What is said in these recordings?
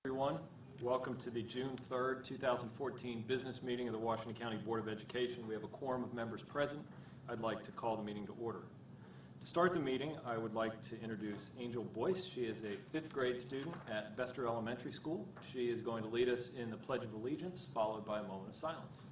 Everyone, welcome to the June 3rd, 2014 business meeting of the Washington County Board of Education. We have a quorum of members present. I'd like to call the meeting to order. To start the meeting, I would like to introduce Angel Boyce. She is a 5th grade student at Bester Elementary School. She is going to lead us in the Pledge of Allegiance, followed by a moment of silence.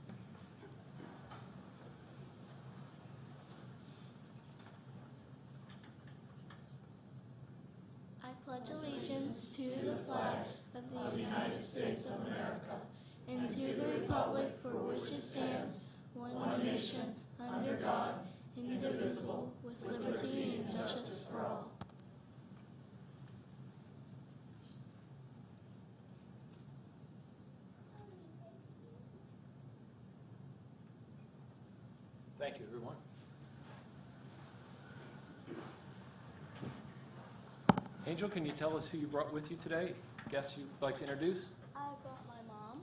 I pledge allegiance to the flag of the United States of America and to the republic for which it stands, one nation, under God, indivisible, with liberty and justice for all. Thank you, everyone. Angel, can you tell us who you brought with you today? Guests you'd like to introduce? I brought my mom,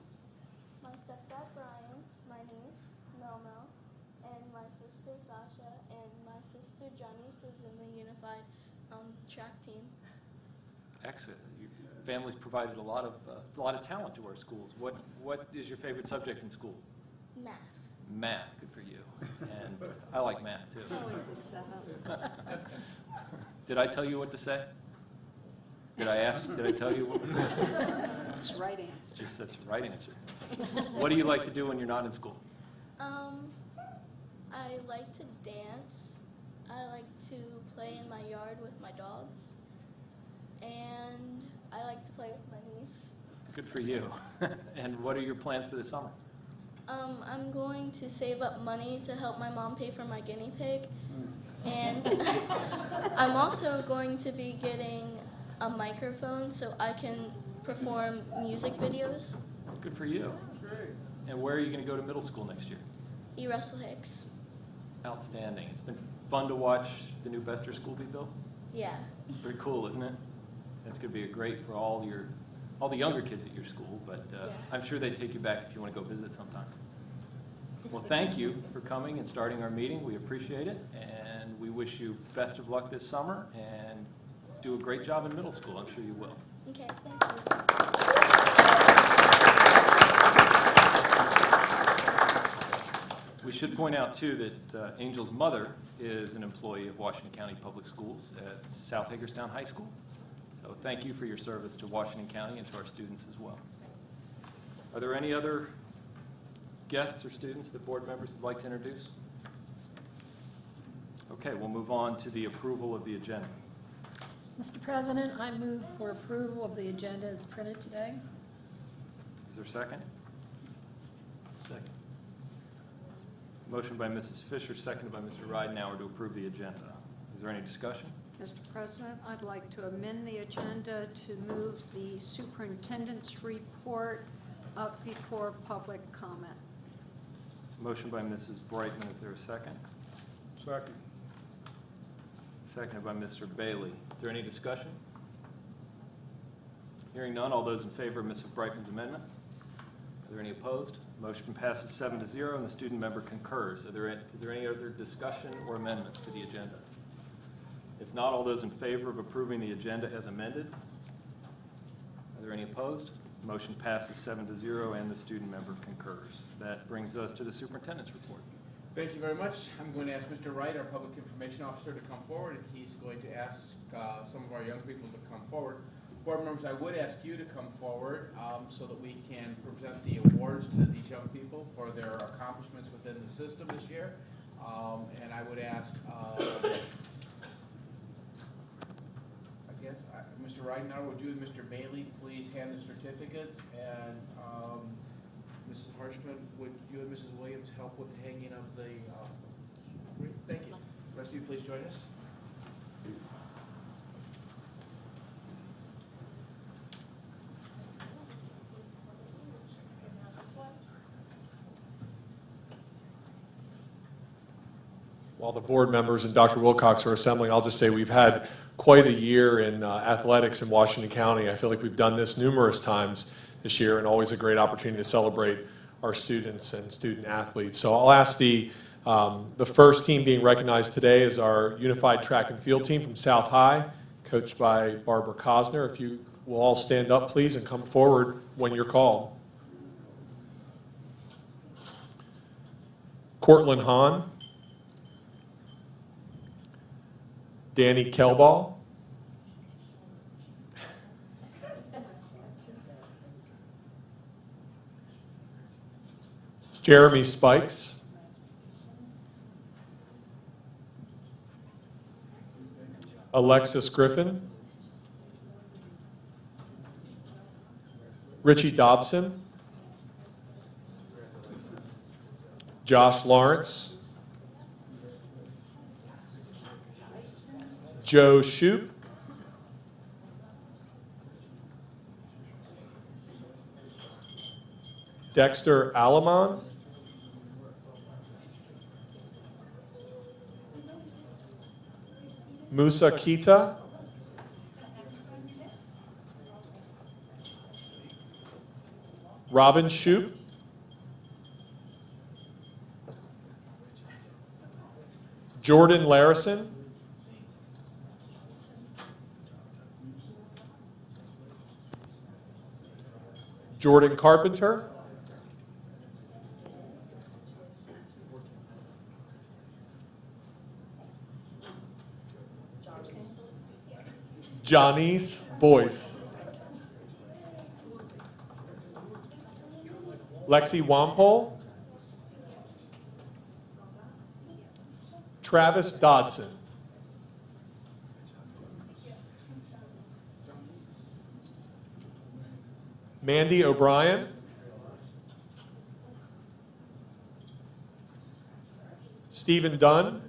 my stepdad Brian, my niece Mel, and my sister Sasha, and my sister Janice is in the unified track team. Excellent. Your family's provided a lot of talent to our schools. What is your favorite subject in school? Math. Math. Good for you. And I like math too. It's always a setup. Did I tell you what to say? Did I tell you what? It's the right answer. Just that's the right answer. What do you like to do when you're not in school? I like to dance. I like to play in my yard with my dogs. And I like to play with my niece. Good for you. And what are your plans for this summer? I'm going to save up money to help my mom pay for my guinea pig. And I'm also going to be getting a microphone so I can perform music videos. Good for you. Great. And where are you going to go to middle school next year? E. Russell Hicks. Outstanding. It's been fun to watch the new Bester School be built. Yeah. Pretty cool, isn't it? That's going to be great for all the younger kids at your school, but Yeah. I'm sure they'd take you back if you want to go visit sometime. Well, thank you for coming and starting our meeting. We appreciate it, and we wish you best of luck this summer, and do a great job in middle school. I'm sure you will. Okay, thank you. We should point out, too, that Angel's mother is an employee of Washington County Public Schools at South Hagerstown High School. So thank you for your service to Washington County and to our students as well. Are there any other guests or students that board members would like to introduce? Okay, we'll move on to the approval of the agenda. Mr. President, I move for approval of the agenda as printed today. Is there a second? Second. Motion by Mrs. Fisher, seconded by Mr. Ridenhour to approve the agenda. Is there any discussion? Mr. President, I'd like to amend the agenda to move the superintendent's report up before public comment. Motion by Mrs. Brightman. Is there a second? Second. Seconded by Mr. Bailey. Is there any discussion? Hearing none, all those in favor of Mrs. Brightman's amendment? Are there any opposed? Motion passes 7-0, and the student member concurs. Is there any other discussion or amendments to the agenda? If not, all those in favor of approving the agenda as amended? Are there any opposed? Motion passes 7-0, and the student member concurs. That brings us to the superintendent's report. Thank you very much. I'm going to ask Mr. Wright, our Public Information Officer, to come forward, and he's going to ask some of our young people to come forward. Board members, I would ask you to come forward so that we can present the awards to these young people for their accomplishments within the system this year. And I would ask, Mr. Ridenhour, would you and Mr. Bailey please hand the certificates, and Mrs. Harshman, would you and Mrs. Williams help with the hanging of the wreath? Thank you. The rest of you, please join us. While the board members and Dr. Wilcox are assembling, I'll just say we've had quite a year in athletics in Washington County. I feel like we've done this numerous times this year, and always a great opportunity to celebrate our students and student athletes. So I'll ask the first team being recognized today is our unified track and field team from South High, coached by Barbara Cosner. If you We'll all stand up, please, and come forward when you're called. Cortland Hahn. Danny Kelball. Jeremy Spikes. Alexis Griffin. Richie Dobson. Josh Lawrence. Joe Shoup. Dexter Alamon. Musa Kita. Robin Shoup. Jordan Larison. Jordan Carpenter. Janice Boyce. Lexi Wampole. Travis Dodson. Mandy O'Brien. Stephen Dunn.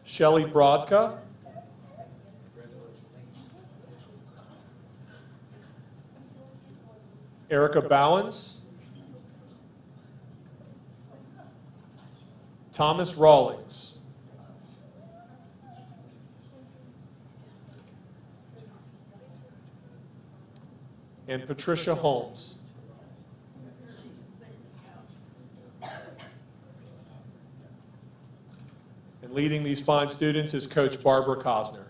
Shelley Brodka. Erica Bowens. Thomas Rawlings. And Patricia Holmes. And leading these fine students is Coach Barbara Cosner.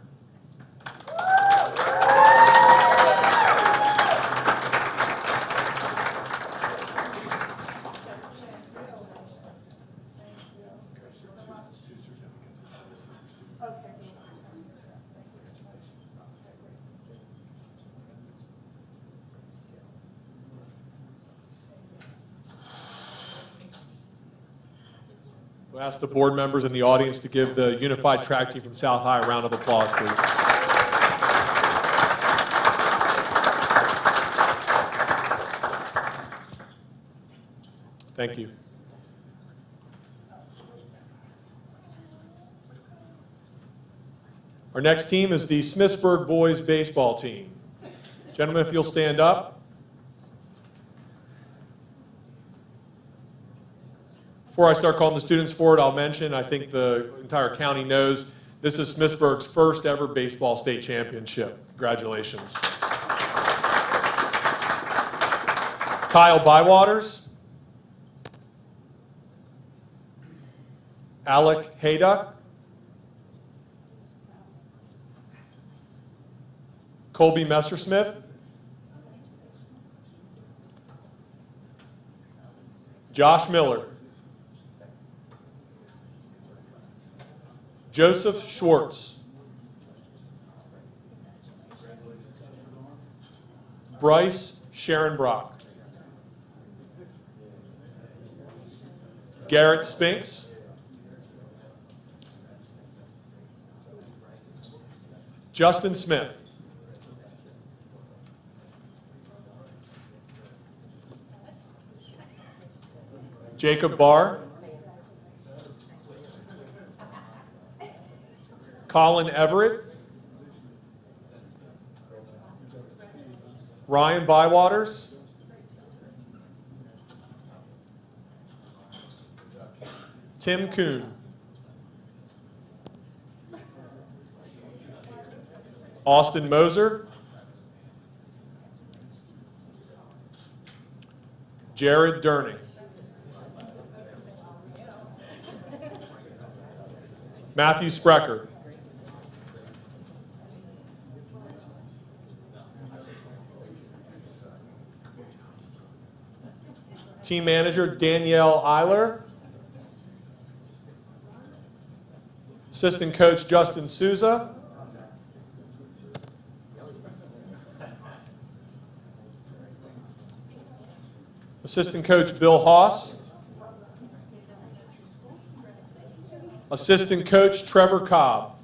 We'll ask the board members in the audience to give the Unified Track Team from South High a round of applause, please. Thank you. Our next team is the Smithsburg Boys Baseball Team. Gentlemen, if you'll stand up. Before I start calling the students forward, I'll mention, I think the entire county knows, this is Smithsburg's first ever baseball state championship. Congratulations. Kyle Bywaters. Alec Hayduck. Colby Messersmith. Josh Miller. Joseph Schwartz. Bryce Sharon Brock. Garrett Spinks. Justin Smith. Jacob Barr. Colin Everett. Ryan Bywaters. Tim Kuhn. Austin Moser. Jared Durning. Matthew Sprecher. Team manager Danielle Eiler. Assistant coach Justin Souza. Assistant coach Bill Haas. Assistant coach Trevor Cobb.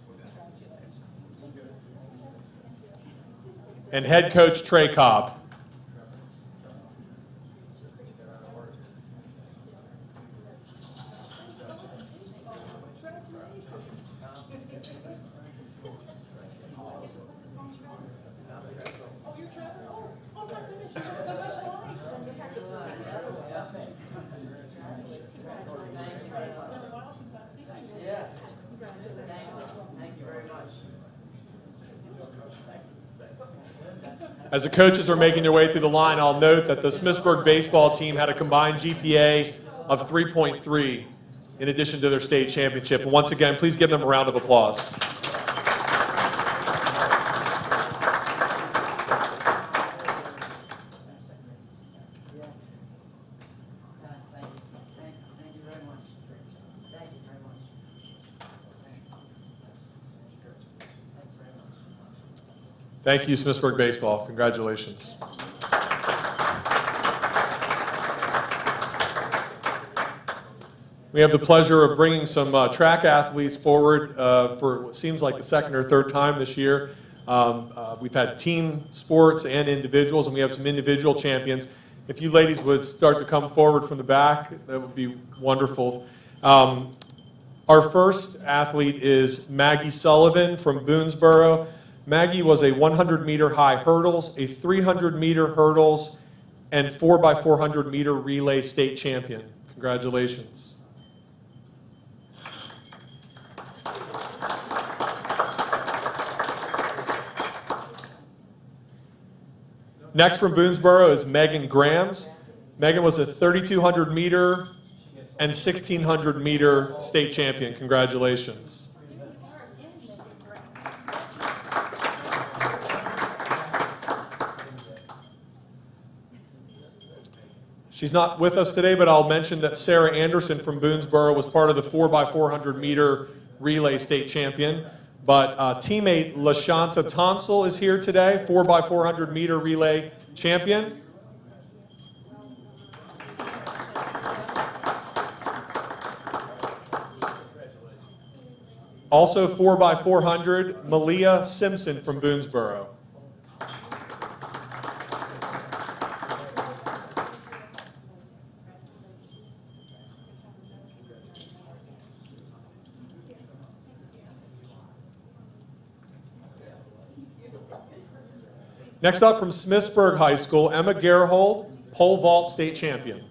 And head coach Trey Cobb. As the coaches are making their way through the line, I'll note that the Smithsburg baseball team had a combined GPA of 3.3 in addition to their state championship. And once again, please give them a round of applause. Thank you, Smithsburg Baseball. Congratulations. We have the pleasure of bringing some track athletes forward for what seems like the second or third time this year. We've had team sports and individuals, and we have some individual champions. If you ladies would start to come forward from the back, that would be wonderful. Our first athlete is Maggie Sullivan from Boonesboro. Maggie was a 100-meter high hurdles, a 300-meter hurdles, and 4x400-meter relay state champion. Congratulations. Next from Boonesboro is Megan Grams. Megan was a 3,200-meter and 1,600-meter state champion. Congratulations. She's not with us today, but I'll mention that Sarah Anderson from Boonesboro was part of the 4x400-meter relay state champion. But teammate LaShanta Tonsel is here today, 4x400-meter relay champion. Also 4x400, Malia Simpson from Boonesboro. Next up from Smithsburg High School, Emma Gerhold, pole vault state champion.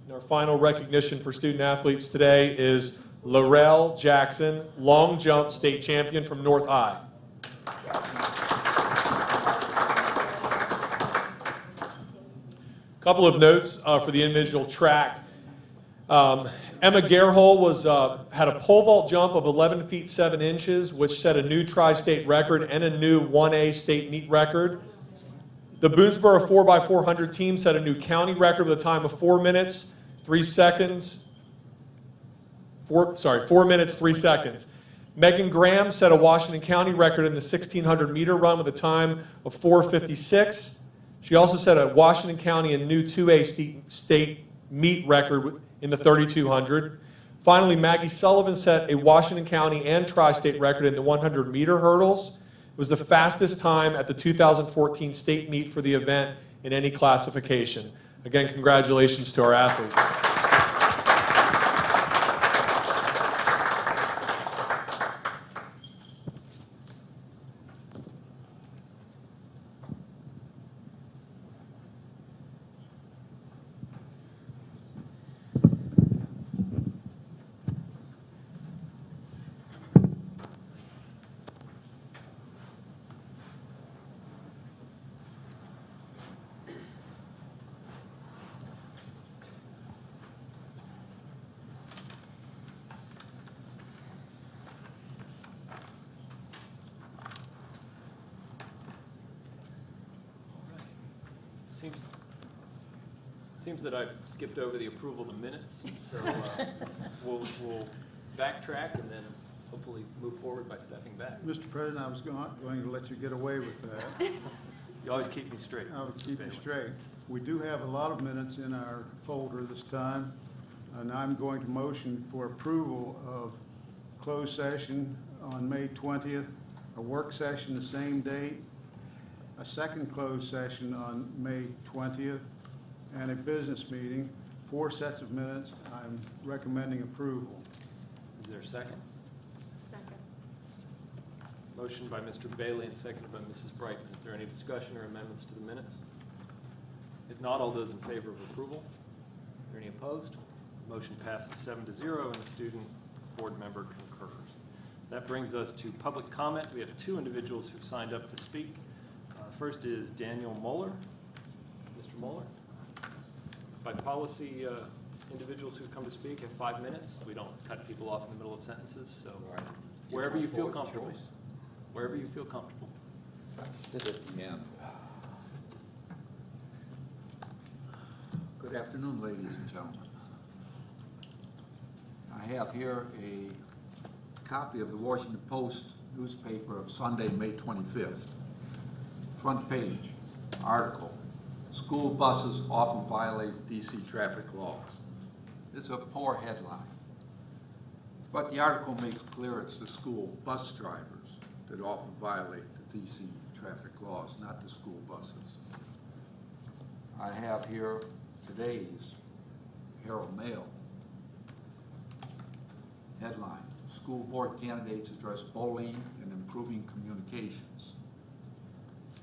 And our final recognition for student athletes today is Laurel Jackson, long jump state champion from North High. Couple of notes for the individual track. Emma Gerhold had a pole vault jump of 11 feet 7 inches, which set a new tri-state record and a new 1A state meet record. The Boonesboro 4x400 team set a new county record with a time of 4 minutes 3 seconds. 4 minutes 3 seconds. Megan Graham set a Washington County record in the 1,600 meter run with a time of 4:56. She also set a Washington County and new 2A state meet record in the 3,200. Finally, Maggie Sullivan set a Washington County and tri-state record in the 100-meter hurdles. It was the fastest time at the 2014 state meet for the event in any classification. Again, congratulations to our athletes. Seems that I've skipped over the approval of the minutes, so we'll backtrack and then hopefully move forward by stepping back. Mr. President, I was going to let you get away with that. You always keep me straight. I was Mr. keeping Bailey. straight. We do have a lot of minutes in our folder this time, and I'm going to motion for approval of closed session on May 20th, a work session the same date, a second closed session on May 20th, and a business meeting. 4 sets of minutes. I'm recommending approval. Is there a second? Second. Motion by Mr. Bailey and seconded by Mrs. Brightman. Is there any discussion or amendments to the minutes? If not, all those in favor of approval? Are there any opposed? Motion passes 7-0, and the student board member concurs. That brings us to public comment. We have 2 individuals who've signed up to speak. First is Daniel Moeller. Mr. Moeller? By policy, individuals who come to speak have 5 minutes. We don't cut people off in the middle of sentences, so wherever you feel comfortable. Wherever you feel comfortable. Sit at the end. Good afternoon, ladies and gentlemen. I have here a copy of the Washington Post newspaper of Sunday, May 25th. Front page, article, school buses often violate DC traffic laws. It's a poor headline, but the article makes clear it's the school bus drivers that often violate the DC traffic laws, not the school buses. I have here today's Herald Mail. Headline, school board candidates address bullying and improving communications.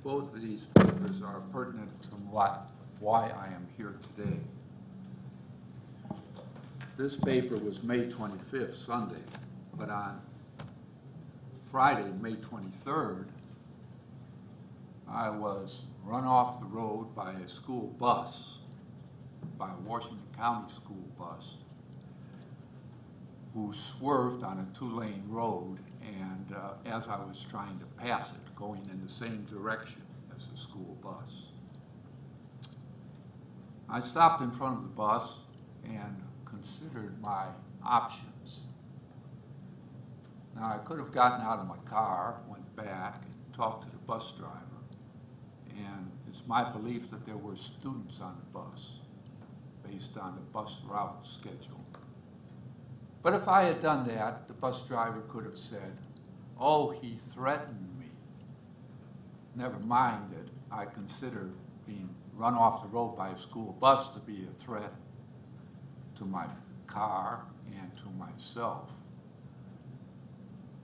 Both of these papers are pertinent to why I am here today. This paper was May 25th, Sunday, but on Friday, May 23rd, I was run off the road by a school bus, by a Washington County school bus, who swerved on a 2-lane road, and as I was trying to pass it, going in the same direction as the school bus. I stopped in front of the bus and considered my options. Now, I could have gotten out of my car, went back, and talked to the bus driver, and it's my belief that there were students on the bus based on the bus route schedule. But if I had done that, the bus driver could have said, "Oh, he threatened me." Never mind that I consider being run off the road by a school bus to be a threat to my car and to myself.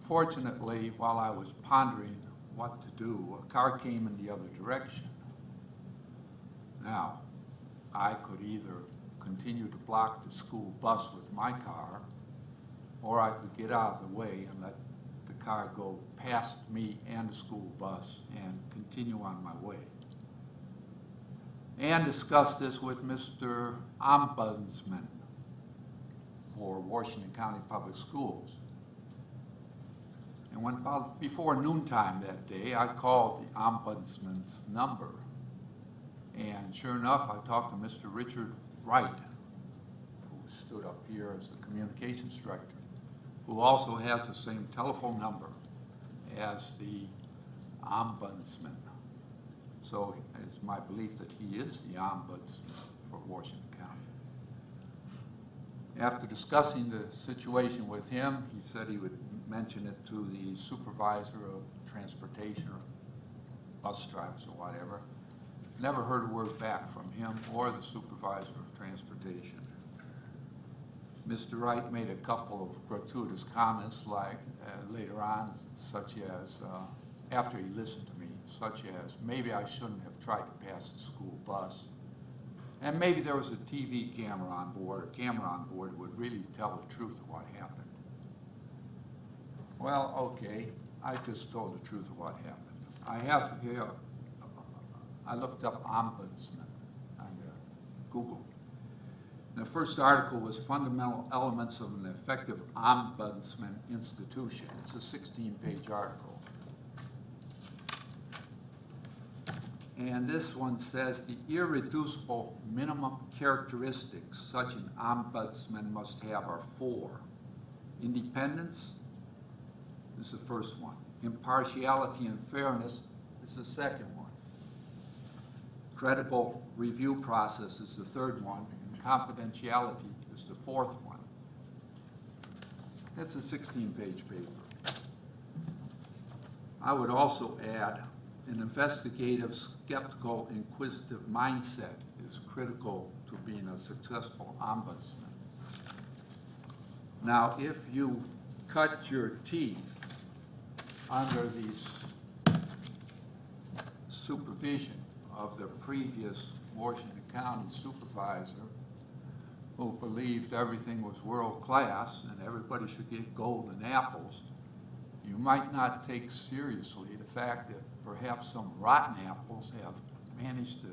Fortunately, while I was pondering what to do, a car came in the other direction. Now, I could either continue to block the school bus with my car, or I could get out of the way and let the car go past me and the school bus and continue on my way. And discuss this with Mr. Ombudsman for Washington County Public Schools. And when before noontime that day, I called the Ombudsman's number. And sure enough, I talked to Mr. Richard Wright, who stood up here as the communications director, who also has the same telephone number as the Ombudsman. So it's my belief that he is the Ombudsman for Washington County. After discussing the situation with him, he said he would mention it to the supervisor of transportation or bus drivers or whatever. Never heard a word back from him or the supervisor of transportation. Mr. Wright made a couple of gratuitous comments like later on, such as, after he listened to me, such as, maybe I shouldn't have tried to pass the school bus. And maybe there was a TV camera on board, that would really tell the truth of what happened. Well, okay, I just told the truth of what happened. I have here, I looked up Ombudsman on Google. The first article was Fundamental Elements of an Effective Ombudsman Institution. It's a 16-page article. And this one says the irreducible minimum characteristics such an ombudsman must have are 4. Independence is the first one. Impartiality and fairness is the second one. Credible review process is the third one. And confidentiality is the fourth one. It's a 16-page paper. I would also add an investigative, skeptical, inquisitive mindset is critical to being a successful ombudsman. Now, if you cut your teeth under the supervision of the previous Washington County supervisor, who believed everything was world-class and everybody should get golden apples, you might not take seriously the fact that perhaps some rotten apples have managed to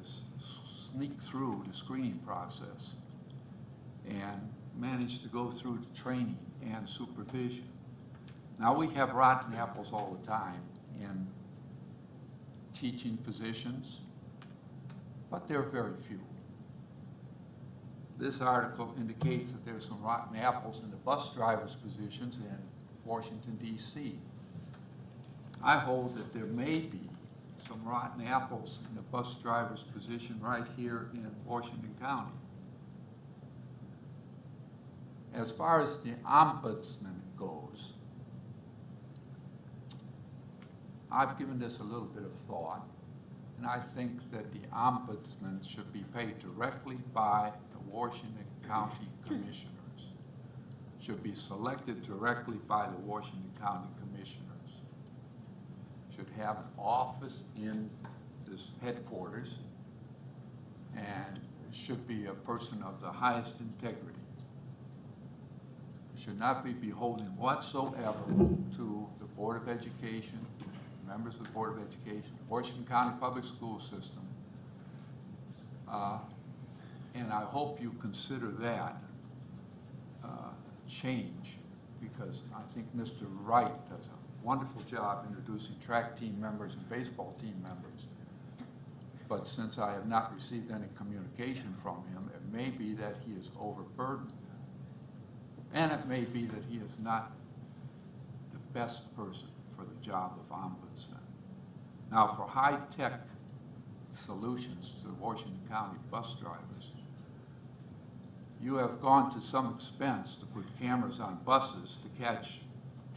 sneak through the screening process and managed to go through the training and supervision. Now, we have rotten apples all the time in teaching positions, but they're very few. This article indicates that there's some rotten apples in the bus drivers' positions in Washington, D.C. I hold that there may be some rotten apples in the bus driver's position right here in Washington County. As far as the ombudsman goes, I've given this a little bit of thought, and I think that the ombudsman should be paid directly by the Washington County Commissioners, should be selected directly by the Washington County Commissioners, should have an office in this headquarters, and should be a person of the highest integrity. Should not be beholden whatsoever to the Board of Education, members of the Board of Education, Washington County Public School System. And I hope you consider that change, because I think Mr. Wright does a wonderful job introducing track team members and baseball team members. But since I have not received any communication from him, it may be that he is overburdened. And it may be that he is not the best person for the job of ombudsman. Now, for high-tech solutions to Washington County bus drivers, you have gone to some expense to put cameras on buses to catch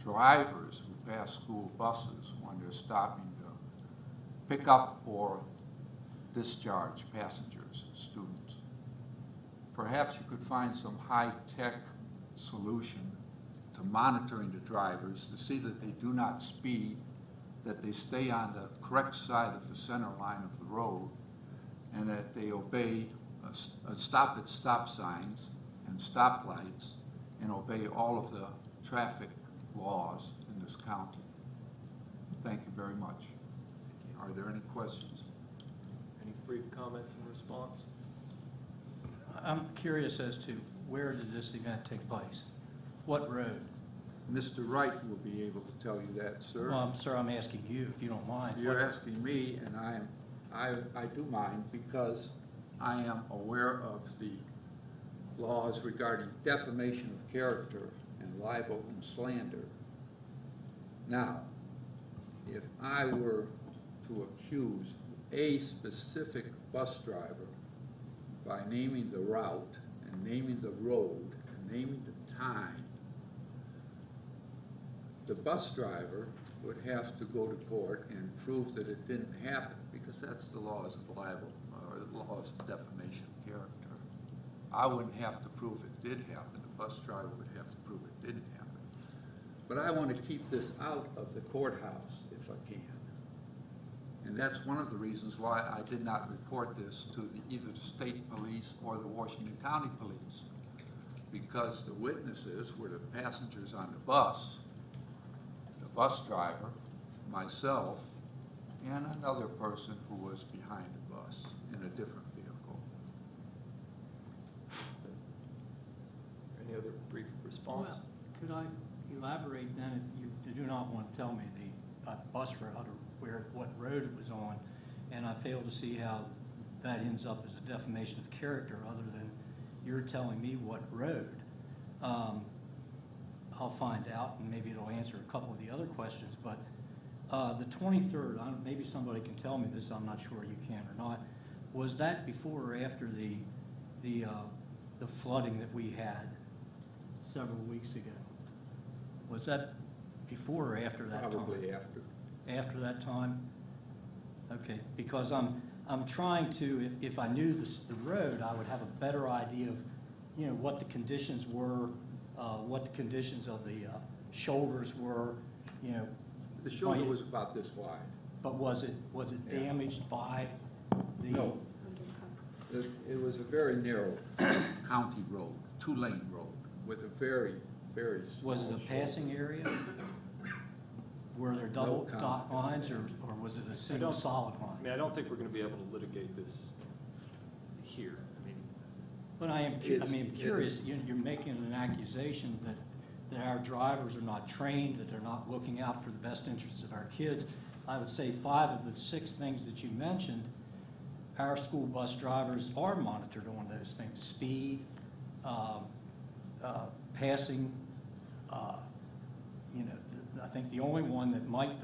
drivers who pass school buses when they're stopping to pick up or discharge passengers, students. Perhaps you could find some high-tech solution to monitoring the drivers to see that they do not speed, that they stay on the correct side of the center line of the road, and that they obey stop at stop signs and stoplights and obey all of the traffic laws in this county. Thank you very much. Are there any questions? Any brief comments in response? I'm curious as to where did this event take place? What road? Mr. Wright will be able to tell you that, sir. Well, sir, I'm asking you, if you don't mind. You're asking me, and I do mind, because I am aware of the laws regarding defamation of character and libel and slander. Now, if I were to accuse a specific bus driver by naming the route and naming the road and naming the time, the bus driver would have to go to court and prove that it didn't happen, because that's the laws of libel, or the laws of defamation of character. I wouldn't have to prove it did happen. The bus driver would have to prove it didn't happen. But I want to keep this out of the courthouse if I can. And that's one of the reasons why I did not report this to either the state police or the Washington County police, because the witnesses were the passengers on the bus driver, myself, and another person who was behind the bus in a different vehicle. Any other brief response? Well, could I elaborate then, if you do not want to tell me the bus route or what road it was on, and I fail to see how that ends up as a defamation of character, other than you're telling me what road. I'll find out, and maybe it'll answer a couple of the other questions, but the 23rd, maybe somebody can tell me this, I'm not sure you can or not, was that before or after the flooding that we had several weeks ago? Was that before or after that time? Probably after. After that time? Okay, because I'm trying to, if I knew the road, I would have a better idea of, you know, what the conditions were, what the conditions of the shoulders were, you know. The shoulder was about this wide. But was it damaged by the? No. It was a very narrow county road, 2-lane road, with a very, very small Was it a shoulder. passing area? Were there double No dot comment. lines, or was it a single don't- solid I line? mean, I don't think we're going to be able to litigate this here. I mean, But I'm It's- curious, you're making an accusation that our drivers are not trained, that they're not looking out for the best interests of our kids. I would say 5 of the 6 things that you mentioned, our school bus drivers are monitored on those things: speed, passing. You know, I think the only one that might,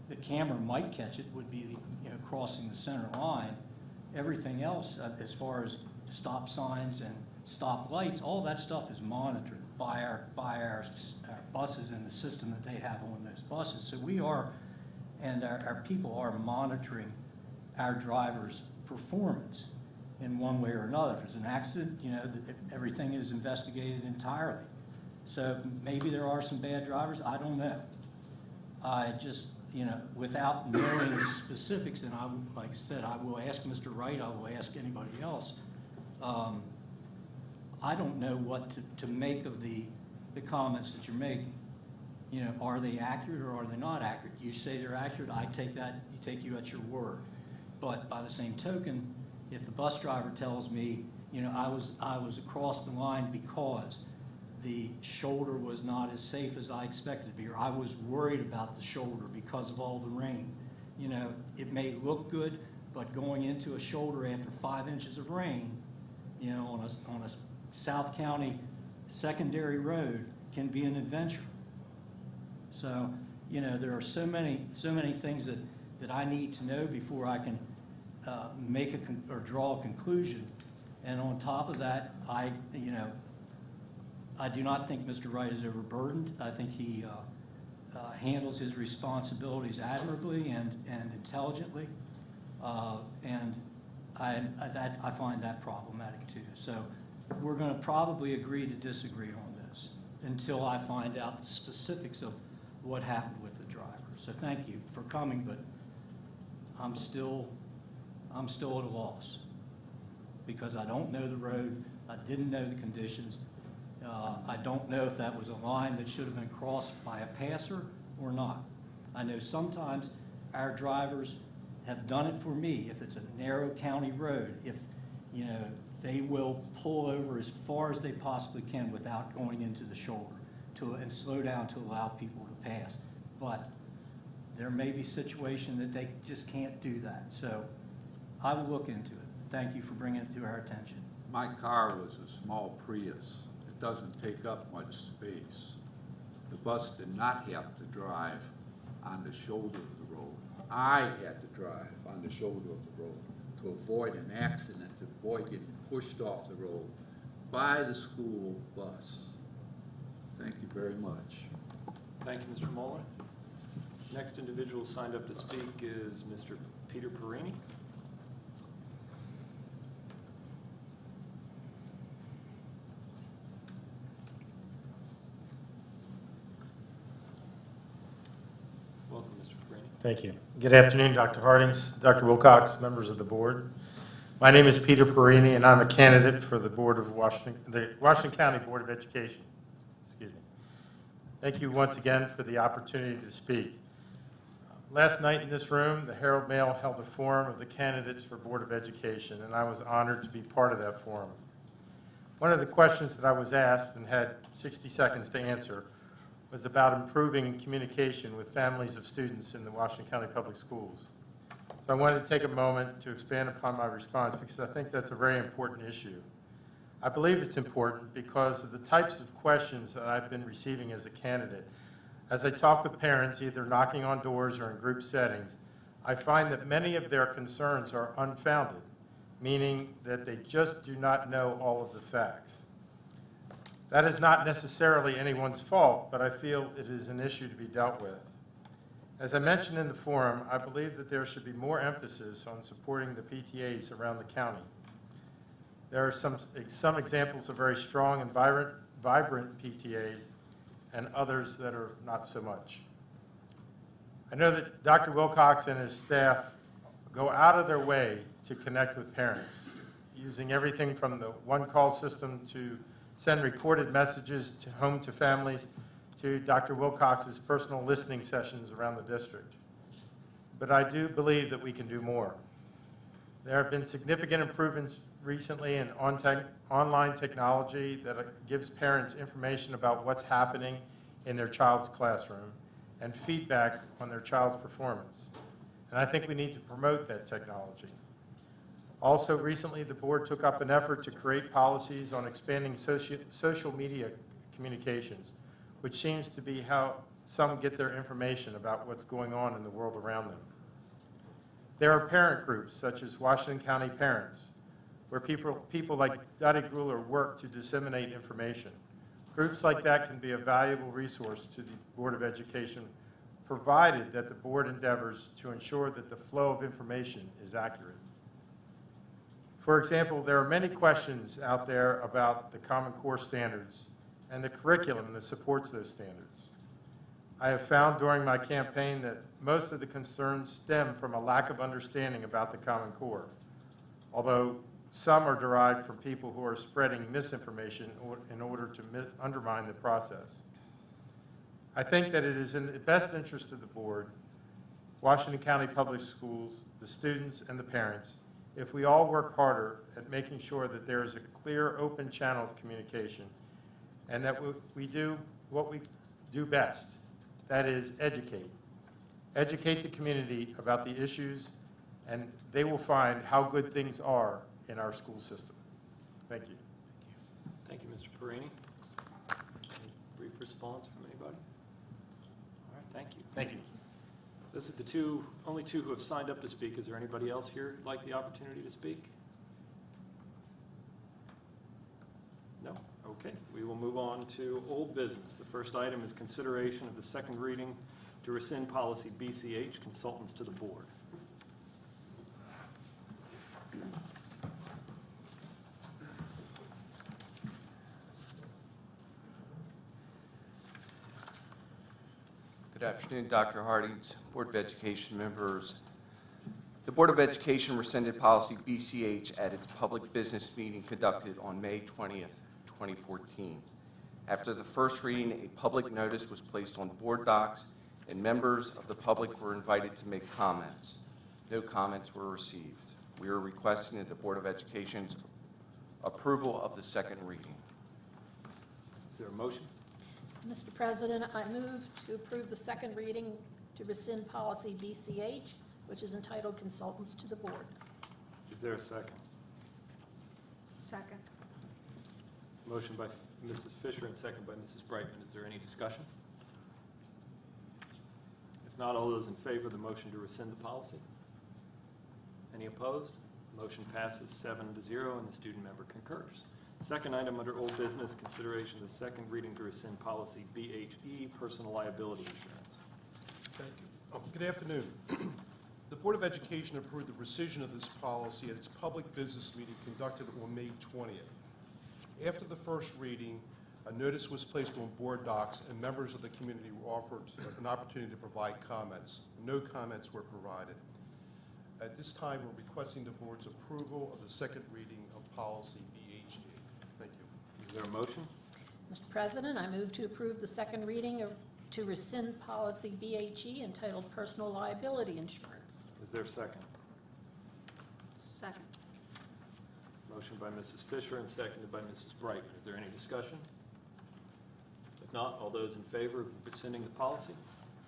the camera might catch it would be, you know, crossing the center line. Everything else, as far as stop signs and stop lights, all that stuff is monitored by our buses and the system that they have on those buses. So we are, and our people are monitoring our drivers' performance in one way or another. If there's an accident, you know, everything is investigated entirely. So maybe there are some bad drivers, I don't know. I just, you know, without knowing specifics, and like I said, I will ask Mr. Wright, I will ask anybody else. I don't know what to make of the comments that you're making. You know, are they accurate or are they not accurate? You say they're accurate, I take you at your word. But by the same token, if the bus driver tells me, you know, I was across the line because the shoulder was not as safe as I expected to be, or I was worried about the shoulder because of all the rain. You know, it may look good, but going into a shoulder after 5 inches of rain, you know, on a South County secondary road can be an adventure. So, you know, there are so many things that I need to know before I can make or draw a conclusion. And on top of that, I do not think Mr. Wright is overburdened. I think he handles his responsibilities admirably and intelligently, and I find that problematic too. So we're going to probably agree to disagree on this until I find out the specifics of what happened with the driver. So thank you for coming, but I'm still at a loss because I don't know the road. I didn't know the conditions. I don't know if that was a line that should have been crossed by a passer or not. I know sometimes our drivers have done it for me. If it's a narrow county road, if, you know, they will pull over as far as they possibly can without going into the shoulder and slow down to allow people to pass. But there may be situations that they just can't do that. So I will look into it. Thank you for bringing it to our attention. My car was a small Prius. It doesn't take up much space. The bus did not have to drive on the shoulder of the road. I had to drive on the shoulder of the road to avoid an accident, to avoid getting pushed off the road by the school bus. Thank you very much. thank you, Mr. Muller. Next individual signed up to speak is Mr. Peter Perini. Welcome, Mr. Perini. Thank you. Good afternoon, Dr. Hardings, Dr. Wilcox, members of the board. My name is Peter Perini, and I'm a candidate for the Washington County Board of Education. Excuse me. Thank you once again for the opportunity to speak. Last night in this room, the Herald Mail held a forum of the candidates for Board of Education, and I was honored to be part of that forum. One of the questions that I was asked and had 60 seconds to answer was about improving communication with families of students in the Washington County Public Schools. So I wanted to take a moment to expand upon my response because I think that's a very important issue. I believe it's important because of the types of questions that I've been receiving as a candidate. As I talk with parents, either knocking on doors or in group settings, I find that many of their concerns are unfounded, meaning that they just do not know all of the facts. That is not necessarily anyone's fault, but I feel it is an issue to be dealt with. As I mentioned in the forum, I believe that there should be more emphasis on supporting the PTAs around the county. There are some examples of very strong and vibrant PTAs and others that are not so much. I know that Dr. Wilcox and his staff go out of their way to connect with parents, using everything from the one-call system to send recorded messages to home to families to Dr. Wilcox's personal listening sessions around the district. But I do believe that we can do more. There have been significant improvements recently in online technology that gives parents information about what's happening in their child's classroom and feedback on their child's performance. And I think we need to promote that technology. Also, recently, the board took up an effort to create policies on expanding social media communications, which seems to be how some get their information about what's going on in the world around them. There are parent groups, such as Washington County Parents, where people like Dottie Gruler work to disseminate information. Groups like that can be a valuable resource to the Board of Education, provided that the board endeavors to ensure that the flow of information is accurate. For example, there are many questions out there about the Common Core standards and the curriculum that supports those standards. I have found during my campaign that most of the concerns stem from a lack of understanding about the Common Core, although some are derived from people who are spreading misinformation in order to undermine the process. I think that it is in the best interest of the board, Washington County Public Schools, the students, and the parents, if we all work harder at making sure that there is a clear, open channel of communication, and that we do what we do best, that is educate. Educate the community about the issues, and they will find how good things are in our school system. Thank you. Thank you, Mr. Perini. Any brief response from anybody? All right, thank you. Thank you. This is the only two who have signed up to speak. Is there anybody else here who'd like the opportunity to speak? No? Okay, we will move on to old business. The first item is consideration of the second reading to rescind policy BCH, consultants to the board. Good afternoon, Dr. Hardings, Board of Education members. The Board of Education rescinded policy BCH at its public business meeting conducted on May 20th, 2014. After the first reading, a public notice was placed on board docs, and members of the public were invited to make comments. No comments were received. We are requesting that the Board of Education's approval of the second reading. Is there a motion? Mr. President, I move to approve the second reading to rescind policy BCH, which is entitled Consultants to the Board. Is there a second? Second. Motion by Mrs. Fisher and second by Mrs. Brightman. Is there any discussion? If not, all those in favor of the motion to rescind the policy? Any opposed? Motion passes 7-0 and the student member concurs. Second item under old business, consideration of the second reading to rescind policy BHE, personal liability insurance. Thank you. Good afternoon. The Board of Education approved the rescission of this policy at its public business meeting conducted on May 20th. After the first reading, a notice was placed on board docs and members of the community were offered an opportunity to provide comments. No comments were provided. At this time, we're requesting the board's approval of the second reading of policy BHE. Thank you. Is there a motion? Mr. President, I move to approve the second reading to rescind policy BHE entitled Personal Liability Insurance. Is there a second? Second. Motion by Mrs. Fisher and seconded by Mrs. Brightman. Is there any discussion? If not, all those in favor of rescinding the policy?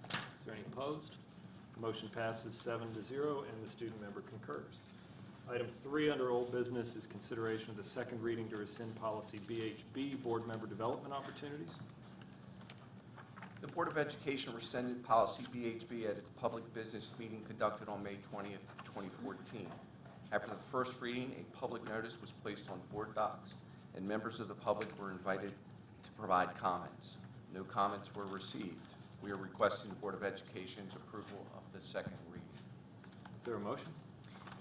Is there any opposed? Motion passes 7-0, and the student member concurs. Item 3 under old business is consideration of the second reading to rescind policy BHB, board member development opportunities. The Board of Education rescinded policy BHB at its public business meeting conducted on May 20th, 2014. After the first reading, a public notice was placed on board docs, and members of the public were invited to provide comments. No comments were received. We are requesting the Board of Education's approval of the second reading. Is there a motion?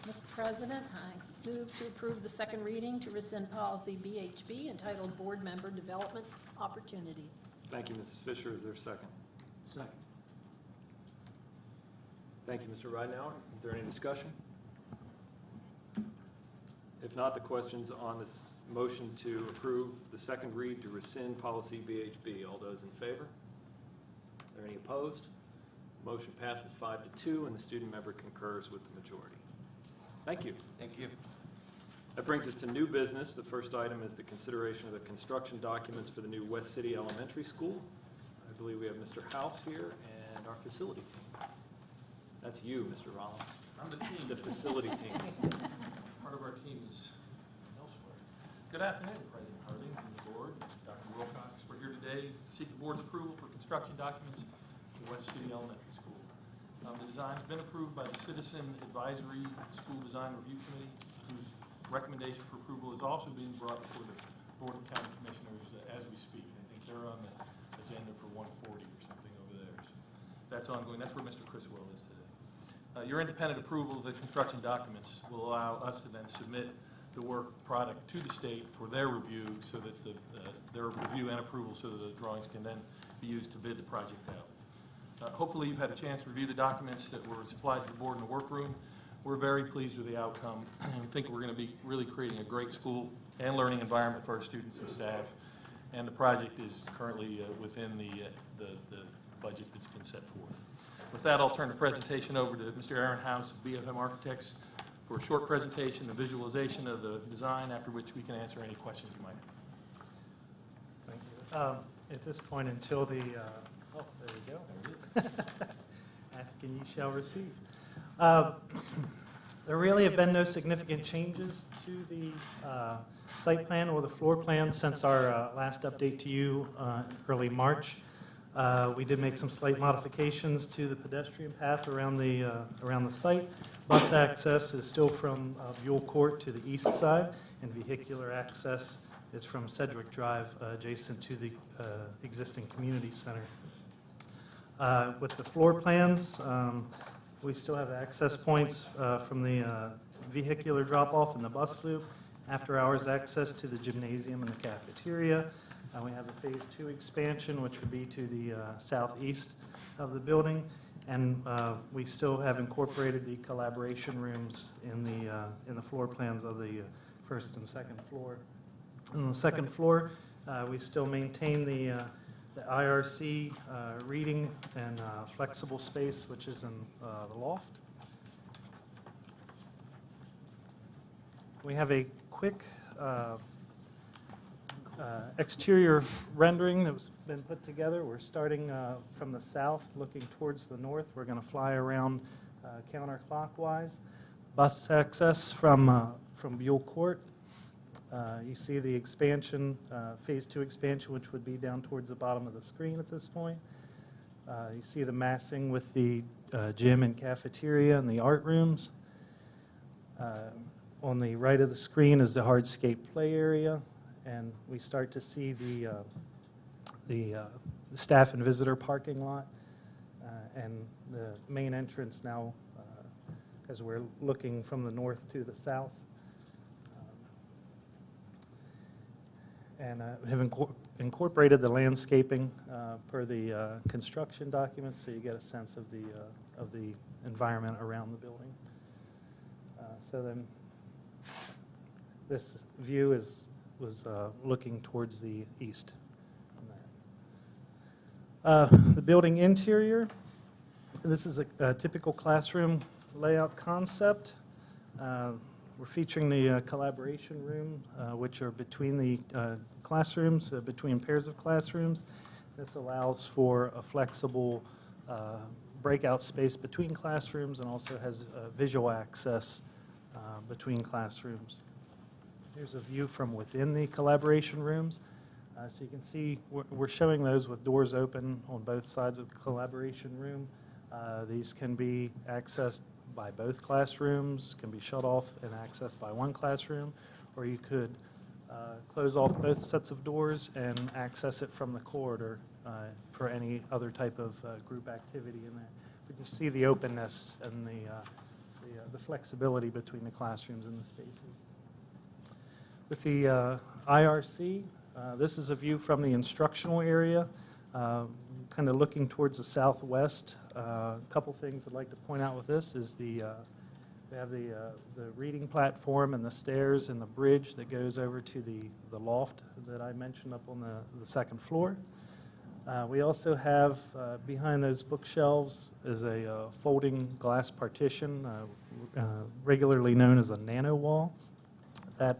Mr. President, I move to approve the second reading to rescind policy BHB entitled Board Member Development Opportunities. Thank you, Mrs. Fisher. Is there a second? Second. Thank you, Mr. Ridenhour. Is there any discussion? If not, the question's on this motion to approve the second read to rescind policy BHB. All those in favor? Are there any opposed? Motion passes 5-2, and the student member concurs with the majority. Thank you. Thank you. That brings us to new business. The first item is the consideration of the construction documents for the new West City Elementary School. I believe we have Mr. House here and our facility team. That's you, Mr. Rollins. I'm the team. The facility team. Part of our team is elsewhere. Good afternoon, President Hardings and the board, Dr. Wilcox. We're here today to seek the board's approval for construction documents for West City Elementary School. The design's been approved by the Citizen Advisory School Design Review Committee, whose recommendation for approval is also being brought before the Board of County Commissioners as we speak. I think they're on the agenda for 140 or something over there. So that's ongoing. That's where Mr. Criswell is today. Your independent approval of the construction documents will allow us to then submit the work product to the state for their review, so that their review and approval, so that the drawings can then be used to bid the project out. Hopefully you've had a chance to review the documents that were supplied to the board in the workroom. We're very pleased with the outcome and think we're going to be really creating a great school and learning environment for our students and staff. And the project is currently within the budget that's been set forth. With that, I'll turn the presentation over to Mr. Aaron House of BFM Architects for a short presentation, a visualization of the design, after which we can answer any questions you might have. Thank you. At this point, until the, oh, there we go. Ask and you shall receive. There really have been no significant changes to the site plan or the floor plan since our last update to you early March. We did make some slight modifications to the pedestrian path around the site. Bus access is still from Buell Court to the east side, and vehicular access is from Sedgwick Drive, adjacent to the existing community center. With the floor plans, we still have access points from the vehicular drop-off and the bus loop, after-hours access to the gymnasium and the cafeteria. We have a Phase 2 expansion, which would be to the southeast of the building, and we still have incorporated the collaboration rooms in the floor plans of the first and second floor. On the second floor, we still maintain the IRC reading and flexible space, which is in the loft. We have a quick exterior rendering that's been put together. We're starting from the south, looking towards the north. We're going to fly around counterclockwise. Bus access from Buell Court. You see the expansion, Phase 2 expansion, which would be down towards the bottom of the screen at this point. You see the massing with the gym and cafeteria and the art rooms. On the right of the screen is the hardscape play area, and we start to see the staff and visitor parking lot and the main entrance now as we're looking from the north to the south. And have incorporated the landscaping per the construction documents, so you get a sense of the environment around the building. So then, this view was looking towards the east. The building interior. This is a typical classroom layout concept. We're featuring the collaboration room, which are between the classrooms, between pairs of classrooms. This allows for a flexible breakout space between classrooms and also has visual access between classrooms. Here's a view from within the collaboration rooms. So you can see we're showing those with doors open on both sides of the collaboration room. These can be accessed by both classrooms, can be shut off and accessed by one classroom, or you could close off both sets of doors and access it from the corridor for any other type of group activity in there. But you see the openness and the flexibility between the classrooms and the spaces. With the IRC, this is a view from the instructional area, kind of looking towards the southwest. A couple things I'd like to point out with this is we have the reading platform and the stairs and the bridge that goes over to the loft that I mentioned up on the second floor. We also have, behind those bookshelves is a folding glass partition, regularly known as a nano wall, that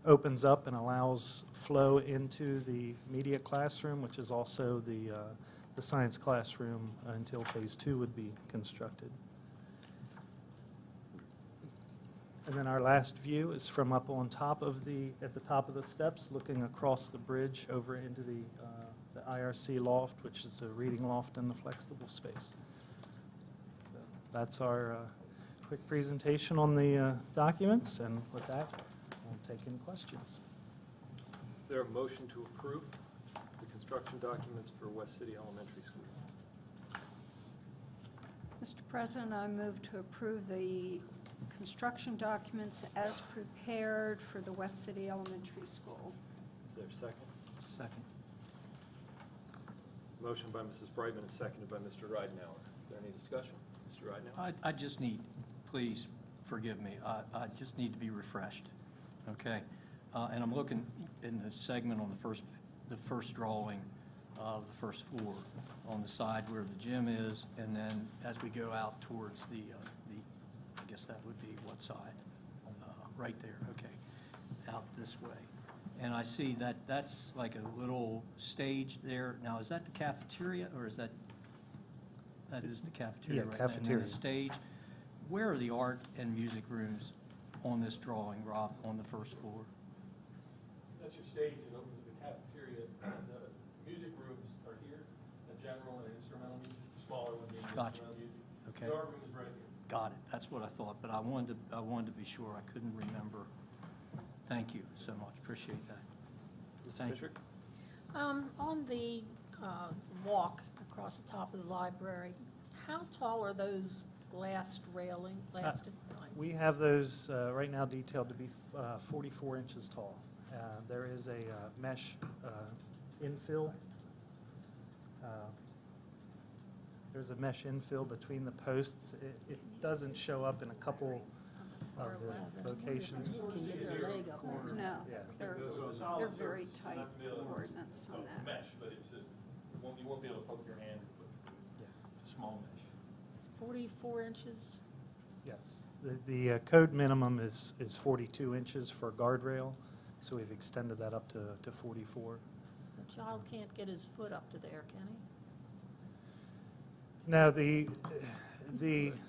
opens up and allows flow into the media classroom, which is also the science classroom until phase 2 would be constructed. And then our last view is from up on top of at the top of the steps, looking across the bridge over into the IRC loft, which is a reading loft in the flexible space. So that's our quick presentation on the documents, and with that, I'll take any questions. Is there a motion to approve the construction documents for West City Elementary School? Mr. President, I move to approve the construction documents as prepared for the West City Elementary School. Is there a second? Second. Motion by Mrs. Brightman and seconded by Mr. Ridenhour. Is there any discussion? Mr. Ridenhour? I just need, please forgive me, I just need to be refreshed, okay? And I'm looking in the segment on the first drawing of the first floor, on the side where the gym is, and then as we go out towards the I guess that would be what side? Right there, okay, out this way. And I see that's like a little stage there. Now, is that the cafeteria, or is that is the cafeteria, Yeah, right? cafeteria. And then the stage, where are the art and music rooms on this drawing, Rob, on the first floor? That's your stage, and over to the cafeteria. The music rooms are here, the general and instrumental music, the smaller one being Gotcha. instrumental music. Okay. The art room is right here. Got it, that's what I thought, but I wanted to be sure, I couldn't remember. Thank you so much, appreciate that. Mrs. Thank Fisher? On the walk across the top of the library, how tall are those glassed railings? We have those right now detailed to be 44 inches tall. There is a mesh infill. There's a mesh infill between the posts. It doesn't show up in a couple of the locations. Can you get their leg up? No, Yeah. they're very tight ordinance on It's that. mesh, but you won't be able to poke your hand or foot through. Yeah. It's a small mesh. 44 inches? Yes. The code minimum is 42 inches for guardrail, so we've extended that up to 44. A child can't get his foot up to there, can he? Now, the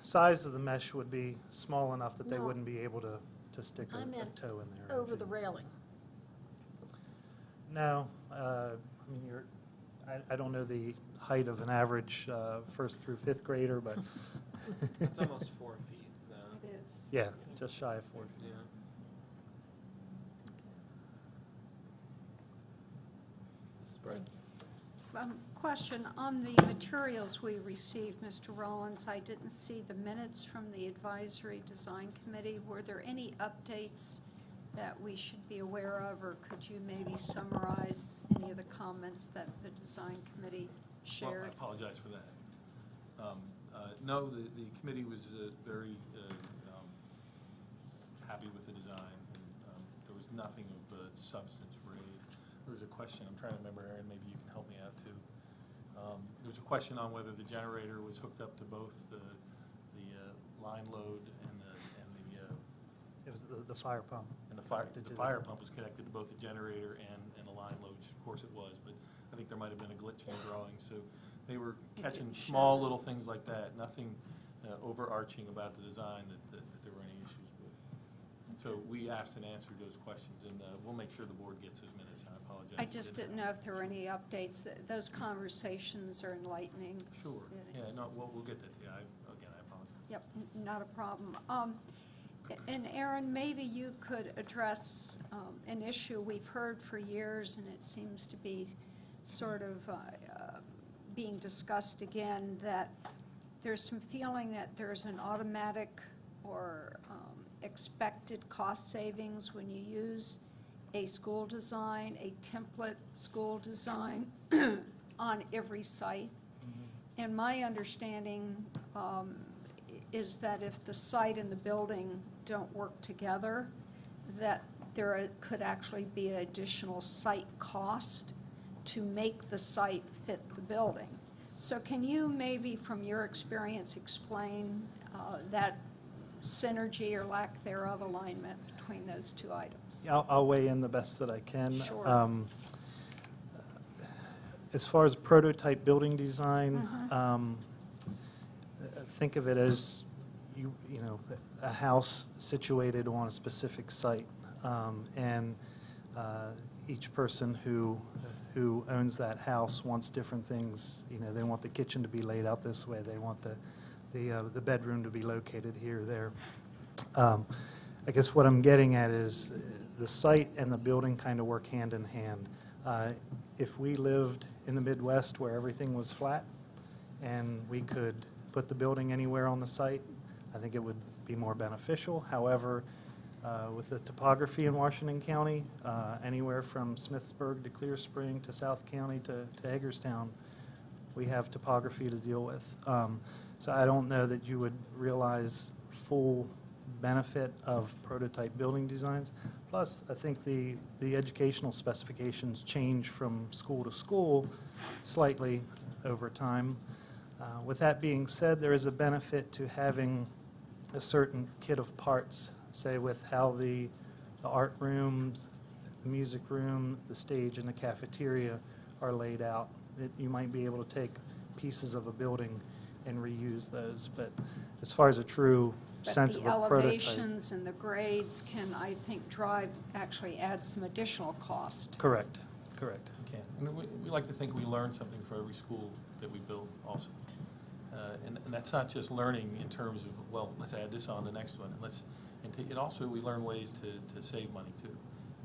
size of the mesh would be small enough that they No. wouldn't be able to stick I a meant toe in there. over the railing. No, I mean, I don't know the height of an average first through fifth grader, but It's almost 4 feet. It is. yeah, just shy of 4 feet. Yeah. Mrs. Brightman? Question, on the materials we received, Mr. Rollins, I didn't see the minutes from the Advisory Design Committee. Were there any updates that we should be aware of, or could you maybe summarize any of the comments that the Design Committee Well, I shared? apologize for that. No, the committee was very happy with the design. And, there was nothing of substance raised. There was a question, I'm trying to remember, Aaron, maybe you can help me out too. There was a question on whether the generator was hooked up to both the line load and It was the fire pump. the Connected to fire pump was connected to both the generator and the line load, which of course it was, but I think there might have been a glitch in the drawing, so They were catching small little things like that, nothing overarching about the design that there were any issues with. And so we asked and answered those questions, and we'll make sure the board gets those minutes. I apologize. I just didn't know if there were any updates. Those conversations are enlightening. Sure. Yeah, no, we'll get that to you. Again, I apologize. Yep, not a problem. And Aaron, maybe you could address an issue we've heard for years, and it seems to be sort of being discussed again, that there's some feeling that there's an automatic or expected cost savings when you use a school design, a template school design on every site. And my understanding is that if the site and the building don't work together, that there could actually be an additional site cost to make the site fit the building. So can you maybe, from your experience, explain that synergy or lack thereof alignment between those two items? I'll weigh in the best that I can. Sure. As far as prototype building design, think of it as you know, a house situated on a specific site, and each person who owns that house wants different things. You know, they want the kitchen to be laid out this way. They want the bedroom to be located here, there. I guess what I'm getting at is the site and the building kind of work hand in hand. If we lived in the Midwest where everything was flat and we could put the building anywhere on the site, I think it would be more beneficial. However, with the topography in Washington County, anywhere from Smithsburg to Clear Spring to South County to Hagerstown, we have topography to deal with. So I don't know that you would realize full benefit of prototype building designs. Plus, I think the educational specifications change from school to school slightly over time. With that being said, there is a benefit to having a certain kit of parts, say with how the art rooms, the music room, the stage, and the cafeteria are laid out. You might be able to take pieces of a building and reuse those. But as far as a true sense of a prototype. But the elevations and the grades can, I think, actually add some additional cost. Correct, correct. Okay. And we like to think we learn something for every school that we build also. And that's not just learning in terms of, well, let's add this on the next one. And also we learn ways to save money too.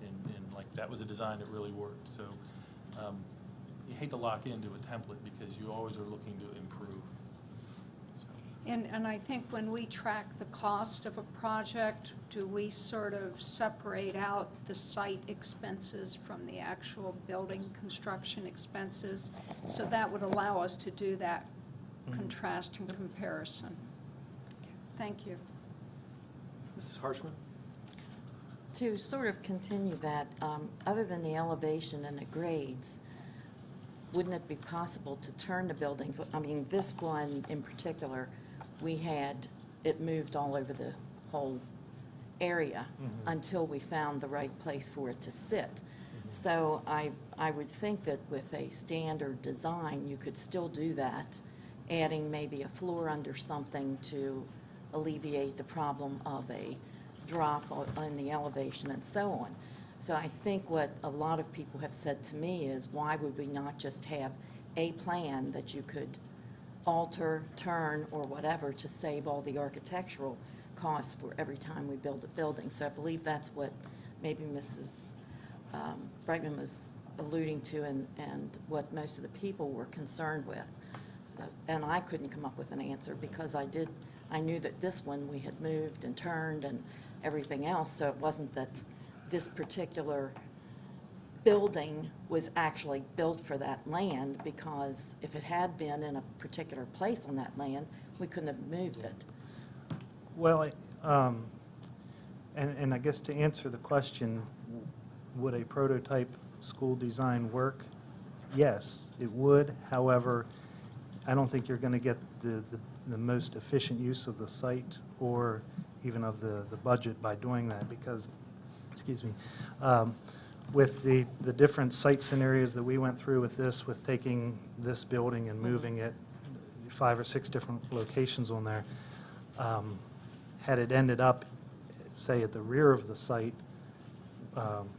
And like that was a design that really worked. So you hate to lock into a template because you always are looking to improve. So. And I think when we track the cost of a project, do we sort of separate out the site expenses from the actual building construction expenses? So that would allow us to do that contrast and comparison. Thank you. Mrs. Harshman? To sort of continue that, other than the elevation and the grades, wouldn't it be possible to turn the buildings? I mean, this one in particular, we had it moved all over the whole area until we found the right place for it to sit. So I would think that with a standard design, you could still do that, adding maybe a floor under something to alleviate the problem of a drop in the elevation and so on. So I think what a lot of people have said to me is, why would we not just have a plan that you could alter, turn, or whatever to save all the architectural costs for every time we build a building? So I believe that's what maybe Mrs. Brightman was alluding to, and what most of the people were concerned with. And I couldn't come up with an answer because I knew that this one we had moved and turned and everything else, so it wasn't that this particular building was actually built for that land, because if it had been in a particular place on that land, we couldn't have moved it. Well, and I guess to answer the question, would a prototype school design work? Yes, it would. However, I don't think you're going to get the most efficient use of the site or even of the budget by doing that, because, excuse me, with the different site scenarios that we went through with this, with taking this building and moving it 5 or 6 different locations on there, had it ended up, say, at the rear of the site,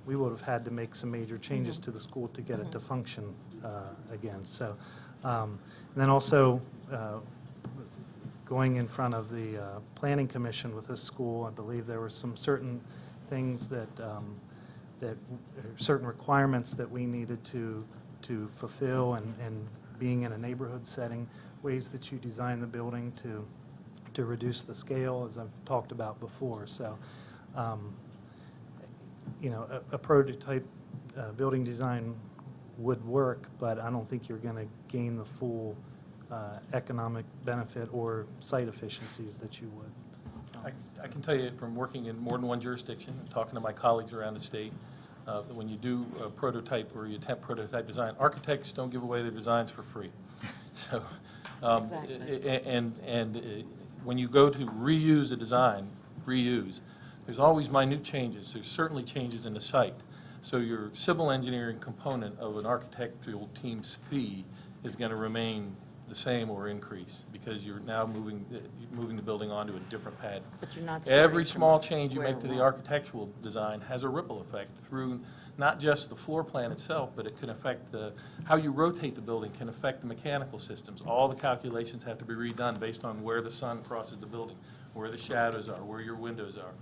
we would have had to make some major changes to the school to get it to function again. So, and then also going in front of the Planning Commission with this school, I believe there were some certain things that certain requirements that we needed to fulfill, and being in a neighborhood setting, ways that you design the building to reduce the scale, as I've talked about before. So, you know, a prototype building design would work, but I don't think you're going to gain the full economic benefit or site efficiencies that you would. I can tell you from working in more than one jurisdiction, and talking to my colleagues around the state, that when you do a prototype or you attempt prototype design, architects don't give away their designs for free. So, Exactly. When you go to reuse a design, there's always minute changes. There's certainly changes in the site. So your civil engineering component of an architectural team's fee is going to remain the same or increase, because you're now moving the building onto a different pad. But you're not starting Every from small change you square make to the one. architectural design has a ripple effect through not just the floor plan itself, but it can affect how you rotate the building, can affect the mechanical systems. All the calculations have to be redone based on where the sun crosses the building, where the shadows are, where your windows are.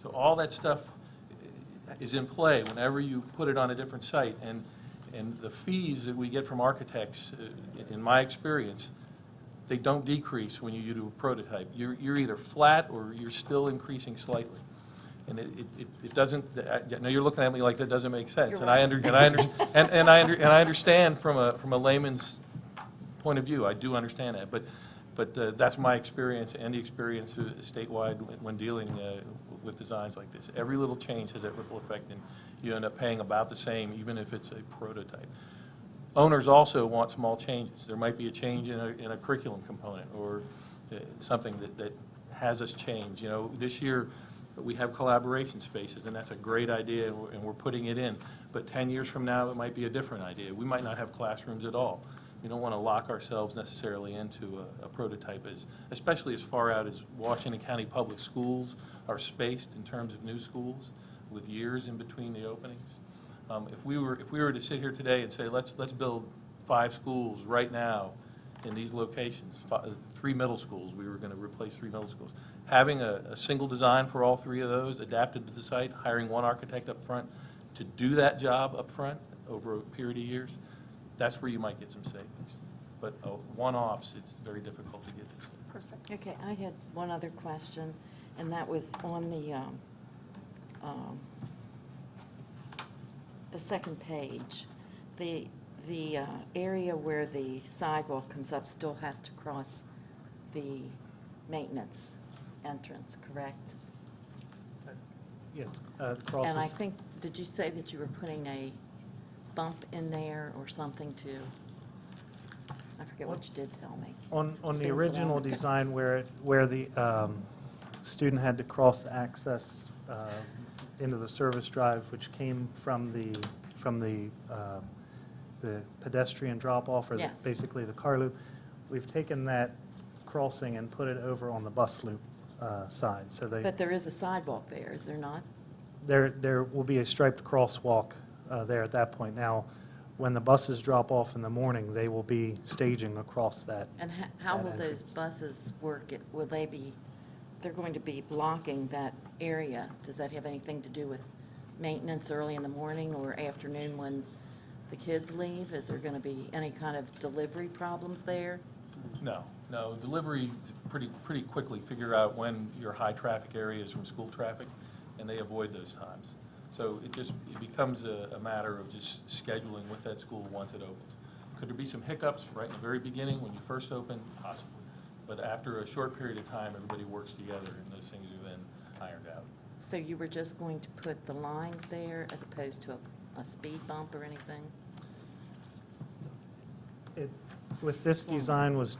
So all that stuff is in play whenever you put it on a different site. And the fees that we get from architects, in my experience, they don't decrease when you do a prototype. You're either flat or you're still increasing slightly. And it doesn't, now you're looking at me like that doesn't make sense. You're And I understand from a layman's point of view, I do understand that. But that's my experience and the experience statewide when dealing with designs like this. Every little change has that ripple effect, and you end up paying about the same, even if it's a prototype. Owners also want small changes. There might be a change in a curriculum component, or something that has us change. You know, this year we have collaboration spaces, and that's a great idea, and we're putting it in. But 10 years from now, it might be a different idea. We might not have classrooms at all. We don't want to lock ourselves necessarily into a prototype, especially as far out as Washington County Public Schools are spaced in terms of new schools, with years in between the openings. If we were to sit here today and say, let's build 5 schools right now in these locations, 3 middle schools, we were going to replace 3 middle schools. Having a single design for all 3 of those adapted to the site, hiring one architect up front to do that job up front over a period of years, that's where you might get some savings. But one-offs, it's very difficult to get this. Perfect. Okay, I had one other question, and that was on the second page. The area where the sidewalk comes up still has to cross the maintenance entrance, correct? Yes, And crosses. I think, did you say that you were putting a bump in there or something to, I forget what you did tell me. On It's the been so original long. design where the student had to cross the access into the service drive, which came from the pedestrian drop-off, or Yes. basically the car loop, we've taken that crossing and put it over on the bus loop side. So But there is a sidewalk there, is there not? there will be a striped crosswalk there at that point. Now, when the buses drop off in the morning, they will be staging across that. And how that will those entrance. buses work? Will they be, they're going to be blocking that area? Does that have anything to do with maintenance early in the morning or afternoon when the kids leave? Is there going to be any kind of delivery problems there? No. Delivery pretty quickly figure out when your high traffic area is from school traffic, and they avoid those times. So it becomes a matter of just scheduling with that school once it opens. Could there be some hiccups right in the very beginning when you first open? Possibly. But after a short period of time, everybody works together, and those things are then ironed out. So you were just going to put the lines there as opposed to a speed bump or anything? With this design was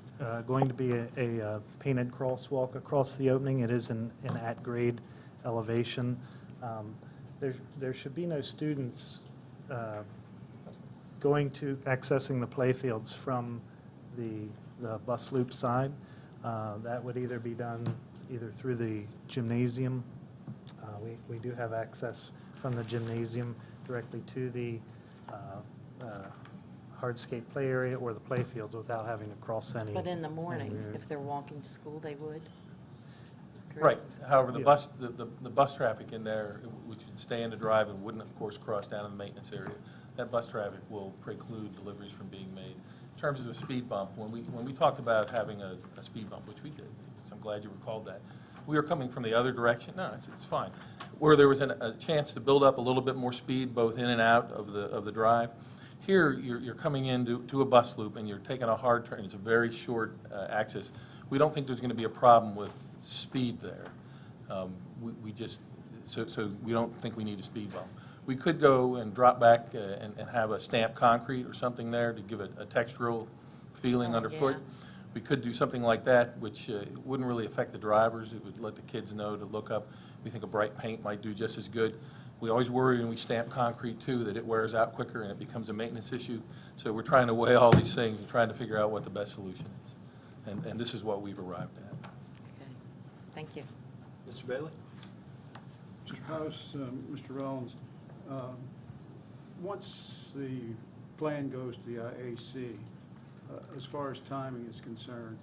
going to be a painted crosswalk across the opening. It is an at-grade elevation. There should be no students accessing the playfields from the bus loop side. That would either be done either through the gymnasium. We do have access from the gymnasium directly to the hardscape play area or the playfields without having to cross any. But in the morning, any- if they're walking to school, they would? Right, however, the Yeah. bus, the bus traffic in there, which would stay in the drive and wouldn't, of course, cross down in the maintenance area, that bus traffic will preclude deliveries from being made. In terms of a speed bump, when we talked about having a speed bump, which we did, so I'm glad you recalled that, we were coming from the other direction, no, it's fine, where there was a chance to build up a little bit more speed both in and out of the drive. Here, you're coming into a bus loop and you're taking a hard turn, it's a very short access. We don't think there's going to be a problem with speed there. We just, so we don't think we need a speed bump. We could go and drop back and have a stamped concrete or something there to give it a textural feeling Oh, underfoot. yeah. We could do something like that, which wouldn't really affect the drivers. It would let the kids know to look up. We think a bright paint might do just as good. We always worry when we stamp concrete, too, that it wears out quicker and it becomes a maintenance issue. So we're trying to weigh all these things and trying to figure out what the best solution is. And this is what we've arrived at. Okay, thank you. Mr. Bailey? Mr. House, Mr. Rollins, once the plan goes to the IAC, as far as timing is concerned,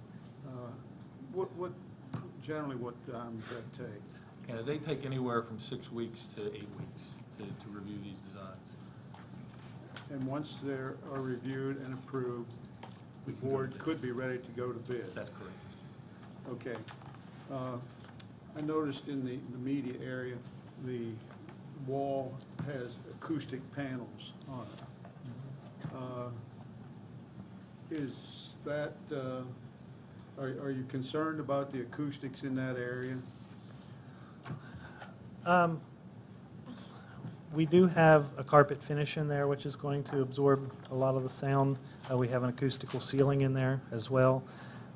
generally what time does that take? Yeah, they take anywhere from 6 weeks to 8 weeks to review these designs. And once they are reviewed and approved, the We can go board to bid. could be ready to go to bid? That's correct. Okay. I noticed in the media area, the wall has acoustic panels on it. Is that, are you concerned about the acoustics in that area? We do have a carpet finish in there, which is going to absorb a lot of the sound. We have an acoustical ceiling in there as well.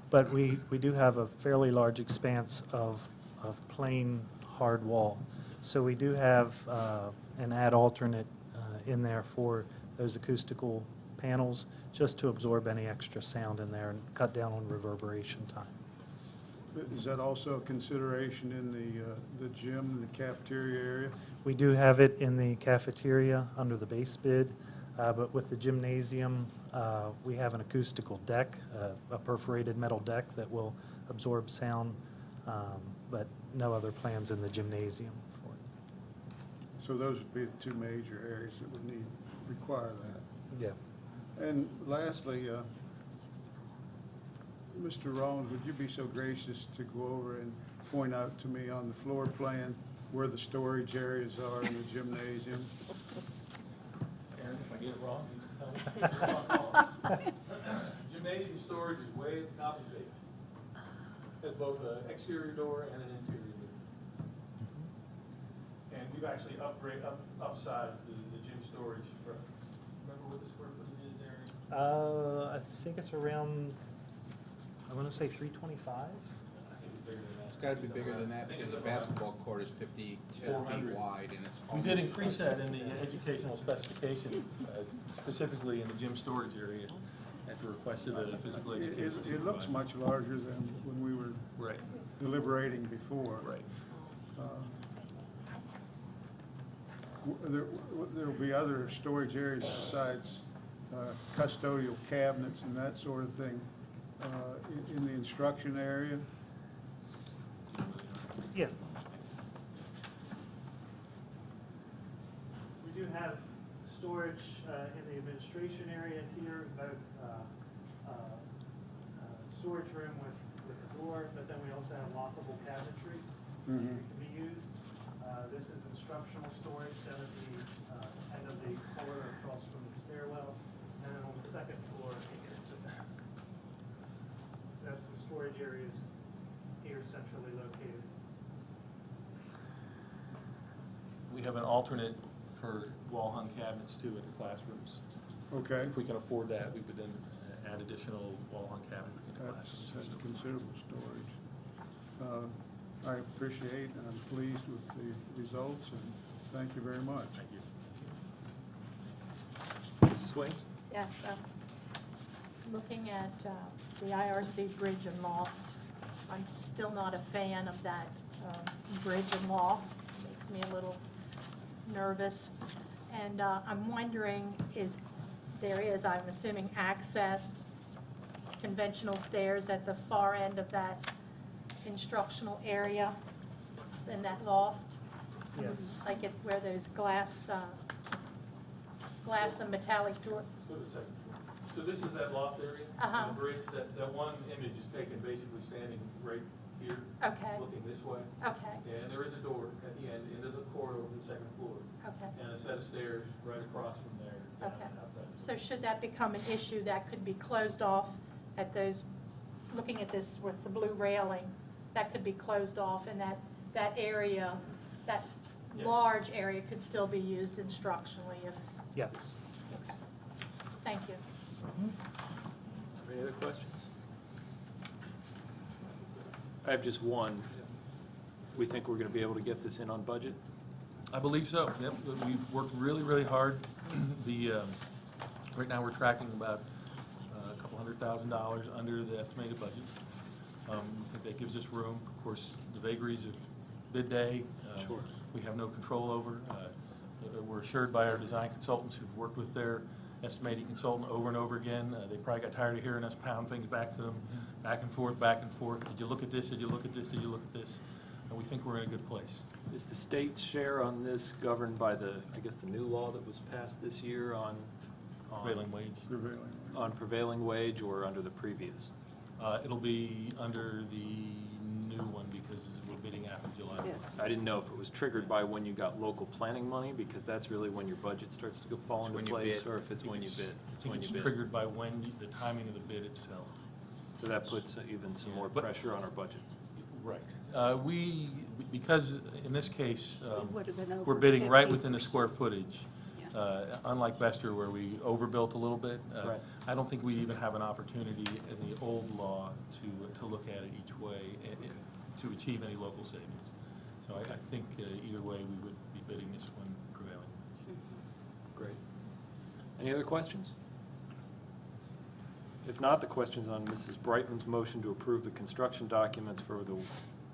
But we do have a fairly large expanse of plain hard wall. So we do have an ad alternate in there for those acoustical panels, just to absorb any extra sound in there and cut down on reverberation time. Is that also a consideration in the gym, the cafeteria area? We do have it in the cafeteria under the base bid, but with the gymnasium, we have an acoustical deck, a perforated metal deck that will absorb sound, but no other plans in the gymnasium for it. So those would be the two major areas that would require that. Yeah. And lastly, Mr. Rollins, would you be so gracious to go over and point out to me on the floor plan where the storage areas are in the gymnasium? Aaron, if I get it wrong, you just tell me. Gymnasium storage is way at the top of the page. Has both an exterior door and an interior door. And we've actually upsized the gym storage. Remember what the square footage is, Aaron? I think it's around, I want to say 325? I think it's bigger than that. It's gotta be bigger than that, I think because it's the around basketball court is 52 feet 400. wide, and it's. We did increase that in the educational specification, specifically in the gym storage area, at the request of the physical education It looks supervisor. much larger than when we were Right, deliberating before. right. There'll be other storage areas besides custodial cabinets and that sort of thing in the instruction area? Yeah. We do have storage in the administration area here, both storage room with a door, but then we also have lockable cabinetry that can be used. This is instructional storage down at the end of the corridor across from the stairwell. And then on the second floor, there's some storage areas here centrally located. We have an alternate for wall-hung cabinets too in the classrooms. Okay, If we can afford that, we could then add additional wall-hung cabinets in the classrooms. that's considerable storage. I appreciate and I'm pleased with the results, and thank you very much. Thank you. Williams? Yes, looking at the IRC bridge and loft, I'm still not a fan of that bridge and loft. Makes me a little nervous. And I'm wondering, I'm assuming, access, conventional stairs at the far end of that instructional area in that loft? Yes. Like where there's glass and metallic doors? Go to the second floor. So this is that loft area Uh-huh. on the bridge. That one image is taken basically standing right here, Okay, looking this way. okay, Yeah, and there is a door at the end into the corridor of the second floor, okay. and a set of stairs right across from there down Okay. outside. So should that become an issue, that could be closed off at those, looking at this with the blue railing, that could be closed off, and that area, that Yeah. large area could still be used instructionally if, Yes. okay. Thank you. Any other questions? I have just one. We think we're going to be able to get this in on budget? I believe so. Yep, we've worked really, really hard. Right now, we're tracking about a couple $100,000 under the estimated budget. I think that gives us room. Of course, the vagaries of bid day, Sure. we have no control over. We're assured by our design consultants who've worked with their estimating consultant over and over again. They probably got tired of hearing us pound things back to them, back and forth, back and forth. Did you look at this? Did you look at this? Did you look at this? And we think we're in a good place. Is the state's share on this governed by the new law that was passed this year on Prevailing wage. on prevailing wage or under the previous? It'll be under the new one because we're bidding after July. Yes. I didn't know if it was triggered by when you got local planning money, because that's really when your budget starts to fall into place, or if it's when you bid. I It's think when it's you bid. triggered by the timing of the bid itself. So that puts even some more But- pressure on our budget. Right. Because in this case, It would have been over we're bidding right within the 50%. square footage. Unlike Bester, where we overbuilt a little bit, Right. I don't think we even have an opportunity in the old law to look at it each way to achieve any local savings. So I think either way, we would be bidding this one prevailing. Great. Any other questions? If not, the question's on Mrs. Brightman's motion to approve the construction documents for the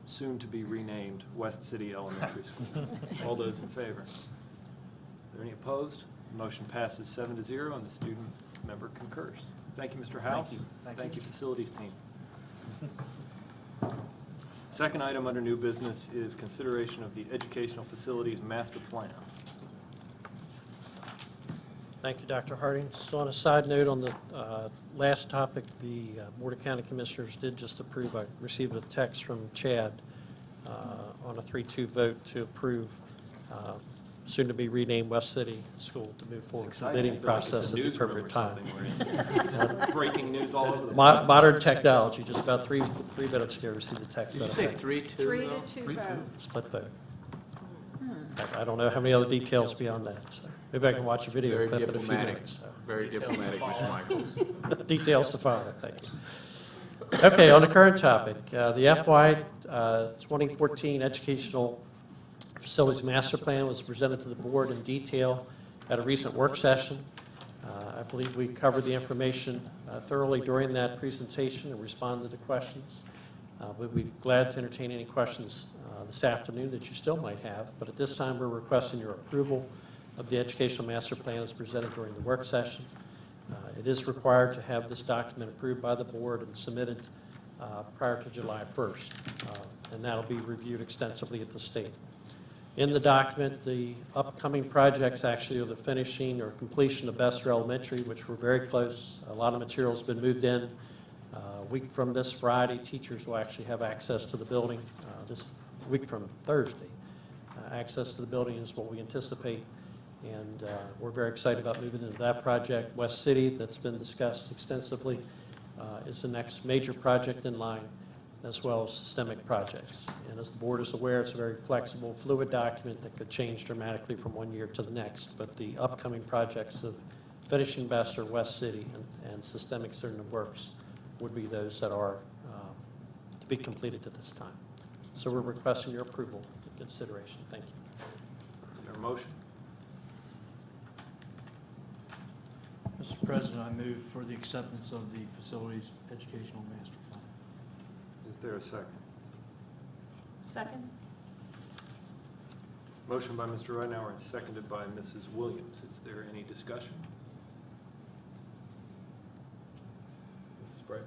soon-to-be renamed West City Elementary School. All those in favor? Are there any opposed? The motion passes 7-0, and the student member concurs. Thank you, Mr. House. you. Thank you, facilities team. Second item under new business is consideration of the educational facilities master plan. Thank you, Dr. Harding. So on a side note, on the last topic, the Board of County Commissioners did just approve, I received a text from Chad on a 3-2 vote to approve soon-to-be renamed West City School to move forward with the bidding process at the appropriate time. Breaking news all over the place. Modern technology, just about three minutes ago, received a text. Did you that say effect. 3-2? 3-2 vote. Split vote. I don't know how many other details beyond that, so maybe I can watch a video Very clip in a few diplomatic, minutes. so. very diplomatic, Mr. Michaels. Details to follow, thank you. Okay, on the current topic, the FY 2014 Educational Facilities Master Plan was presented to the board in detail at a recent work session. I believe we covered the information thoroughly during that presentation and responded to questions. We'd be glad to entertain any questions this afternoon that you still might have, but at this time, we're requesting your approval of the Educational Master Plan as presented during the work session. It is required to have this document approved by the board and submitted prior to July 1st, and that'll be reviewed extensively at the state. In the document, the upcoming projects actually are the finishing or completion of Bester Elementary, which we're very close. A lot of material's been moved in. A week from this Friday, teachers will actually have access to the building. This week from Thursday, access to the building is what we anticipate. And we're very excited about moving into that project. West City, that's been discussed extensively, is the next major project in line, as well as systemic projects. And as the board is aware, it's a very flexible, fluid document that could change dramatically from one year to the next. But the upcoming projects of finishing Bester, West City, and systemic certain works would be those that are to be completed at this time. So we're requesting your approval and consideration. Thank you. Is there a motion? Mr. President, I move for the acceptance of the Facilities Educational Master Plan. Is there a second? Second? Motion by Mr. Ridenhour and seconded by Mrs. Williams. Is there any discussion? Mrs. Bright?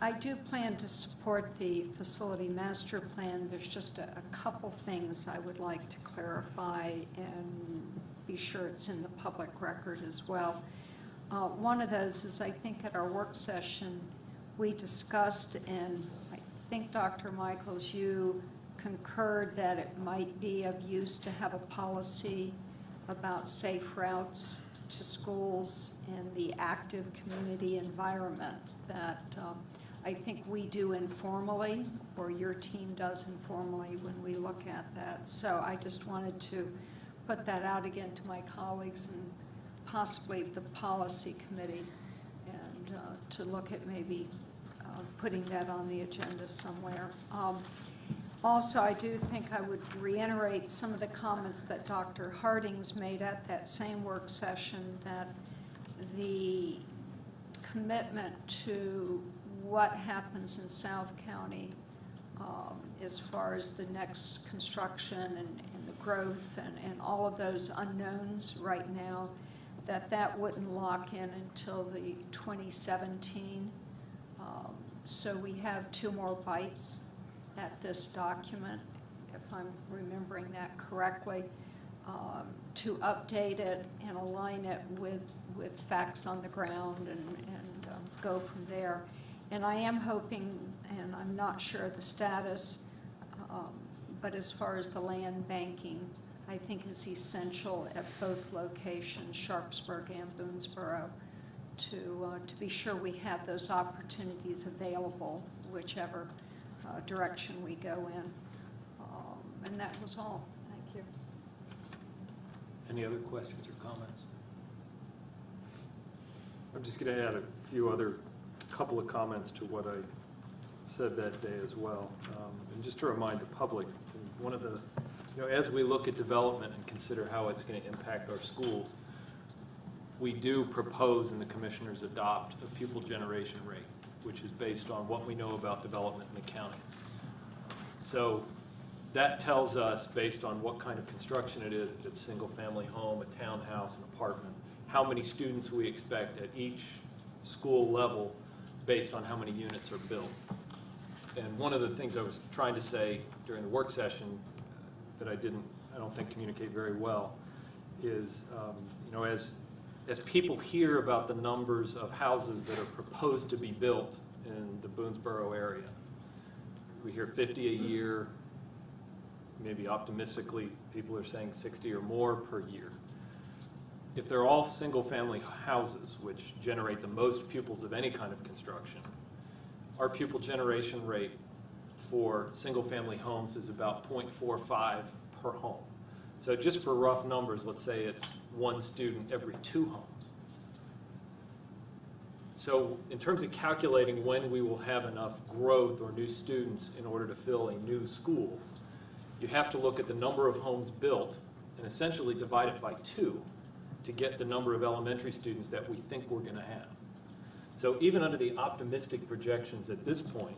I do plan to support the facility master plan. There's just a couple things I would like to clarify and be sure it's in the public record as well. One of those is, I think at our work session, we discussed, and I think Dr. Michaels, you concurred that it might be of use to have a policy about safe routes to schools and the active community environment that I think we do informally, or your team does informally when we look at that. So I just wanted to put that out again to my colleagues and possibly the policy committee, and to look at maybe putting that on the agenda somewhere. Also, I do think I would reiterate some of the comments that Dr. Hardings made at that same work session, that the commitment to what happens in South County as far as the next construction and the growth and all of those unknowns right now, that wouldn't lock in until the 2017. So we have 2 more bites at this document, if I'm remembering that correctly, to update it and align it with facts on the ground and go from there. And I am hoping, and I'm not sure of the status, but as far as the land banking, I think is essential at both locations, Sharpsburg and Boonesboro, to be sure we have those opportunities available, whichever direction we go in. And that was all. Thank you. Any other questions or comments? I'm just going to add a couple of comments to what I said that day as well. And just to remind the public, one of the, as we look at development and consider how it's going to impact our schools, we do propose and the commissioners adopt a pupil generation rate, which is based on what we know about development in the county. So that tells us, based on what kind of construction it is, if it's a single-family home, a townhouse, an apartment, how many students we expect at each school level based on how many units are built. And one of the things I was trying to say during the work session that I don't think communicate very well is, as people hear about the numbers of houses that are proposed to be built in the Boonesboro area, we hear 50 a year, maybe optimistically people are saying 60 or more per year. If they're all single-family houses, which generate the most pupils of any kind of construction, our pupil generation rate for single-family homes is about 0.45 per home. So just for rough numbers, let's say it's 1 student every 2 homes. So in terms of calculating when we will have enough growth or new students in order to fill a new school, you have to look at the number of homes built and essentially divide it by 2 to get the number of elementary students that we think we're going to have. So even under the optimistic projections at this point,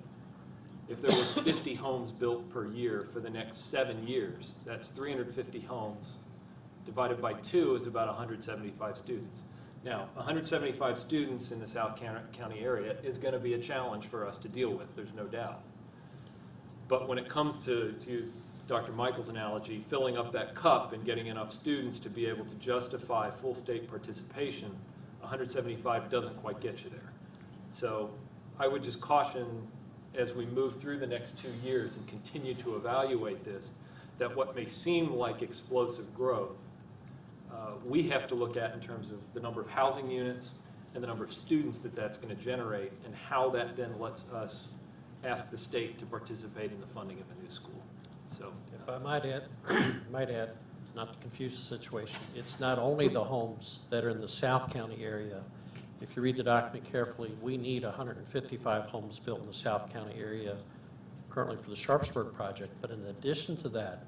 if there were 50 homes built per year for the next 7 years, that's 350 homes divided by 2 is about 175 students. Now, 175 students in the South County area is going to be a challenge for us to deal with, there's no doubt. But when it comes to use Dr. Michael's analogy, filling up that cup and getting enough students to be able to justify full state participation, 175 doesn't quite get you there. So I would just caution as we move through the next 2 years and continue to evaluate this, that what may seem like explosive growth, we have to look at in terms of the number of housing units and the number of students that's going to generate, and how that then lets us ask the state to participate in the funding of a new school. So, If I might add, not to confuse the situation, it's not only the homes that are in the South County area. If you read the document carefully, we need 155 homes built in the South County area currently for the Sharpsburg project. But in addition to that,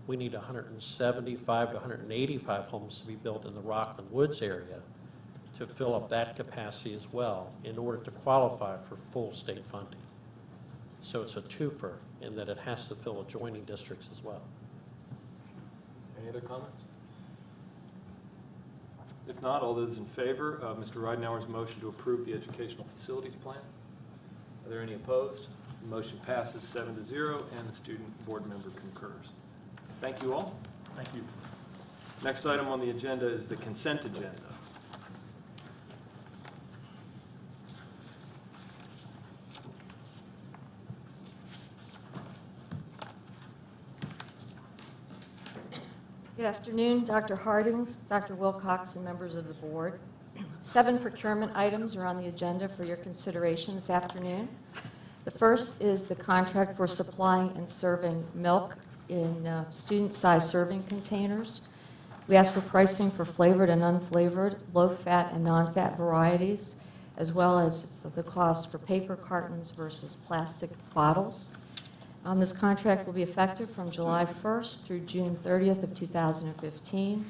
we need 175 to 185 homes to be built in the Rockland Woods area. to fill up that capacity as well in order to qualify for full state funding. So it's a twofer in that it has to fill adjoining districts as well. Any other comments? If not, all those in favor of Mr. Ridenour's motion to approve the educational facilities plan? Are there any opposed? The motion passes 7-0, and the student board member concurs. Thank you all. Thank you. Next item on the agenda is the consent agenda. Good afternoon, Dr. Hardings, Dr. Wilcox, and members of the board. 7 procurement items are on the agenda for your consideration this afternoon. The first is the contract for supplying and serving milk in student-sized serving containers. We ask for pricing for flavored and unflavored, low-fat and non-fat varieties, as well as the cost for paper cartons versus plastic bottles. This contract will be effective from July 1st through June 30th of 2015.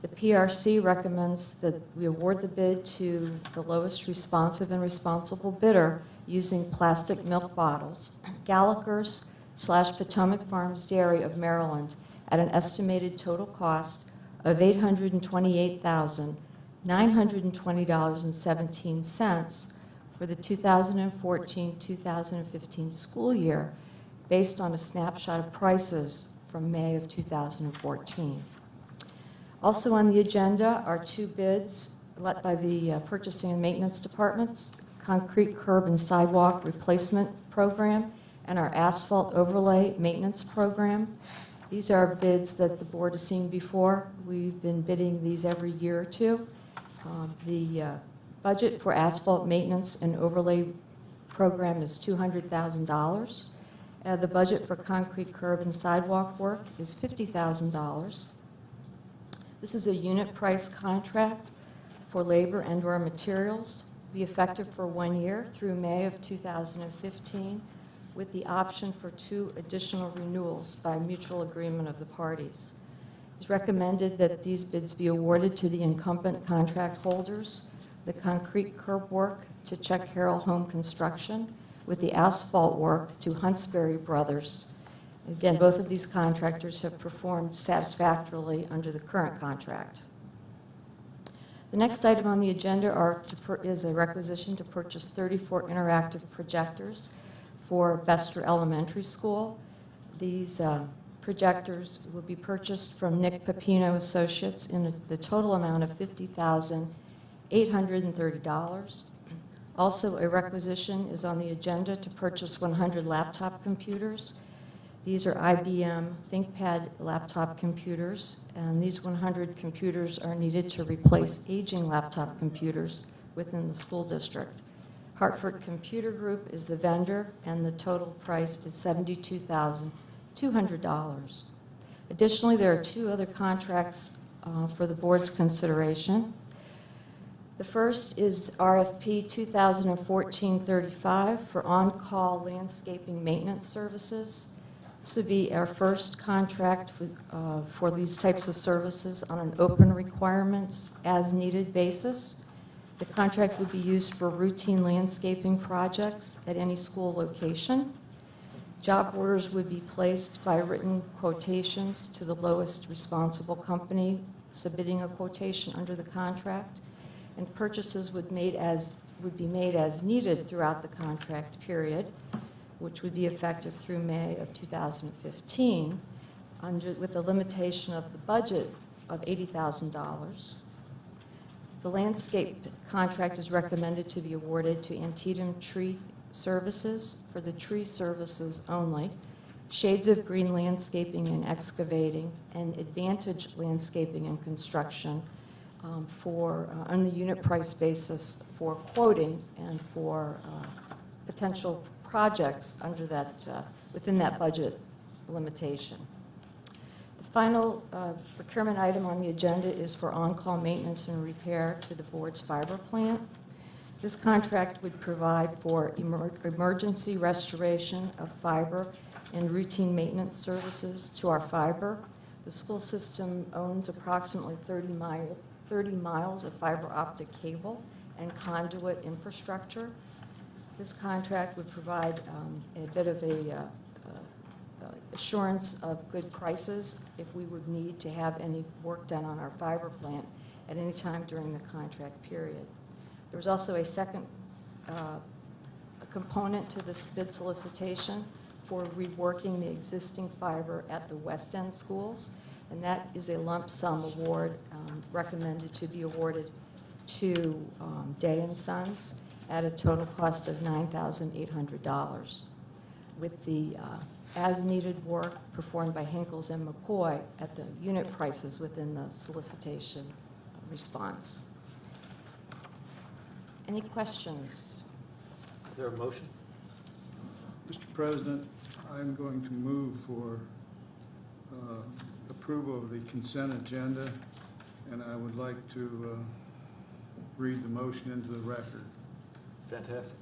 The PRC recommends that we award the bid to the lowest responsive and responsible bidder using plastic milk bottles, Gallagher's/Potomac Farms Dairy of Maryland, at an estimated total cost of $828,920.17 for the 2014-2015 school year, based on a snapshot of prices from May of 2014. Also on the agenda are 2 bids let by the Purchasing and Maintenance Departments, Concrete Curb and Sidewalk Replacement Program, and our Asphalt Overlay Maintenance Program. These are bids that the board has seen before. We've been bidding these every year or two. The budget for asphalt maintenance and overlay program is $200,000. The budget for concrete curb and sidewalk work is $50,000. This is a unit price contract for labor and/or materials, be effective for 1 year through May of 2015, with the option for 2 additional renewals by mutual agreement of the parties. It's recommended that these bids be awarded to the incumbent contract holders, the concrete curb work to Chuck Harrell Home Construction, with the asphalt work to Huntsberry Brothers. Again, both of these contractors have performed satisfactorily under the current contract. The next item on the agenda is a requisition to purchase 34 interactive projectors for Bester Elementary School. These projectors will be purchased from Nick Pepino Associates in the total amount of $50,830. Also, a requisition is on the agenda to purchase 100 laptop computers. These are IBM ThinkPad laptop computers, and these 100 computers are needed to replace aging laptop computers within the school district. Hartford Computer Group is the vendor, and the total price is $72,200. Additionally, there are 2 other contracts for the board's consideration. The first is RFP 2014-35 for on-call landscaping maintenance services. This would be our first contract for these types of services on an open requirements as needed basis. The contract would be used for routine landscaping projects at any school location. Job orders would be placed by written quotations to the lowest responsible company submitting a quotation under the contract, and purchases would be made as needed throughout the contract period, which would be effective through May of 2015, with a limitation of the budget of $80,000. The landscape contract is recommended to be awarded to Antietam Tree Services for the tree services only, Shades of Green Landscaping and Excavating, and Advantage Landscaping and Construction on the unit price basis for quoting and for potential projects under that, within that budget limitation. The final procurement item on the agenda is for on-call maintenance and repair to the board's fiber plant. This contract would provide for emergency restoration of fiber and routine maintenance services to our fiber. The school system owns approximately 30 30 miles of fiber optic cable and conduit infrastructure. This contract would provide a bit of a assurance of good prices if we would need to have any work done on our fiber plant at any time during the contract period. There was also a second a component to this bid solicitation for reworking the existing fiber at the West End schools, and that is a lump sum award recommended to be awarded to Day & Sons at a total cost of $9,800, with the as-needed work performed by Henkels and McCoy at the unit prices within the solicitation response. Any questions? Is there a motion? Mr. President, I'm going to move for approval of the consent agenda, and I would like to read the motion into the record. Fantastic.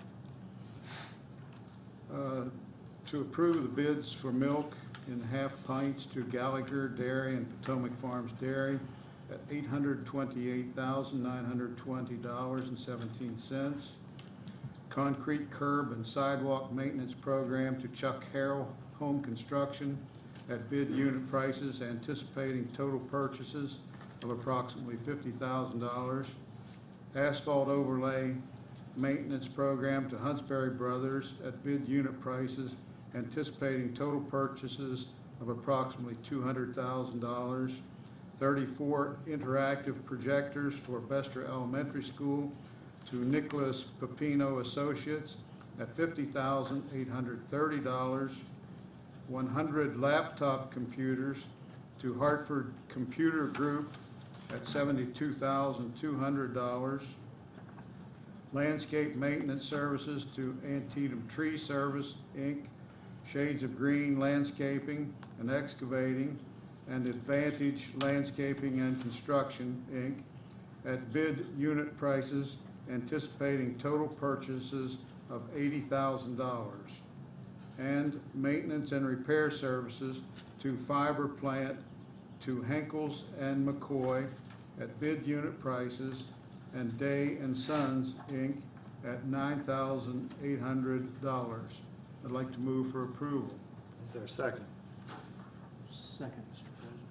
To approve the bids for milk in half pints to Gallagher Dairy and Potomac Farms Dairy at $828,920.17. Concrete curb and sidewalk maintenance program to Chuck Harrell Home Construction at bid unit prices, anticipating total purchases of approximately $50,000. Asphalt overlay maintenance program to Huntsberry Brothers at bid unit prices, anticipating total purchases of approximately $200,000. 34 interactive projectors for Bestra Elementary School to Nicholas Pepino Associates at $50,830. 100 laptop computers to Hartford Computer Group at $72,200. Landscape maintenance services to Antietam Tree Service, Inc., Shades of Green Landscaping and Excavating, and Advantage Landscaping and Construction, Inc., at bid unit prices, anticipating total purchases of $80,000. And maintenance and repair services to Fiber Plant to Henkels and McCoy at bid unit prices, and Day & Sons, Inc., at $9,800. I'd like to move for approval. Is there a second? Second, Mr. President.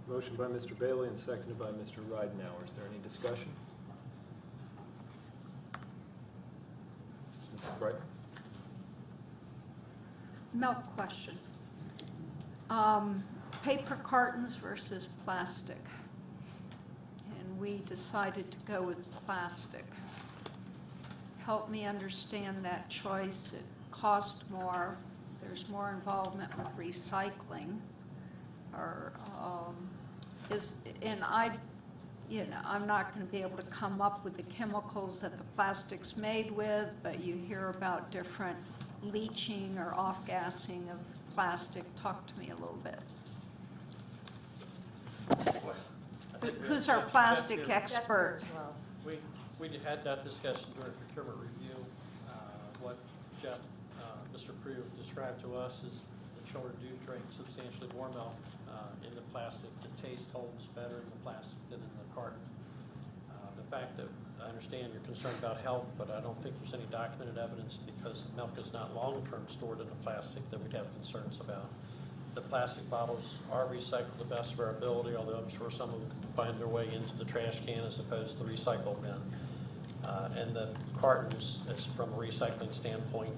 Motion by Mr. Bailey and seconded by Mr. Ridenhour. Is there any discussion? Mrs. Brighton? Milk question. Paper cartons versus plastic. And we decided to go with plastic. Help me understand that choice. It costs more. There's more involvement with recycling. Or I'm not going to be able to come up with the chemicals that the plastic's made with, but you hear about different leaching or off-gassing of plastic. Talk to me a little bit. Who's our plastic expert? We had that discussion during procurement review. What Jeff, Mr. Prue described to us is the children do drink substantially more milk in the plastic. The taste holds better in the plastic than in the carton. The fact that I understand you're concerned about health, but I don't think there's any documented evidence, because milk is not long-term stored in the plastic, that we'd have concerns about. The plastic bottles are recycled to the best of our ability, although I'm sure some of them find their way into the trash can as opposed to the recycle bin. And the cartons, as from a recycling standpoint,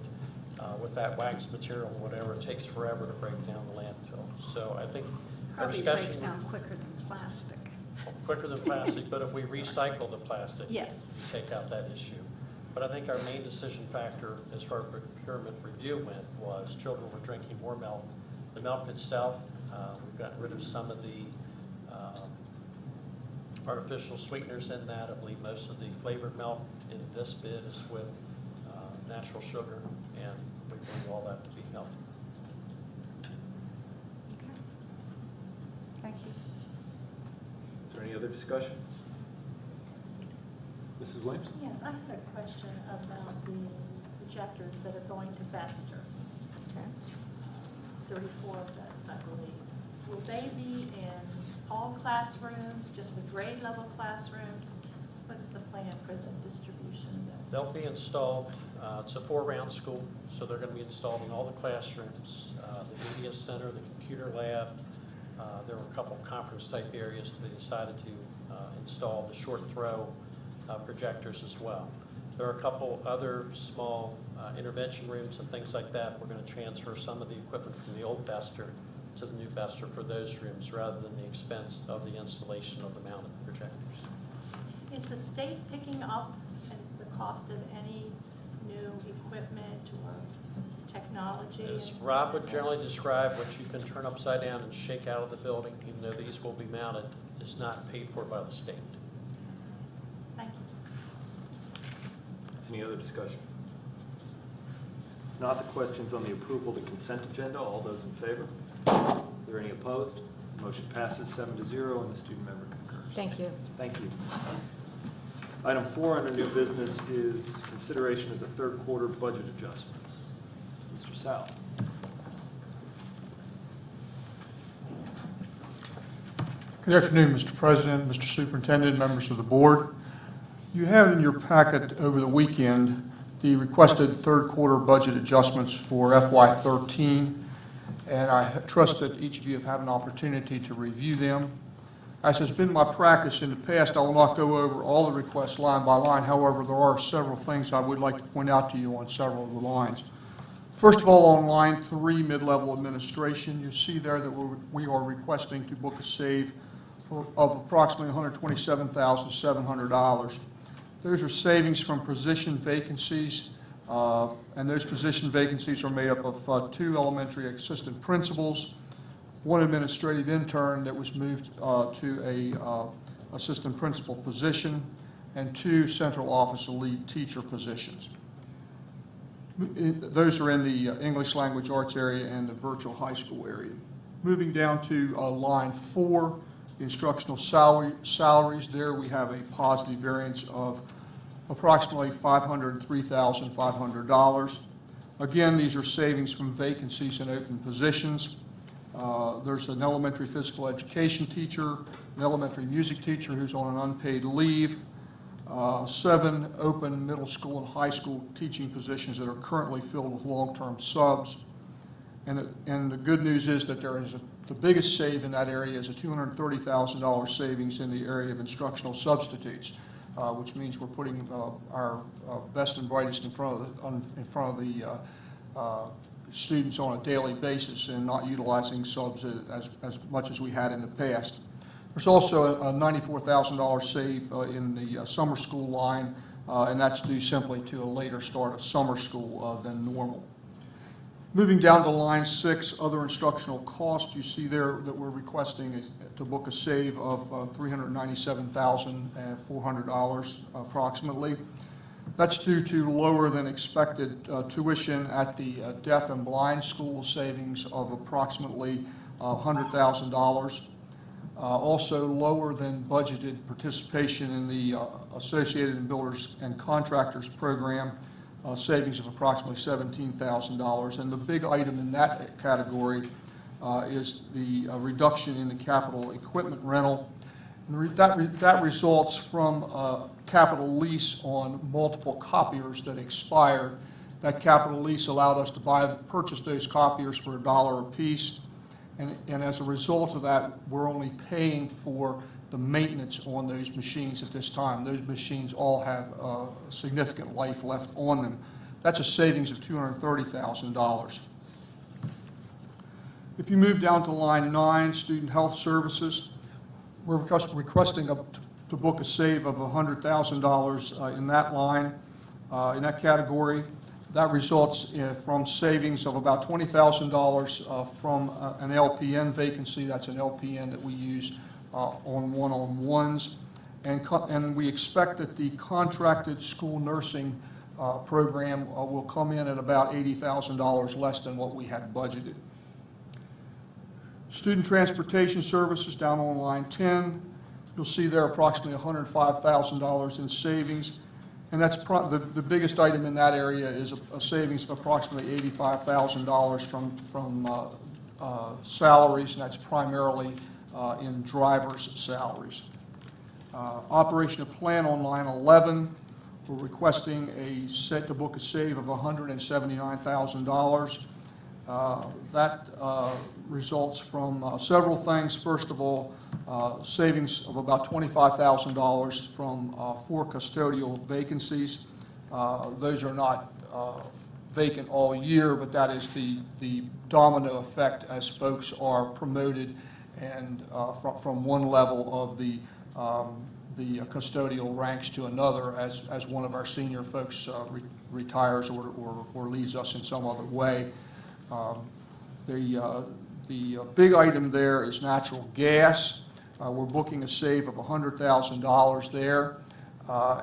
with that wax material and whatever, it takes forever to break down the landfill. So I think our Probably discussion... breaks down quicker than plastic. Quicker than plastic, but if we recycle the plastic, Yes. you take out that issue. But I think our main decision factor, as far as procurement review went, was children were drinking more milk. The milk itself, we've gotten rid of some of the artificial sweeteners in that. I believe most of the flavored milk in this bid is with natural sugar, and we believe all that to be healthy. Okay. Thank you. Is there any other discussion? Mrs. Williams? Yes, I had a question about the projectors that are going to Bester. Okay. 34 of those, I believe. will they be in all classrooms, just the grade level classrooms? What is the plan for the distribution of those? They'll be installed, it's a 4-round school, so they're going to be installed in all the classrooms, the media center, the computer lab. There were a couple conference type areas they decided to install the short throw projectors as well. There are a couple other small intervention rooms and things like that. We're going to transfer some of the equipment from the old Bester to the new Bester for those rooms rather than the expense of the installation of the mounted projectors. Is the state picking up the cost of any new equipment or technology? As Rob would generally describe, what you can turn upside down and shake out of the building, even though these will be mounted, is not paid for by the state. Thank you. Any other discussion? Not the questions on the approval of the consent agenda. All those in favor? Are there any opposed? Motion passes 7-0, and the student member concurs. Thank you. Thank you. Item 4 under new business is consideration of the third quarter budget adjustments. Mr. Sal. Good afternoon, Mr. President, Mr. Superintendent, members of the board. You have in your packet over the weekend the requested third quarter budget adjustments for FY13, and I trust that each of you have had an opportunity to review them. As has been my practice in the past, I will not go over all the requests line by line. However, there are several things I would like to point out to you on several of the lines. First of all, on line 3, mid-level administration, you see there that we are requesting to book a save of approximately $127,700. Those are savings from position vacancies, and those position vacancies are made up of 2 elementary assistant principals, 1 administrative intern that was moved to a assistant principal position, and 2 central office lead teacher positions. Those are in the English language arts area and the virtual high school area. Moving down to line 4, instructional salaries, there we have a positive variance of approximately $503,500. Again, these are savings from vacancies in open positions. There's an elementary physical education teacher, an elementary music teacher who's on an unpaid leave, 7 open middle school and high school teaching positions that are currently filled with long-term subs. And the good news is that the biggest save in that area is a $230,000 savings in the area of instructional substitutes, which means we're putting our best and brightest in front of the students on a daily basis and not utilizing subs as much as we had in the past. There's also a $94,000 save in the summer school line, and that's due simply to a later start of summer school than normal. Moving down to line 6, other instructional costs, you see there that we're requesting to book a save of $397,400 approximately. That's due to lower than expected tuition at the deaf and blind school, savings of approximately $100,000. Also lower than budgeted participation in the Associated and Builders and Contractors program, savings of approximately $17,000. And the big item in that category is the reduction in the capital equipment rental. And that results from capital lease on multiple copiers that expired. That capital lease allowed us to purchase those copiers for $1 a piece. And as a result of that, we're only paying for the maintenance on those machines at this time. Those machines all have significant life left on them. That's a savings of $230,000. If you move down to line 9, student health services, we're requesting to book a save of $100,000 in that line, in that category. That results from savings of about $20,000 from an LPN vacancy. That's an LPN that we use on one-on-ones. And we expect that the contracted school nursing program will come in at about $80,000 less than what we had budgeted. Student transportation services down on line 10, you'll see there approximately $105,000 in savings. And that's the biggest item in that area is a savings of approximately $85,000 from salaries, and that's primarily in drivers' salaries. Operation of plan on line 11, we're requesting to book a save of $179,000. That results from several things. First of all, savings of about $25,000 from 4 custodial vacancies. Those are not vacant all year, but that is the domino effect as folks are promoted and from one level of the custodial ranks to another as one of our senior folks retires or leaves us in some other way. The big item there is natural gas. We're booking a save of $100,000 there,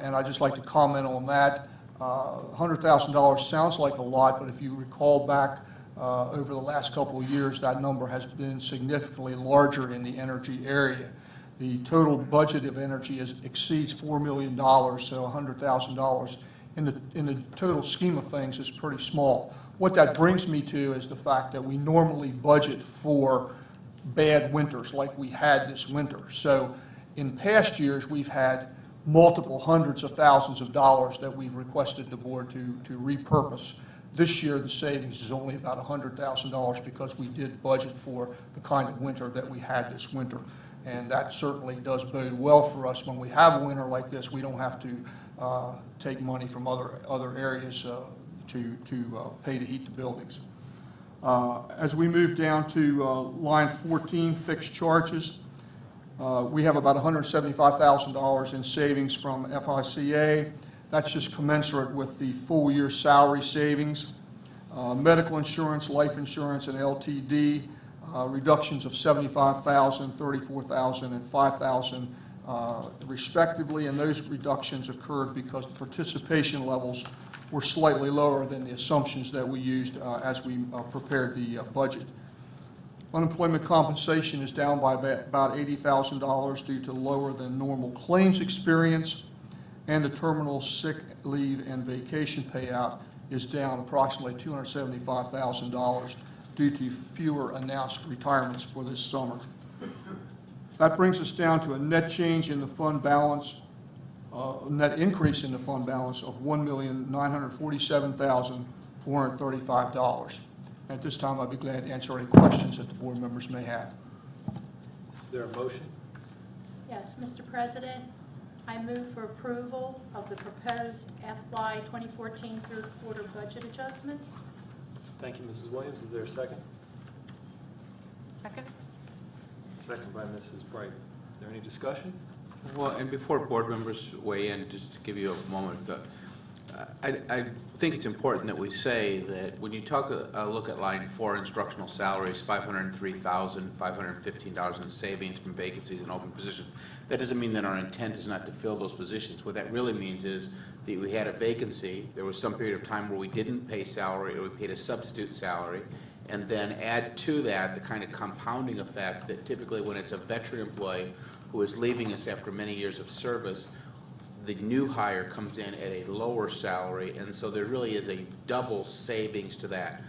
and I'd just like to comment on that. $100,000 sounds like a lot, but if you recall back over the last couple of years, that number has been significantly larger in the energy area. The total budget of energy exceeds $4 million, so $100,000 in the total scheme of things is pretty small. What that brings me to is the fact that we normally budget for bad winters like we had this winter. So in past years, we've had multiple hundreds of thousands of dollars that we've requested the board to repurpose. This year, the savings is only about $100,000 because we did budget for the kind of winter that we had this winter. And that certainly does bode well for us. When we have a winter like this, we don't have to take money from other areas to pay to heat the buildings. As we move down to line 14, fixed charges, we have about $175,000 in savings from FICA. That's just commensurate with the full year salary savings. Medical insurance, life insurance, and LTD, reductions of $75,000, $34,000, and $5,000 respectively, and those reductions occurred because the participation levels were slightly lower than the assumptions that we used as we prepared the budget. Unemployment compensation is down by about $80,000 due to lower than normal claims experience, and the terminal sick leave and vacation payout is down approximately $275,000 due to fewer announced retirements for this summer. That brings us down to a net change in the fund balance, net increase in the fund balance of $1,947,435. At this time, I'd be glad to answer any questions that the board members may have. Is there a motion? Yes, Mr. President, I move for approval of the proposed FY 2014 third quarter budget adjustments. Thank you, Mrs. Williams. Is there a second? Second. Second by Mrs. Bright. Is there any discussion? Well, and before board members weigh in, just to give you a moment, I think it's important that we say that when you look at line 4, instructional salaries, $503,515 in savings from vacancies and open positions, that doesn't mean that our intent is not to fill those positions. What that really means is that we had a vacancy, there was some period of time where we didn't pay salary or we paid a substitute salary, and then add to that the kind of compounding effect that typically when it's a veteran employee who is leaving us after many years of service, the new hire comes in at a lower salary, and so there really is a double savings to that.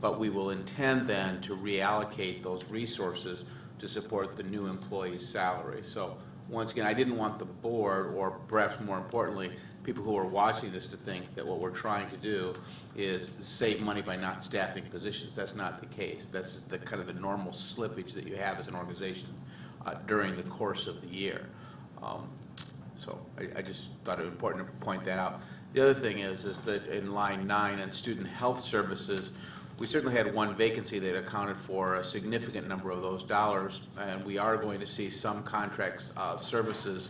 But we will intend then to reallocate those resources to support the new employee's salary. So once again, I didn't want the board, or perhaps more importantly, people who are watching this to think that what we're trying to do is save money by not staffing positions. That's not the case. That's the kind of the normal slippage that you have as an organization during the course of the year. So I just thought it was important to point that out. The other thing is that in line 9 on student health services, we certainly had one vacancy that accounted for a significant number of those dollars, and we are going to see some contracts services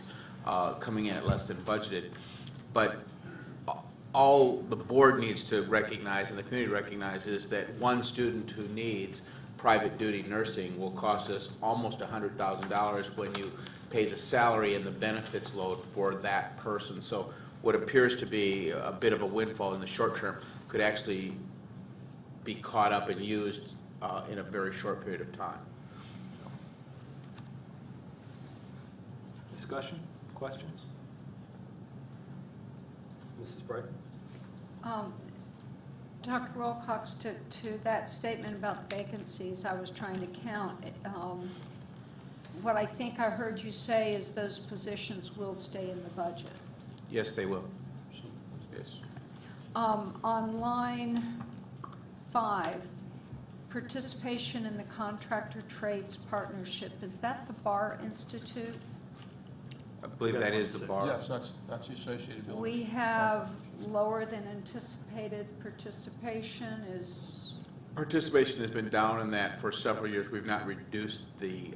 coming in at less than budgeted. But all the board needs to recognize and the community recognizes that one student who needs private duty nursing will cost us almost $100,000 when you pay the salary and the benefits load for that person. So what appears to be a bit of a windfall in the short term could actually be caught up and used in a very short period of time. Discussion? Questions? Mrs. Bright? Dr. Wilcox, to that statement about vacancies, I was trying to count. What I think I heard you say is those positions will stay in the budget. Yes, they will. Yes. On line 5, participation in the contractor trades partnership, is that the Bar Institute? I believe that is the bar. Yes, that's the associated building. We have lower than anticipated participation is, Participation has been down in that for several years. We've not reduced the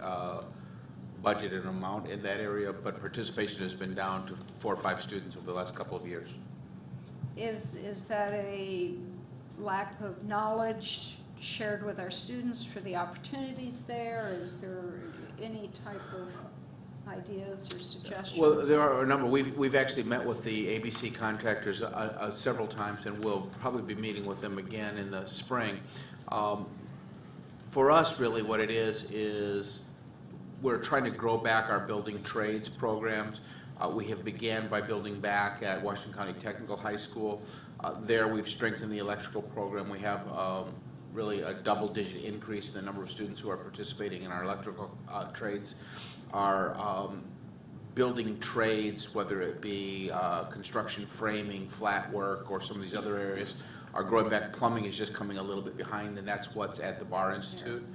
budgeted amount in that area, but participation has been down to 4 or 5 students over the last couple of years. is that a lack of knowledge shared with our students for the opportunities there? Is there any type of ideas or suggestions? Well, there are a number. We've actually met with the ABC contractors several times, and we'll probably be meeting with them again in the spring. For us, really, what it is we're trying to grow back our building trades programs. We have began by building back at Washington County Technical High School. There, we've strengthened the electrical program. We have really a double-digit increase in the number of students who are participating in our electrical trades. Our building trades, whether it be construction, framing, flat work, or some of these other areas, are growing back. Plumbing is just coming a little bit behind, and that's what's at the Bar Institute.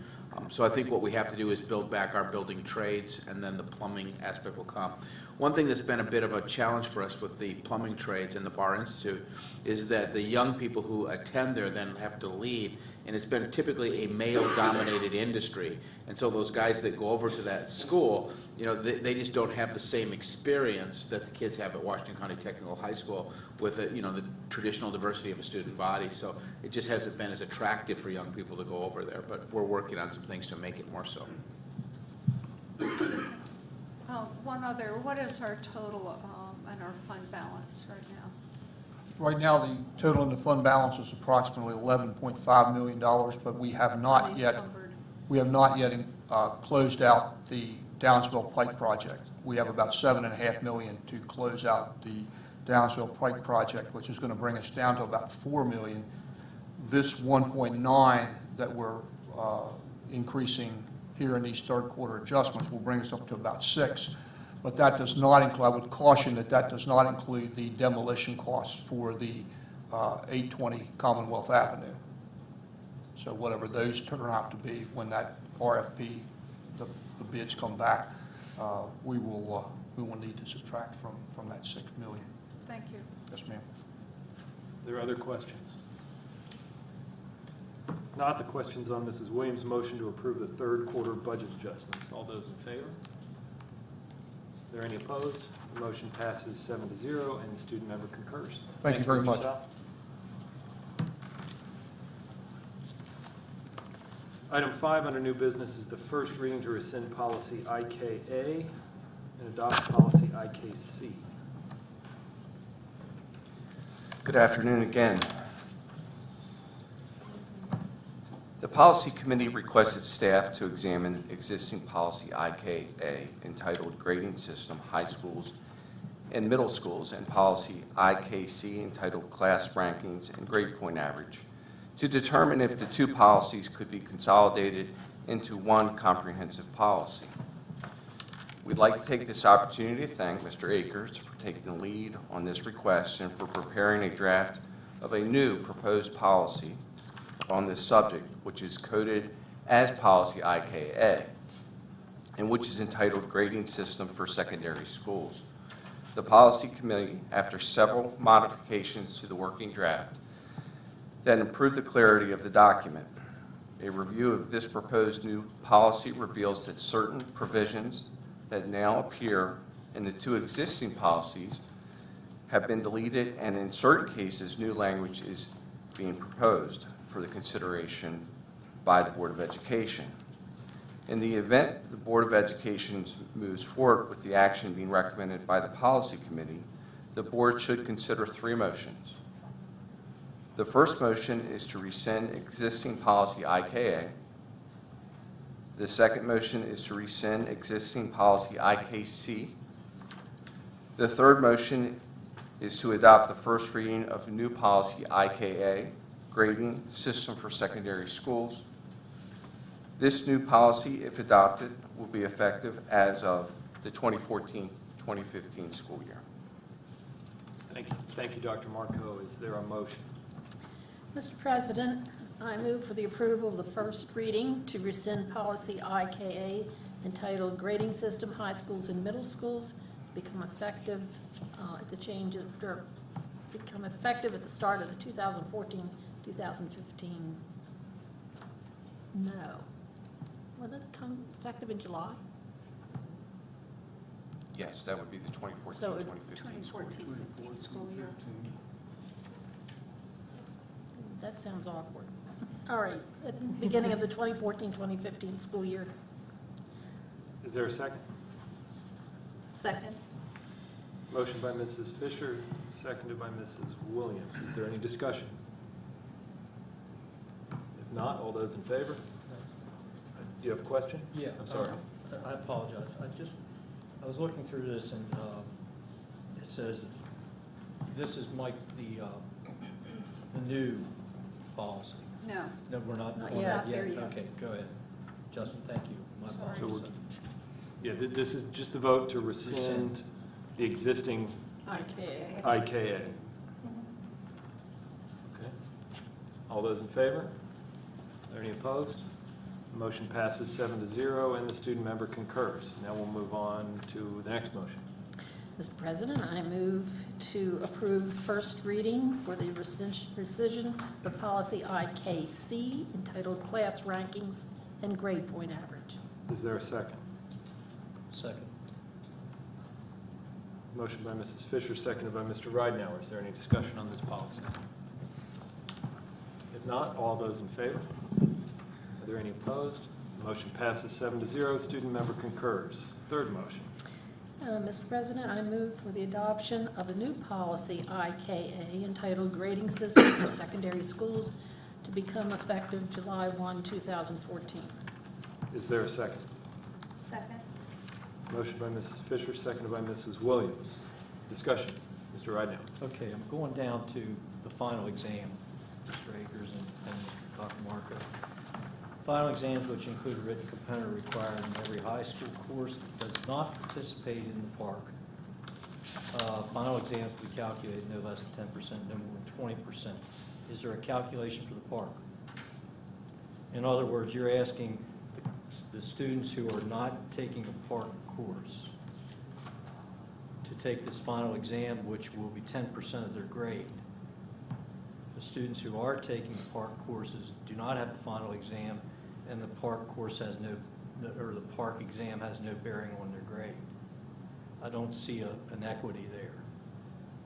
So I think what we have to do is build back our building trades, and then the plumbing aspect will come. One thing that's been a bit of a challenge for us with the plumbing trades and the Bar Institute is that the young people who attend there then have to leave, and it's been typically a male-dominated industry. And so those guys that go over to that school, you know, they just don't have the same experience that the kids have at Washington County Technical High School with, you know, the traditional diversity of a student body. So it just hasn't been as attractive for young people to go over there, but we're working on some things to make it more so. One other, what is our total and our fund balance right now? Right now, the total in the fund balance is approximately $11.5 million, but we have not yet closed out the Downsville Pike project. We have about $7.5 million to close out the Downsville Pike project, which is going to bring us down to about $4 million. This 1.9 that we're increasing here in these third quarter adjustments will bring us up to about 6. But that does not include, I would caution that that does not include the demolition costs for the 820 Commonwealth Avenue. So whatever those turn out to be when that RFP, the bids come back, we will need to subtract from that $6 million. Thank you. Yes, ma'am. Are there other questions? If not, the question's on Mrs. Williams' motion to approve the third quarter budget adjustments. All those in favor? Are there any opposed? The motion passes 7-0, and the student member concurs. Thank you very Mr. much. Sal. Item 5 under new business is the first reading to rescind policy IKA and adopt policy IKC. Good afternoon again. The Policy Committee requested staff to examine existing policy IKA entitled Grading System, High Schools and Middle Schools, and policy IKC entitled Class Rankings and Grade Point Average to determine if the two policies could be consolidated into one comprehensive policy. We'd like to take this opportunity to thank Mr. Akers for taking the lead on this request and for preparing a draft of a new proposed policy on this subject, which is coded as policy IKA, and which is entitled Grading System for Secondary Schools. The Policy Committee, after several modifications to the working draft, that improved the clarity of the document. A review of this proposed new policy reveals that certain provisions that now appear in the two existing policies have been deleted, and in certain cases, new language is being proposed for the consideration by the Board of Education. In the event the Board of Education moves forward with the action being recommended by the Policy Committee, the Board should consider 3 motions. The first motion is to rescind existing policy IKA. The second motion is to rescind existing policy IKC. The third motion is to adopt the first reading of new policy IKA, grading system for secondary schools. This new policy, if adopted, will be effective as of the 2014-2015 school year. Thank you, Dr. Marco. Is there a motion? Mr. President, I move for the approval of the first reading to rescind policy IKA entitled Grading System High Schools and Middle Schools, become effective at the change of, or become effective at the start of the 2014-2015. No. Will it come effective in July? Yes, that would be the 2014-2015 So it- school year. 2014-15 school year. That sounds awkward. All right, at the beginning of the 2014-2015 school year. Is there a second? Second. Motion by Mrs. Fisher, seconded by Mrs. Williams. Is there any discussion? If not, all those in favor? Do you have a question? Yeah. I'm sorry. I apologize. I was looking through this and it says, this is Mike, the new policy. No. No, we're not Not on yet. that Not there yet. yet. Okay, go ahead. Justin, thank you. My Sorry. So apologies. Yeah, this is just the vote to rescind the existing IKA. IKA. Okay. All those in favor? Are there any opposed? Motion passes 7-0, and the student member concurs. Now we'll move on to the next motion. Mr. President, I move to approve first reading for the rescission of policy IKC entitled Class Rankings and Grade Point Average. Is there a second? Second. Motion by Mrs. Fisher, seconded by Mr. Ridenhour. Is there any discussion on this policy? If not, all those in favor? Are there any opposed? Motion passes 7-0. Student member concurs. Third motion. Mr. President, I move for the adoption of a new policy IKA entitled Grading System for Secondary Schools to become effective July 1, 2014. Is there a second? Second. Motion by Mrs. Fisher, seconded by Mrs. Williams. Discussion. Mr. Ridenhour. Okay, I'm going down to the final exam, Mr. Akers and Mr. Dr. Marco. Final exams, which include a written component required in every high school course that does not participate in the park. Final exams will be calculated no less than 10%, no more than 20%. Is there a calculation for the park? In other words, you're asking the students who are not taking a park course to take this final exam, which will be 10% of their grade. The students who are taking park courses do not have a final exam, and the park course has no, or the park exam has no bearing on their grade. I don't see an equity there.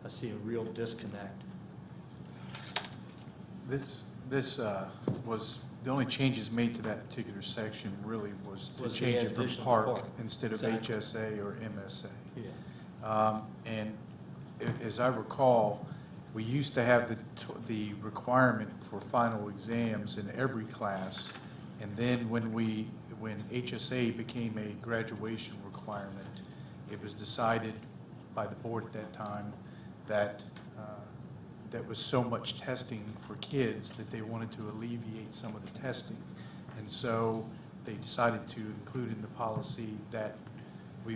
I see a real disconnect. This was, the only changes made to that particular section really was to Was the change it from addition of park park. instead of Exactly. HSA or MSA. Yeah. And as I recall, we used to have the requirement for final exams in every class. And then when HSA became a graduation requirement, it was decided by the board at that time that that was so much testing for kids that they wanted to alleviate some of the testing. And so they decided to include in the policy that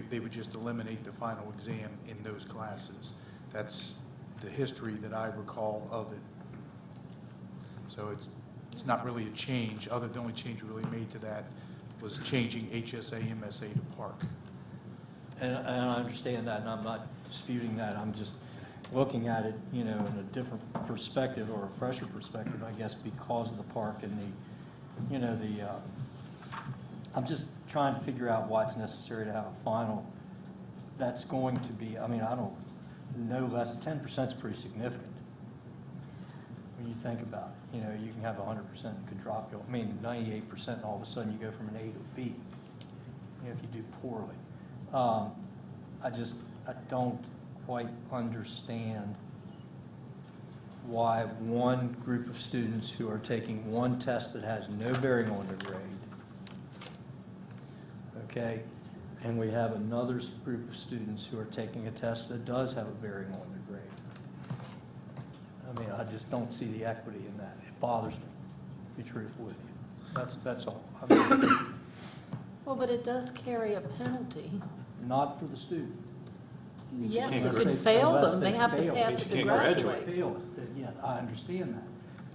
they would just eliminate the final exam in those classes. That's the history that I recall of it. So it's not really a change. The only change we really made to that was changing HSA, MSA to park. And I understand that, and I'm not disputing that. I'm just looking at it, in a different perspective, or a fresher perspective, I guess, because of the park and I'm just trying to figure out why it's necessary to have a final that's going to be, I don't know, less than 10% is pretty significant. When you think about it, you can have 100% could drop you, 98%, and all of a sudden you go from an A to a B, if you do poorly. I don't quite understand why one group of students who are taking one test that has no bearing on their grade, okay, and we have another group of students who are taking a test that does have a bearing on their grade. know, I just don't see the equity in that. It bothers me, to be truthful with you. That's all. I mean, Well, but it does carry a penalty. not for the student. Means Yes, can't you gra- could fail unless them. They have to fail. pass Means it you to can't graduate. graduate. Fail it, then yeah, I understand that,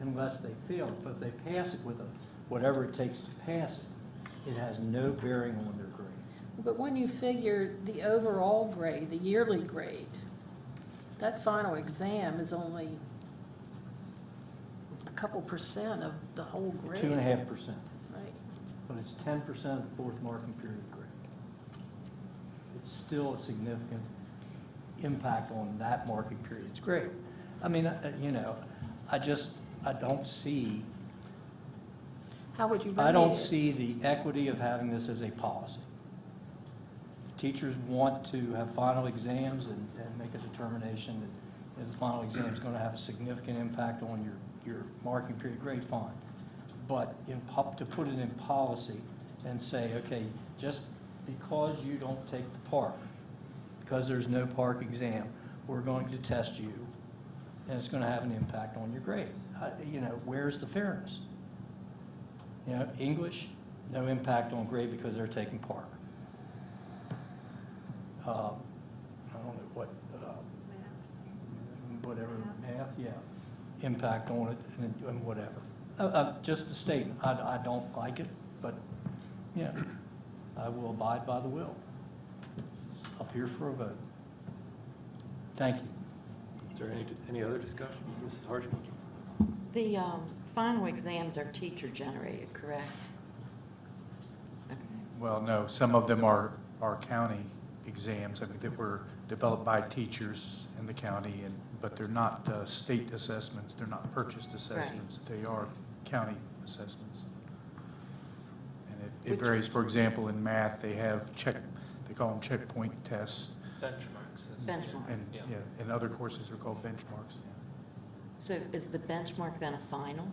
unless they fail it. But if they pass it with whatever it takes to pass it, it has no bearing on their grade. But when you figure the overall grade, the yearly grade, that final exam is only a couple % of the whole grade. 2.5%, Right. but it's 10% of the fourth marking period grade. It's still a significant impact on that marking period's grade. I mean, you know, I don't see, How would you I remedy don't it? see the equity of having this as a policy. If teachers want to have final exams and make a determination that the final exam is going to have a significant impact on your marking period grade, fine. But to put it in policy and say, okay, just because you don't take the park, because there's no park exam, we're going to test you, and it's going to have an impact on your grade. You know, where's the fairness? You know, English, no impact on grade because they're taking park. I don't know what, whatever, math, yeah, impact on it and whatever. Just a statement. I don't like it, but, yeah, I will abide by the will. It's up here for a vote. Thank you. Is there any other discussion? Mrs. Harshman? The final exams are teacher-generated, correct? Okay. Well, no, some of them are county exams, I mean, that were developed by teachers in the county, but they're not state assessments, they're not purchased assessments, they are county assessments. And it varies, for example, in math, they call them checkpoint tests, Benchmarks. Benchmarks. and, yeah, and other courses are called benchmarks, So is the benchmark then a final?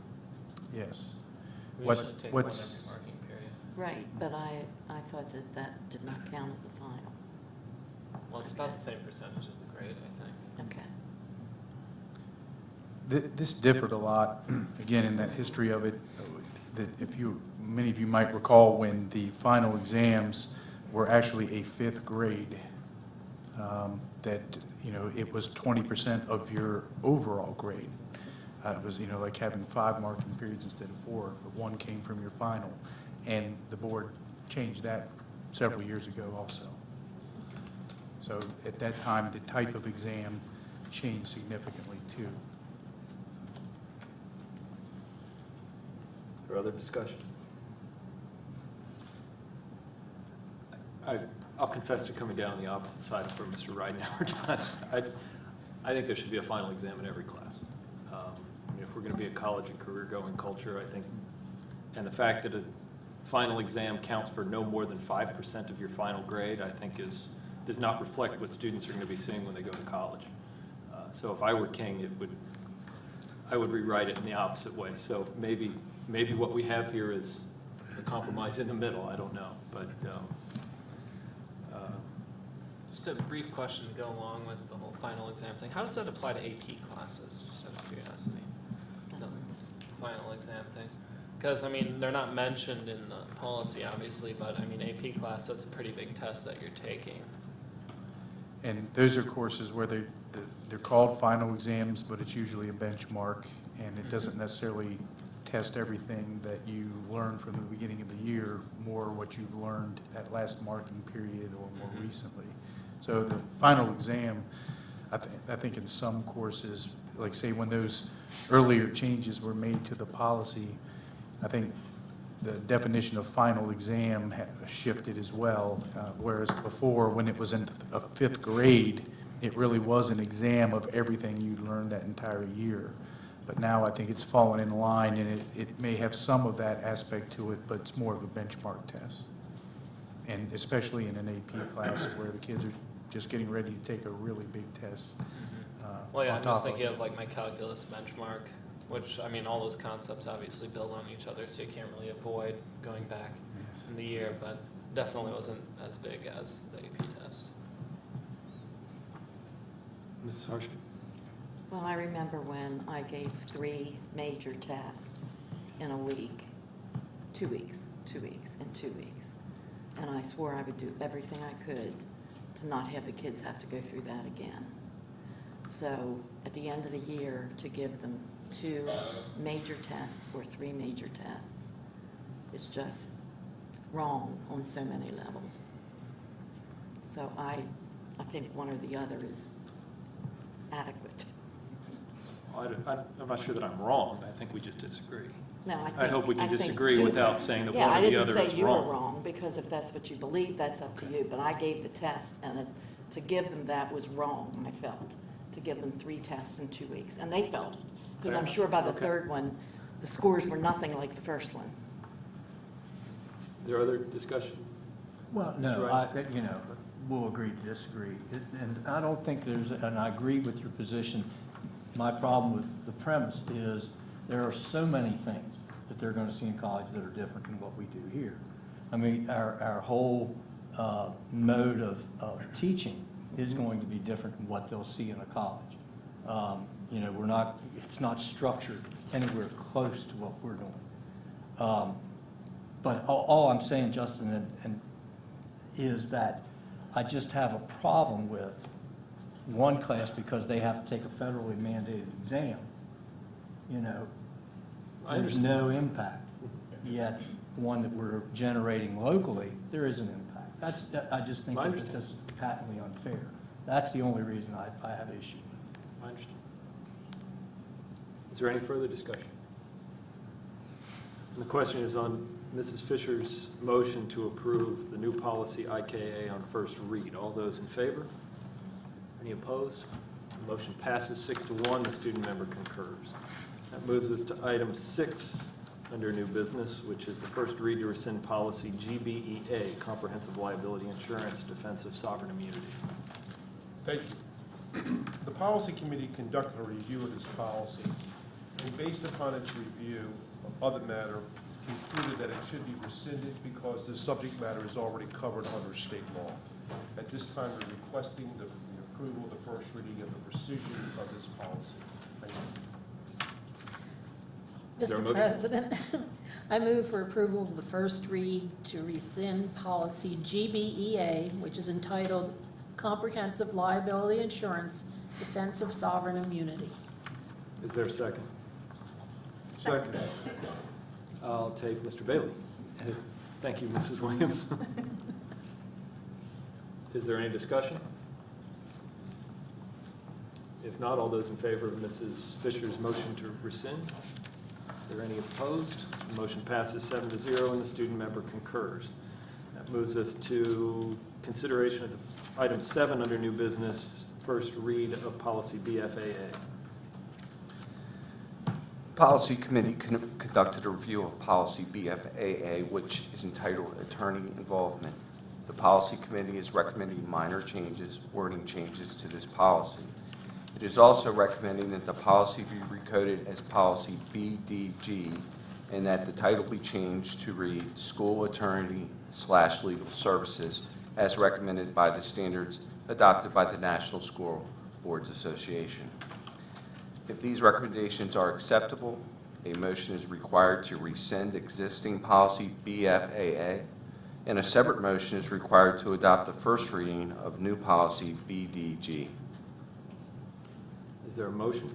yes. We What- usually take what's- one every marking period. Right, but I thought that did not count as a final. Well, it's about the same percentage of the grade, I think. Okay. This differed a lot, again, in that history of it, that many of you might recall when the final exams were actually a fifth grade, that, it was 20% of your overall grade. It was, like having 5 marking periods instead of 4, but 1 came from your final. And the board changed that several years ago also. So at that time, the type of exam changed significantly too. Or other discussion? I'll confess to coming down the opposite side for Mr. Ridenhour. I think there should be a final exam in every class. If we're going to be a college and career-going culture, I think, and the fact that a final exam counts for no more than 5% of your final grade, I think does not reflect what students are going to be seeing when they go to college. So if I were king, I would rewrite it in the opposite way. So maybe what we have here is a compromise in the middle. I don't know, but Just a brief question to go along with the whole final exam thing. How does that apply to AP classes, just out of curiosity? The final exam thing? Because, I mean, they're not mentioned in the policy, obviously, but, I mean, AP class, that's a pretty big test that you're taking. And those are courses where they're called final exams, but it's usually a benchmark, and it doesn't necessarily test everything that you learned from the beginning of the year, more what you've learned that last marking period or more recently. So the final exam, I think in some courses, like say when those earlier changes were made to the policy, I think the definition of final exam shifted as well, whereas before, when it was in a 5th grade, it really was an exam of everything you learned that entire year. But now I think it's fallen in line, and it may have some of that aspect to it, but it's more of a benchmark test. And especially in an AP class where the kids are just getting ready to take a really big test. Well, yeah, on I'm top just thinking of like my calculus benchmark, which, I mean, all those concepts obviously build on each other, so you can't really avoid going back in the year, but definitely wasn't as big as the AP test. Mrs. Harshman? Well, I remember when I gave 3 major tests in a week, 2 weeks, 2 weeks, and 2 weeks. And I swore I would do everything I could to not have the kids have to go through that again. So at the end of the year, to give them 2 major tests for 3 major tests is just wrong on so many levels. So I think one or the other is adequate. I'm not sure that I'm wrong. I think we just disagree. No, I hope we can think disagree do- without saying that Yeah, one I or the didn't other say is you were wrong. wrong, because if that's what you believe, that's up to you. But I gave the tests, and to give them that was wrong, I felt, to give them 3 tests in 2 weeks. And they felt it, because I'm sure by the Okay. third one, the scores were nothing like the first one. Is there other discussion? Well, Mr. no, Wright? we'll agree to disagree. And I don't think and I agree with your position. My problem with the premise is there are so many things that they're going to see in college that are different than what we do here. I mean, our whole mode of teaching is going to be different than what they'll see in a college. It's not structured anywhere close to what we're doing. But all I'm saying, Justin, is that I just have a problem with one class because they have to take a federally mandated exam. I There's understand. no impact. Yet, one that we're generating locally, there is an impact. I just think I it's understand. just patently unfair. That's the only reason I have an issue. I understand. Is there any further discussion? And the question is on Mrs. Fisher's motion to approve the new policy IKA on first read. All those in favor? Any opposed? The motion passes 6-1. The student member concurs. That moves us to item 6 under new business, which is the first read to rescind policy GBEA, Comprehensive Liability Insurance, Defense of Sovereign Immunity. Thank you. The Policy Committee conducted a review of this policy, and based upon its review of the matter, concluded that it should be rescinded because the subject matter is already covered under state law. At this time, we're requesting the approval of the first reading of the rescission of this policy. Thank you. Is there a Mr. motion? President, I move for approval of the first read to rescind policy GBEA, which is entitled Comprehensive Liability Insurance, Defense of Sovereign Immunity. Is there a second? Second. I'll take Mr. Bailey. Thank you, Mrs. Williams. Is there any discussion? If not, all those in favor of Mrs. Fisher's motion to rescind? Are there any opposed? The motion passes 7-0, and the student member concurs. That moves us to consideration of item 7 under new business, first read of policy BFAA. Policy Committee conducted a review of policy BFAA, which is entitled Attorney Involvement. The Policy Committee is recommending minor changes, wording changes to this policy. It is also recommending that the policy be recoded as policy BDG and that the title be changed to read School Attorney/Legal Services as recommended by the standards adopted by the National School Boards Association. If these recommendations are acceptable, a motion is required to rescind existing policy BFAA, and a separate motion is required to adopt the first reading of new policy BDG. Is there a motion?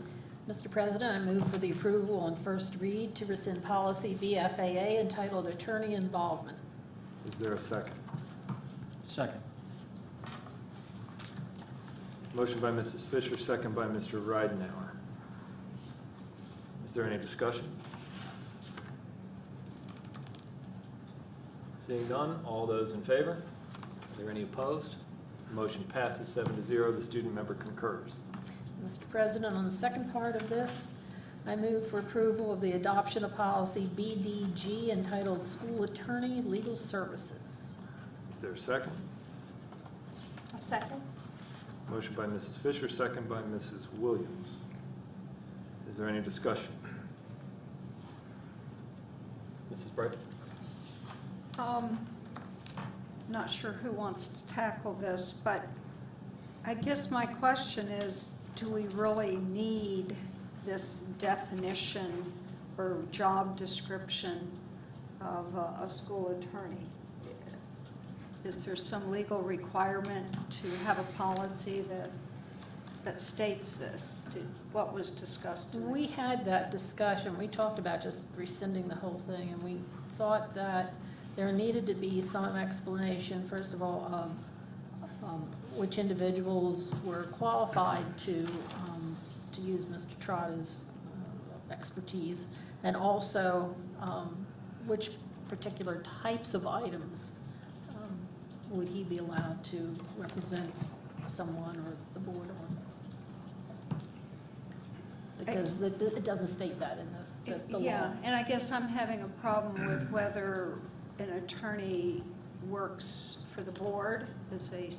Mr. President, I move for the approval on first read to rescind policy BFAA entitled Attorney Involvement. Is there a second? Second. Motion by Mrs. Fisher, second by Mr. Ridenhour. Is there any discussion? Seeing none, all those in favor? Are there any opposed? Motion passes 7-0. The student member concurs. Mr. President, on the second part of this, I move for approval of the adoption of policy BDG entitled School Attorney Legal Services. Is there a second? A second? Motion by Mrs. Fisher, second by Mrs. Williams. Is there any discussion? Mrs. Bright? Not sure who wants to tackle this, but I guess my question is, do we really need this definition or job description of a school attorney? Is there some legal requirement to have a policy that states this? What was discussed tonight? We had that discussion, we talked about just rescinding the whole thing, and we thought that there needed to be some explanation, first of all, of which individuals were qualified to use Mr. Trotta's expertise, and also which particular types of items would he be allowed to represent someone or the board on? Because it doesn't state that in the law. Yeah, and I guess I'm having a problem with whether an attorney works for the board as a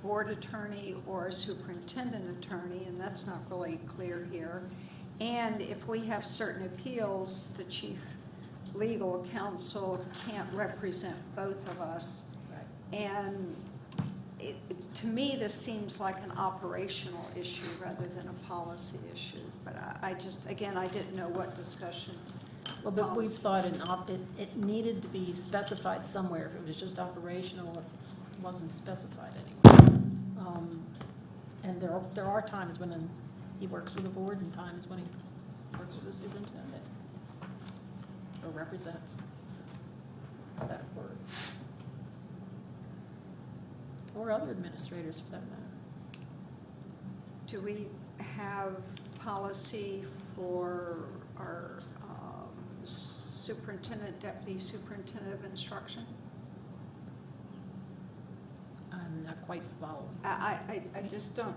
board attorney or a superintendent attorney, and that's not really clear here. And if we have certain appeals, the chief legal counsel can't represent both of us. And to me, this seems like an operational issue rather than a policy issue. But I just, again, I didn't know what discussion. Well, but we thought it needed to be specified somewhere. If it was just operational, it wasn't specified anywhere. And there are times when he works with the board and times when he works with the superintendent or represents that board. Or other administrators for that matter. Do we have policy for our superintendent, deputy superintendent of instruction? I'm not quite following. I just don't,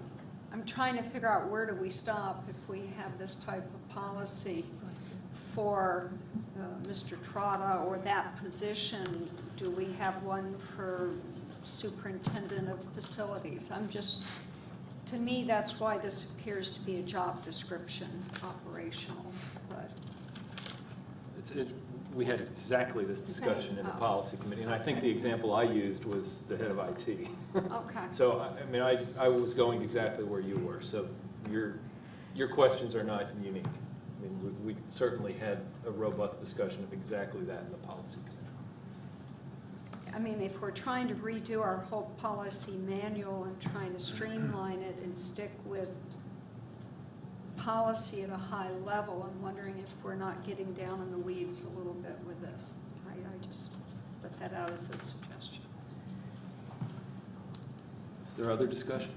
I'm trying to figure out where do we stop if we have this type of policy for Mr. Trotta or that position. Do we have one for superintendent of facilities? I'm just, to me, that's why this appears to be a job description, operational, but. We had exactly this discussion in the policy committee, and I think the example I used was the head of IT. Okay. So, I mean, I was going exactly where you were, so your questions are not unique. I mean, we certainly had a robust discussion of exactly that in the policy committee. I mean, if we're trying to redo our whole policy manual and trying to streamline it and stick with policy at a high level, I'm wondering if we're not getting down in the weeds a little bit with this. I just put that out as a suggestion. Is there other discussion?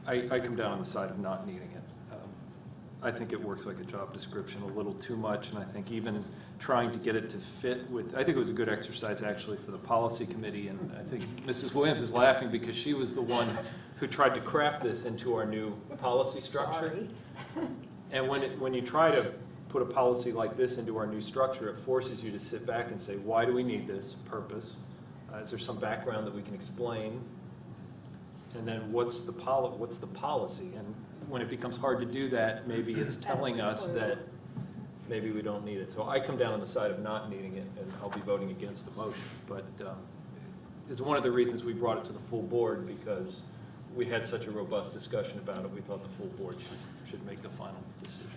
I come down on the side of not needing it. I think it works like a job description a little too much, and I think even trying to get it to fit with, I think it was a good exercise actually for the policy committee, and I think Mrs. Williams is laughing because she was the one who tried to craft this into our new policy structure. Sorry. And when you try to put a policy like this into our new structure, it forces you to sit back and say, why do we need this purpose? Is there some background that we can explain? And then what's the policy? And when it becomes hard to do that, maybe it's telling us that maybe we don't need it. So I come down on the side of not needing it, and I'll be voting against the motion. But it's one of the reasons we brought it to the full board, because we had such a robust discussion about it. We thought the full board should make the final decision.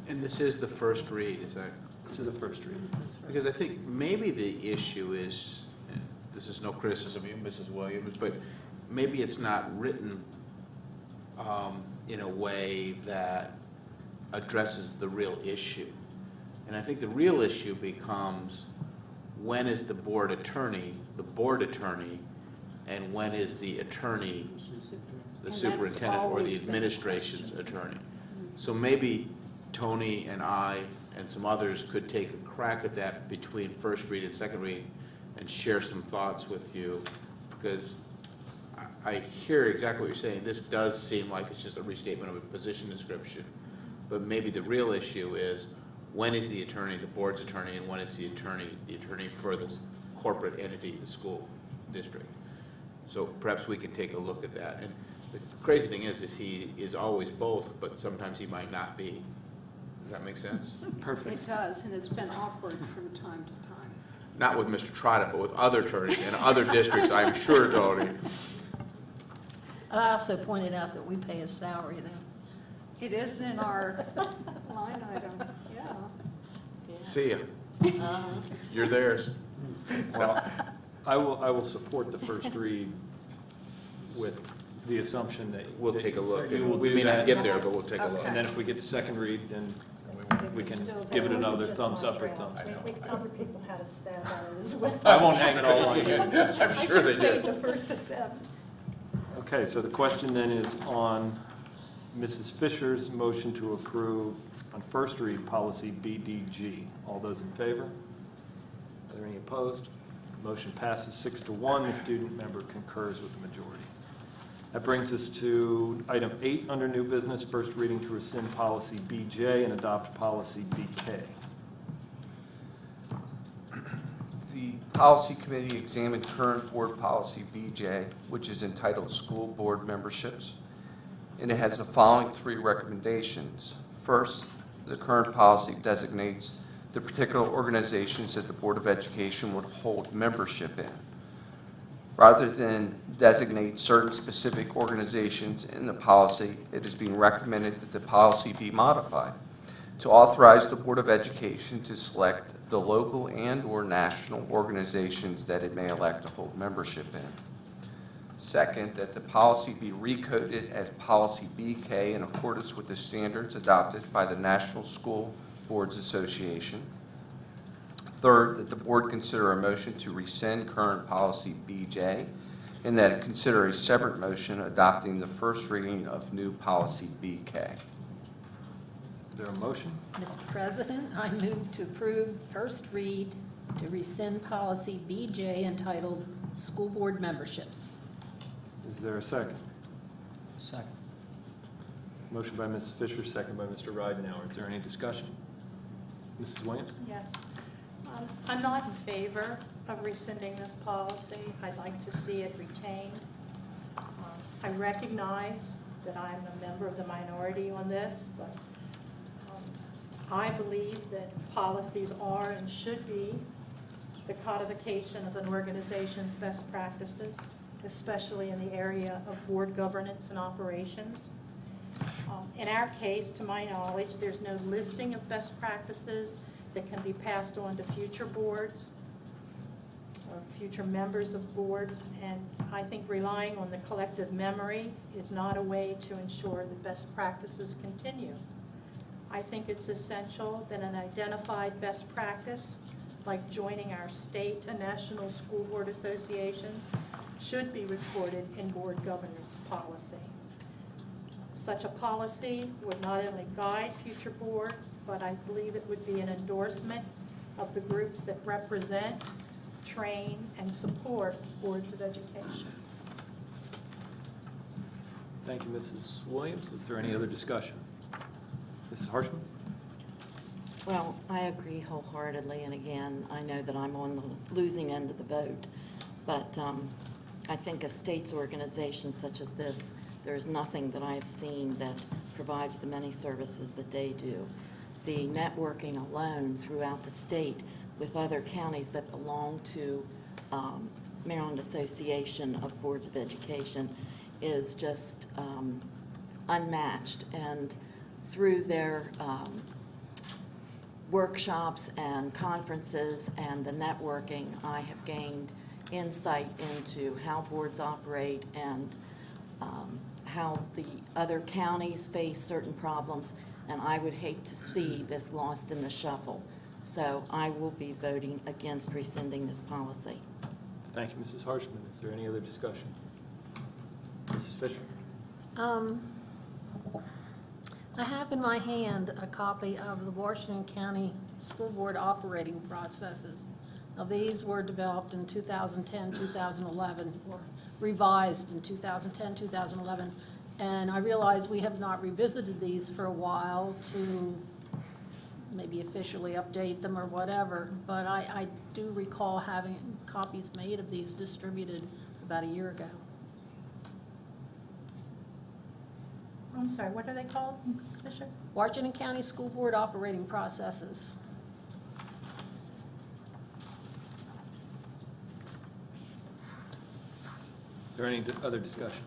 And this is the first read, is that? This is the first read. Because I think maybe the issue is, and this is no criticism of you, Mrs. Williams, but maybe it's not written in a way that addresses the real issue. And I think the real issue becomes, when is the board attorney, and when is the attorney, the superintendent or the administration's attorney? So maybe Tony and I and some others could take a crack at that between first read and second read and share some thoughts with you, because I hear exactly what you're saying. This does seem like it's just a restatement of a position description, but maybe the real issue is, when is the attorney the board's attorney, and when is the attorney for the corporate entity, the school district? So perhaps we can take a look at that. And the crazy thing is he is always both, but sometimes he might not be. Does that make sense? Perfect. It does, and it's been awkward from time to time. Not with Mr. Trotta, but with other attorneys in other districts, I'm sure, Tony. I also pointed out that we pay a salary then. It is in our line item, yeah. See ya. Uh-huh. You're theirs. Well, I will support the first read with the assumption that. We'll that take a look. you will We do may not that. get there, but we'll take a Okay. look. And then if we get to second read, then we can It's still give it there. another Wasn't just thumbs my up or draft. thumbs down. Other people had a stab at it as well. I won't hang it all on you. I'm sure they just made did. the first attempt. Okay, so the question then is on Mrs. Fisher's motion to approve on first read policy BDG. All those in favor? Are there any opposed? Motion passes 6-1. The student member concurs with the majority. That brings us to item 8 under new business, first reading to rescind policy BJ and adopt policy BK. The policy committee examined current board policy BJ, which is entitled School Board Memberships, and it has the following 3 recommendations. First, the current policy designates the particular organizations that the Board of Education would hold membership in. Rather than designate certain specific organizations in the policy, it is being recommended that the policy be modified to authorize the Board of Education to select the local and/or national organizations that it may elect to hold membership in. Second, that the policy be recoded as Policy BK in accordance with the standards adopted by the National School Boards Association. Third, that the board consider a motion to rescind current policy BJ, and that it consider a separate motion adopting the first reading of new policy BK. Is there a motion? Mr. President, I move to approve first read to rescind policy BJ entitled School Board Memberships. Is there a second? Second. Motion by Mrs. Fisher, second by Mr. Ridenhour. Is there any discussion? Mrs. Williams? Yes. I'm not in favor of rescinding this policy. I'd like to see it retained. I recognize that I'm a member of the minority on this, but I believe that policies are and should be the codification of an organization's best practices, especially in the area of board governance and operations. In our case, to my knowledge, there's no listing of best practices that can be passed on to future boards or future members of boards, and I think relying on the collective memory is not a way to ensure that best practices continue. I think it's essential that an identified best practice, like joining our state and national school board associations, should be recorded in board governance policy. Such a policy would not only guide future boards, but I believe it would be an endorsement of the groups that represent, train, and support boards of education. Thank you, Mrs. Williams. Is there any other discussion? Mrs. Harshman? Well, I agree wholeheartedly, and again, I know that I'm on the losing end of the vote, but I think a state's organization such as this, there is nothing that I have seen that provides the many services that they do. The networking alone throughout the state with other counties that belong to Maryland Association of Boards of Education is just unmatched. And through their workshops and conferences and the networking, I have gained insight into how boards operate and how the other counties face certain problems, and I would hate to see this lost in the shuffle. So I will be voting against rescinding this policy. Thank you, Mrs. Harshman. Is there any other discussion? Mrs. Fisher? I have in my hand a copy of the Washington County School Board operating processes. Now, these were developed in 2010, 2011, or revised in 2010, 2011, and I realize we have not revisited these for a while to maybe officially update them or whatever, but I do recall having copies made of these distributed about a year ago. I'm sorry, what are they called, Ms. Fisher? Washington County School Board operating processes. Is there any other discussion?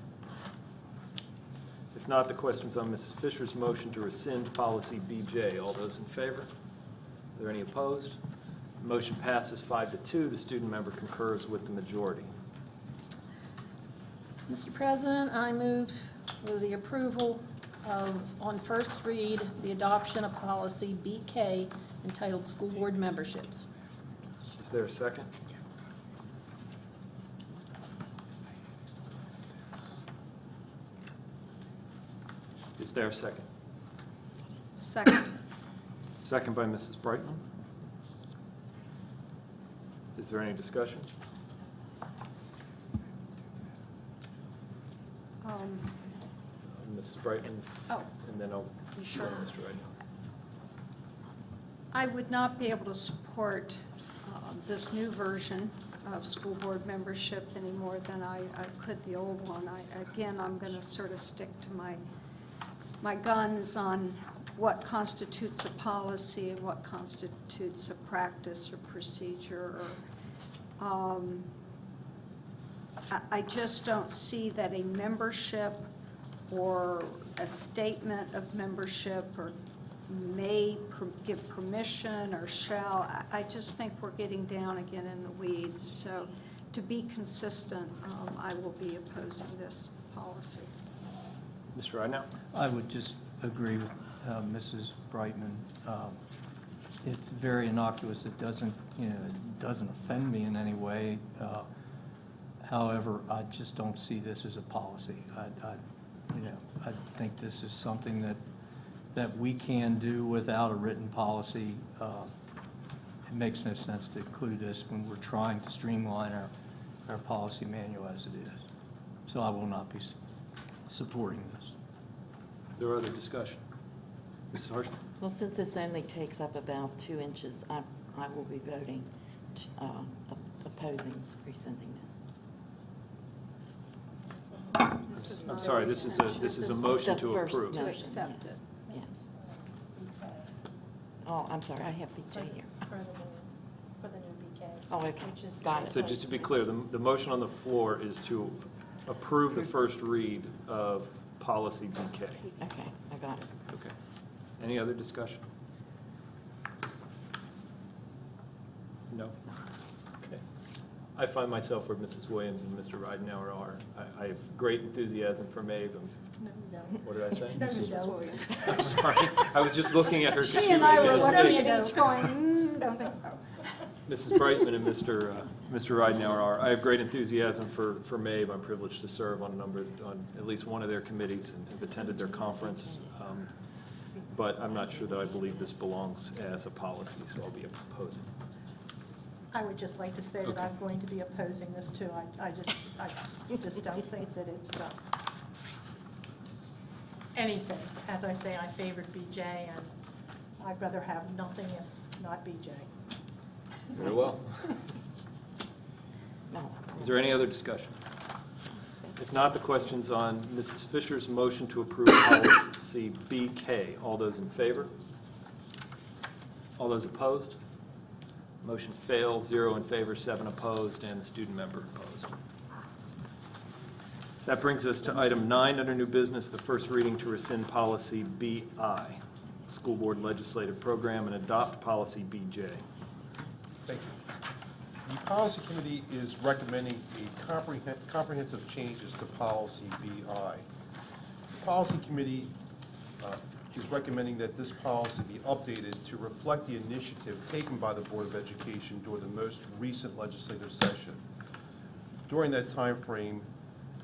not, the question's on Mrs. Fisher's motion to rescind policy BJ. All those in favor? Are there any opposed? Motion passes 5-2. The student member concurs with the majority. Mr. President, I move for the approval of, on first read, the adoption of policy BK entitled School Board Memberships. Is there a second? Is there a second? Second. Second by Mrs. Brightman. Is there any discussion? Mrs. Brightman, Oh, and then I'll you go sure? to Mr. Wright. I would not be able to support this new version of school board membership any more than I could the old one. Again, I'm going to sort of stick to my guns on what constitutes a policy and what constitutes a practice or procedure. I just don't see that a membership or a statement of membership or may give permission or shall, I just think we're getting down again in the weeds. So to be consistent, I will be opposing this policy. Mr. Rideout? I would just agree with Mrs. Brightman. It's very innocuous. It doesn't, it doesn't offend me in any way. However, I just don't see this as a policy. I think this is something that we can do without a written policy. It makes no sense to include this when we're trying to streamline our policy manual as it is. So I will not be supporting this. Is there other discussion? Mrs. Harshman? Well, since this only takes up about 2 inches, I will be voting opposing rescinding this. I'm sorry, this is a motion The to first approve. To motion, accept yes, it. Yes. Oh, I'm sorry, I have BJ here. For the new BK. Oh, okay, Which is got it. So just to be clear, the motion on the floor is to approve the first read of policy BK. Okay, I got it. Okay. Any other discussion? No? Okay. I find myself where Mrs. Williams and Mr. Ridenhour are. I have great enthusiasm for Maeve. No, you don't. What did I say? No, you Mrs. don't. Williams. I'm sorry. I was just looking at her. 'cause She and I were was looking busy. at each going, don't think so. Mrs. Brightman and Mr. Ridenhour are. I have great enthusiasm for Maeve. I'm privileged to serve on at least one of their committees and have attended their conference. But I'm not sure that I believe this belongs as a policy, so I'll be opposing. I would just like to say that Okay. I'm going to be opposing this too. I just don't think that it's anything. As I say, I favored BJ, and I'd rather have nothing if not BJ. Very well. No. Is there any other discussion? If not, the question's on Mrs. Fisher's motion to approve policy BK. All those in favor? All those opposed? Motion fails, 0 in favor, 7 opposed, and the student member opposed. That brings us to item 9 under new business, the first reading to rescind policy BI, School Board Legislative Program, and adopt policy BJ. Thank you. The Policy Committee is recommending a comprehensive changes to Policy BI. The Policy Committee is recommending that this policy be updated to reflect the initiative taken by the Board of Education during the most recent legislative session. During that time frame,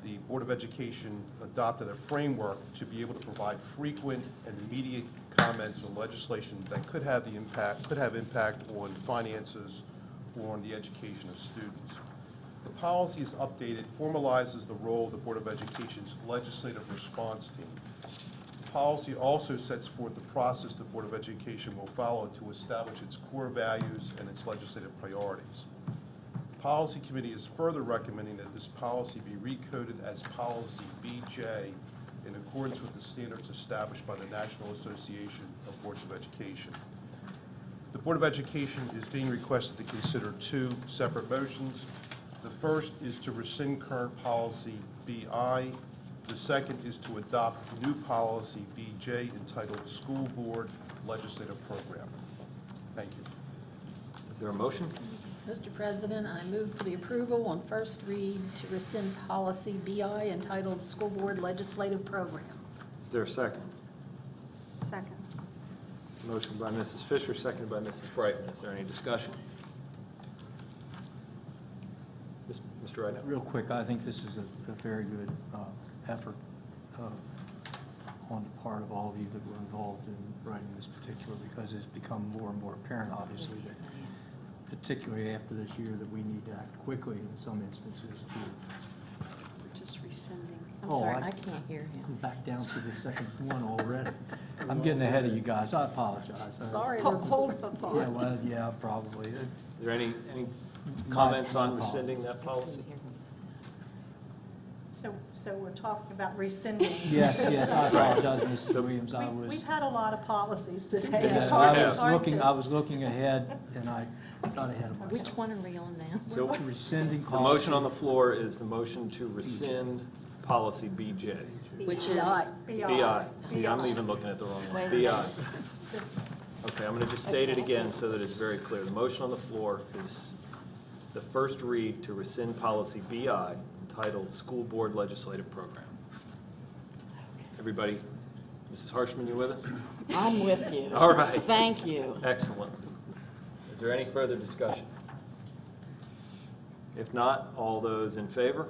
the Board of Education adopted a framework to be able to provide frequent and immediate comments on legislation that could have impact on finances or on the education of students. The policy is updated, formalizes the role of the Board of Education's legislative response team. The policy also sets forth the process the Board of Education will follow to establish its core values and its legislative priorities. The Policy Committee is further recommending that this policy be recoded as Policy BJ in accordance with the standards established by the National Association of Boards of Education. The Board of Education is being requested to consider 2 separate motions. The first is to rescind current policy BI The second is to adopt new policy BJ entitled School Board Legislative Program. Thank you. Is there a motion? Mr. President, I move for the approval on first read to rescind policy BI entitled School Board Legislative Program. Is there a second? Second. Motion by Mrs. Fisher, seconded by Mrs. Brightman. Is there any discussion? Mr. Rydell? Real quick, I think this is a very good effort on the part of all of you that were involved in writing this particular, because it's become more and more apparent, obviously, that particularly after this year, that we need to act quickly in some instances to. We're just rescinding. I'm Oh, sorry, I can't hear him. I'm back down to the second one already. I'm getting ahead of you guys. I apologize. Sorry. Hold the Yeah, thought. well, yeah, probably. Are there any My comments on apologies. rescinding that policy? So we're talking about rescinding. Yes, I apologize, Mrs. Williams. I We've was, had a lot of policies today. Yes, It's we hard- have. it's hard to- I was looking ahead, and I got ahead of myself. Which one are we on now? So Rescinding the policy. motion on the floor is the motion to rescind policy BJ. Which is, BI. See, I'm even looking at the wrong one. Wait a BI. minute. Okay, I'm going to just state it again so that it's very clear. The motion on the floor is the first read to rescind policy BI entitled School Board Legislative Program. Everybody, Mrs. Harshman, you with us? I'm with you. All right. Thank you. Excellent. Is there any further discussion? If not, all those in favor?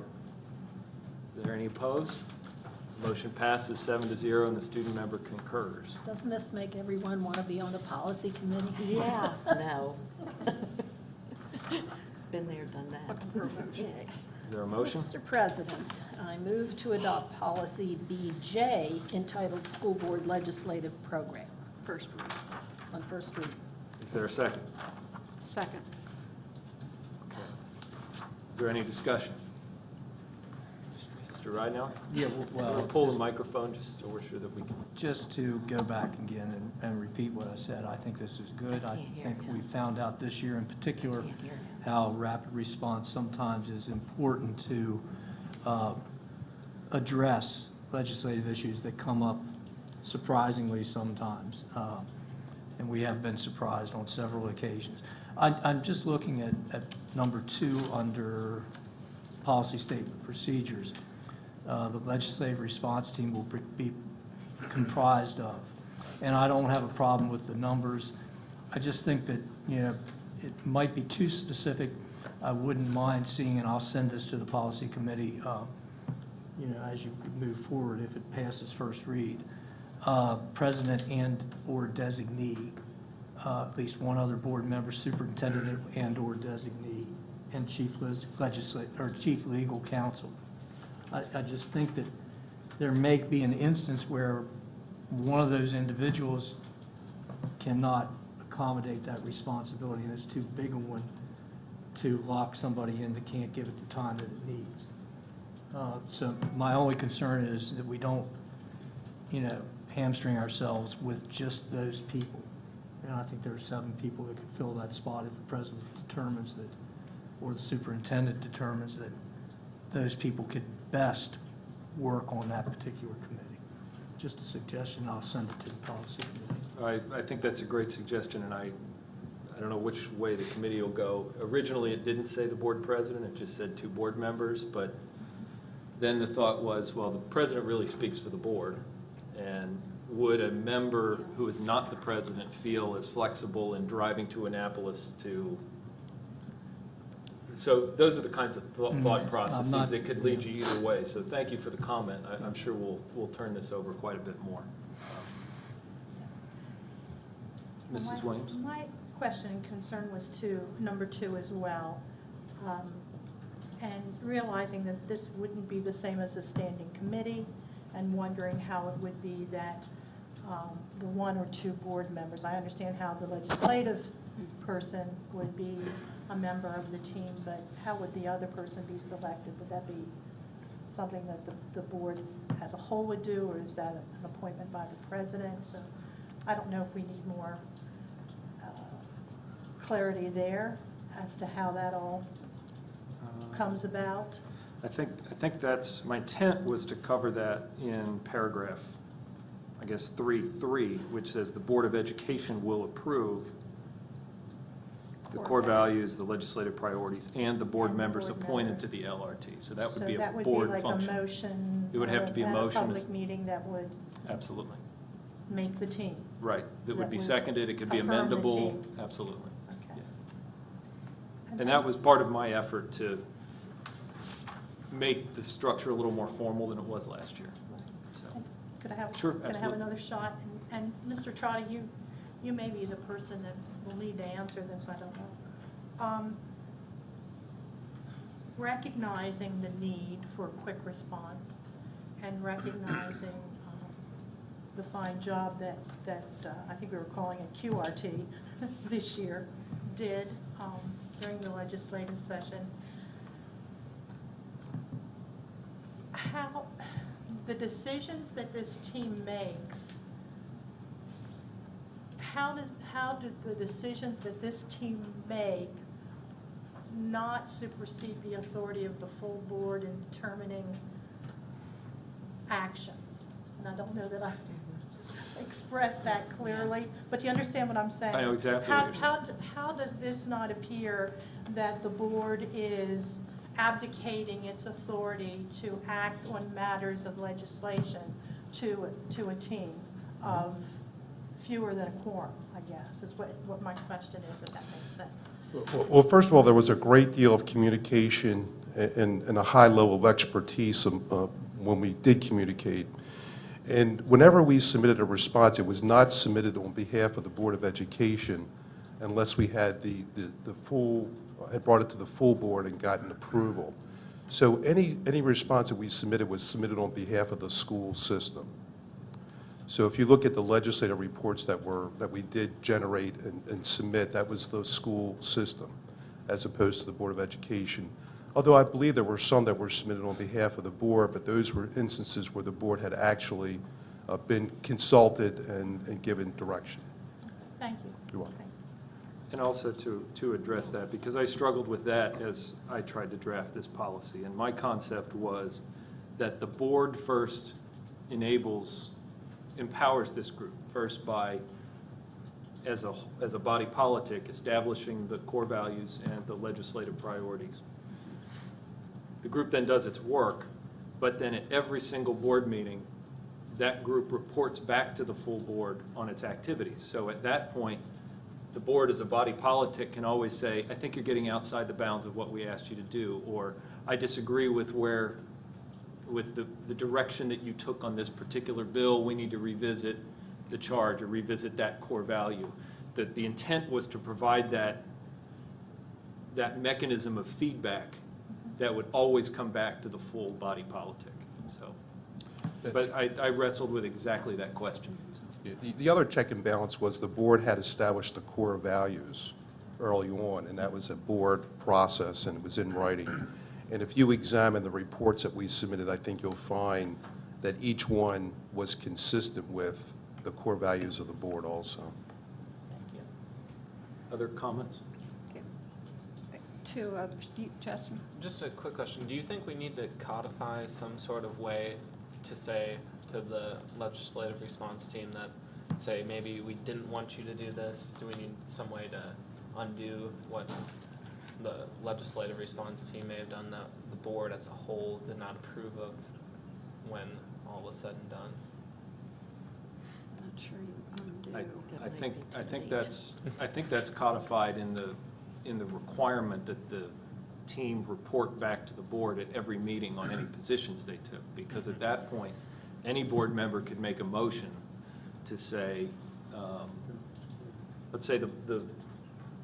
Is there any opposed? Motion passes 7-0 and the student member concurs. Doesn't this make everyone want to be on the policy committee? Yeah, no. Been there, done that. Okay. Is there a motion? Mr. President, I move to adopt policy BJ entitled School Board Legislative Program. First read. On first read. Is there a second? Second. Is there any discussion? Mr. Rydell? Yeah, well, Pull the microphone just so we're sure that we can. Just to go back again and repeat what I said, I think this is good. I Can't hear think him. we found out this year in particular Can't hear him. how rapid response sometimes is important to address legislative issues that come up surprisingly sometimes. And we have been surprised on several occasions. I'm just looking at number 2 under policy statement procedures. The legislative response team will be comprised of. And I don't have a problem with the numbers. I just think that, it might be too specific. I wouldn't mind seeing, and I'll send this to the policy committee, as you move forward, if it passes first read, president and/or designee, at least one other board member, superintendent and/or designee, and chief legal counsel. I just think that there may be an instance where one of those individuals cannot accommodate that responsibility, and it's too big a one to lock somebody in that can't give it the time that it needs. So my only concern is that we don't, hamstring ourselves with just those people. And I think there are 7 people that could fill that spot if the president determines that, or the superintendent determines that those people could best work on that particular committee. Just a suggestion, I'll send it to the policy committee. I think that's a great suggestion, and I don't know which way the committee will go. Originally, it didn't say the board president, it just said 2 board members, but then the thought was, well, the president really speaks for the board, and would a member who is not the president feel as flexible in driving to Annapolis to... So those are the kinds of thought processes that could lead you either way. So thank you for the comment. I'm sure we'll turn this over quite a bit more. Mrs. Williams? My question and concern was number 2 as well. And realizing that this wouldn't be the same as a standing committee, and wondering how it would be that the 1 or 2 board members, I understand how the legislative person would be a member of the team, but how would the other person be selected? Would that be something that the board as a whole would do, or is that an appointment by the president? So I don't know if we need more clarity there as to how that all comes about. I think that's, my intent was to cover that in paragraph, I guess, 3.3, which says the Board of Education will approve the core values, the legislative priorities, and the board And the members board appointed to member. the LRT. So that would So be a that would board be function. like a motion. It would have to be a at motion. public meeting that would Absolutely. make the team. Right. That would be That would seconded. It could be affirm the amendable. team. Absolutely. Okay. And that was part of my effort to make the structure a little more formal than it was last year. So, Could I have, Sure, could I have absolutely. another shot? And Mr. Trotta, you may be the person that will need to answer this, I don't know. Recognizing the need for a quick response and recognizing the fine job that I think we were calling it QRT this year did during the legislative session, how the decisions that this team makes, how do the decisions that this team make not supersede the authority of the full board in determining actions? And I don't know that I expressed that clearly, but you understand what I'm saying? I know exactly what you're saying. How does this not appear that the board is abdicating its authority to act on matters of legislation to a team of fewer than a quorum, I guess, is what my question is, if that makes sense. Well, first of all, there was a great deal of communication and a high level of expertise when we did communicate. And whenever we submitted a response, it was not submitted on behalf of the Board of Education unless we had the full, had brought it to the full board and gotten approval. So any response that we submitted was submitted on behalf of the school system. So if you look at the legislative reports that we did generate and submit, that was the school system as opposed to the Board of Education. Although I believe there were some that were submitted on behalf of the board, but those were instances where the board had actually been consulted and given direction. Thank you. You're welcome. And also to address that, because I struggled with that as I tried to draft this policy. And my concept was that the board first empowers this group, first by, as a body politic, establishing the core values and the legislative priorities. The group then does its work, but then at every single board meeting, that group reports back to the full board on its activities. So at that point, the board as a body politic can always say, I think you're getting outside the bounds of what we asked you to do, or I disagree with the direction that you took on this particular bill. We need to revisit the charge or revisit that core value. That the intent was to provide that mechanism of feedback that would always come back to the full body politic. So, but I wrestled with exactly that question. The other check and balance was the board had established the core values early on, and that was a board process, and it was in writing. And if you examine the reports that we submitted, I think you'll find that each one was consistent with the core values of the board also. Thank you. Other comments? Two others. Justin? Just a quick question. Do you think we need to codify some sort of way to say to the legislative response team that, say, maybe we didn't want you to do this? Do we need some way to undo what the legislative response team may have done that the board as a whole did not approve of when all was said and done? I'm not sure you undo. I think that's codified in the requirement that the team report back to the board at every meeting on any positions they took, because at that point, any board member could make a motion to say, let's say the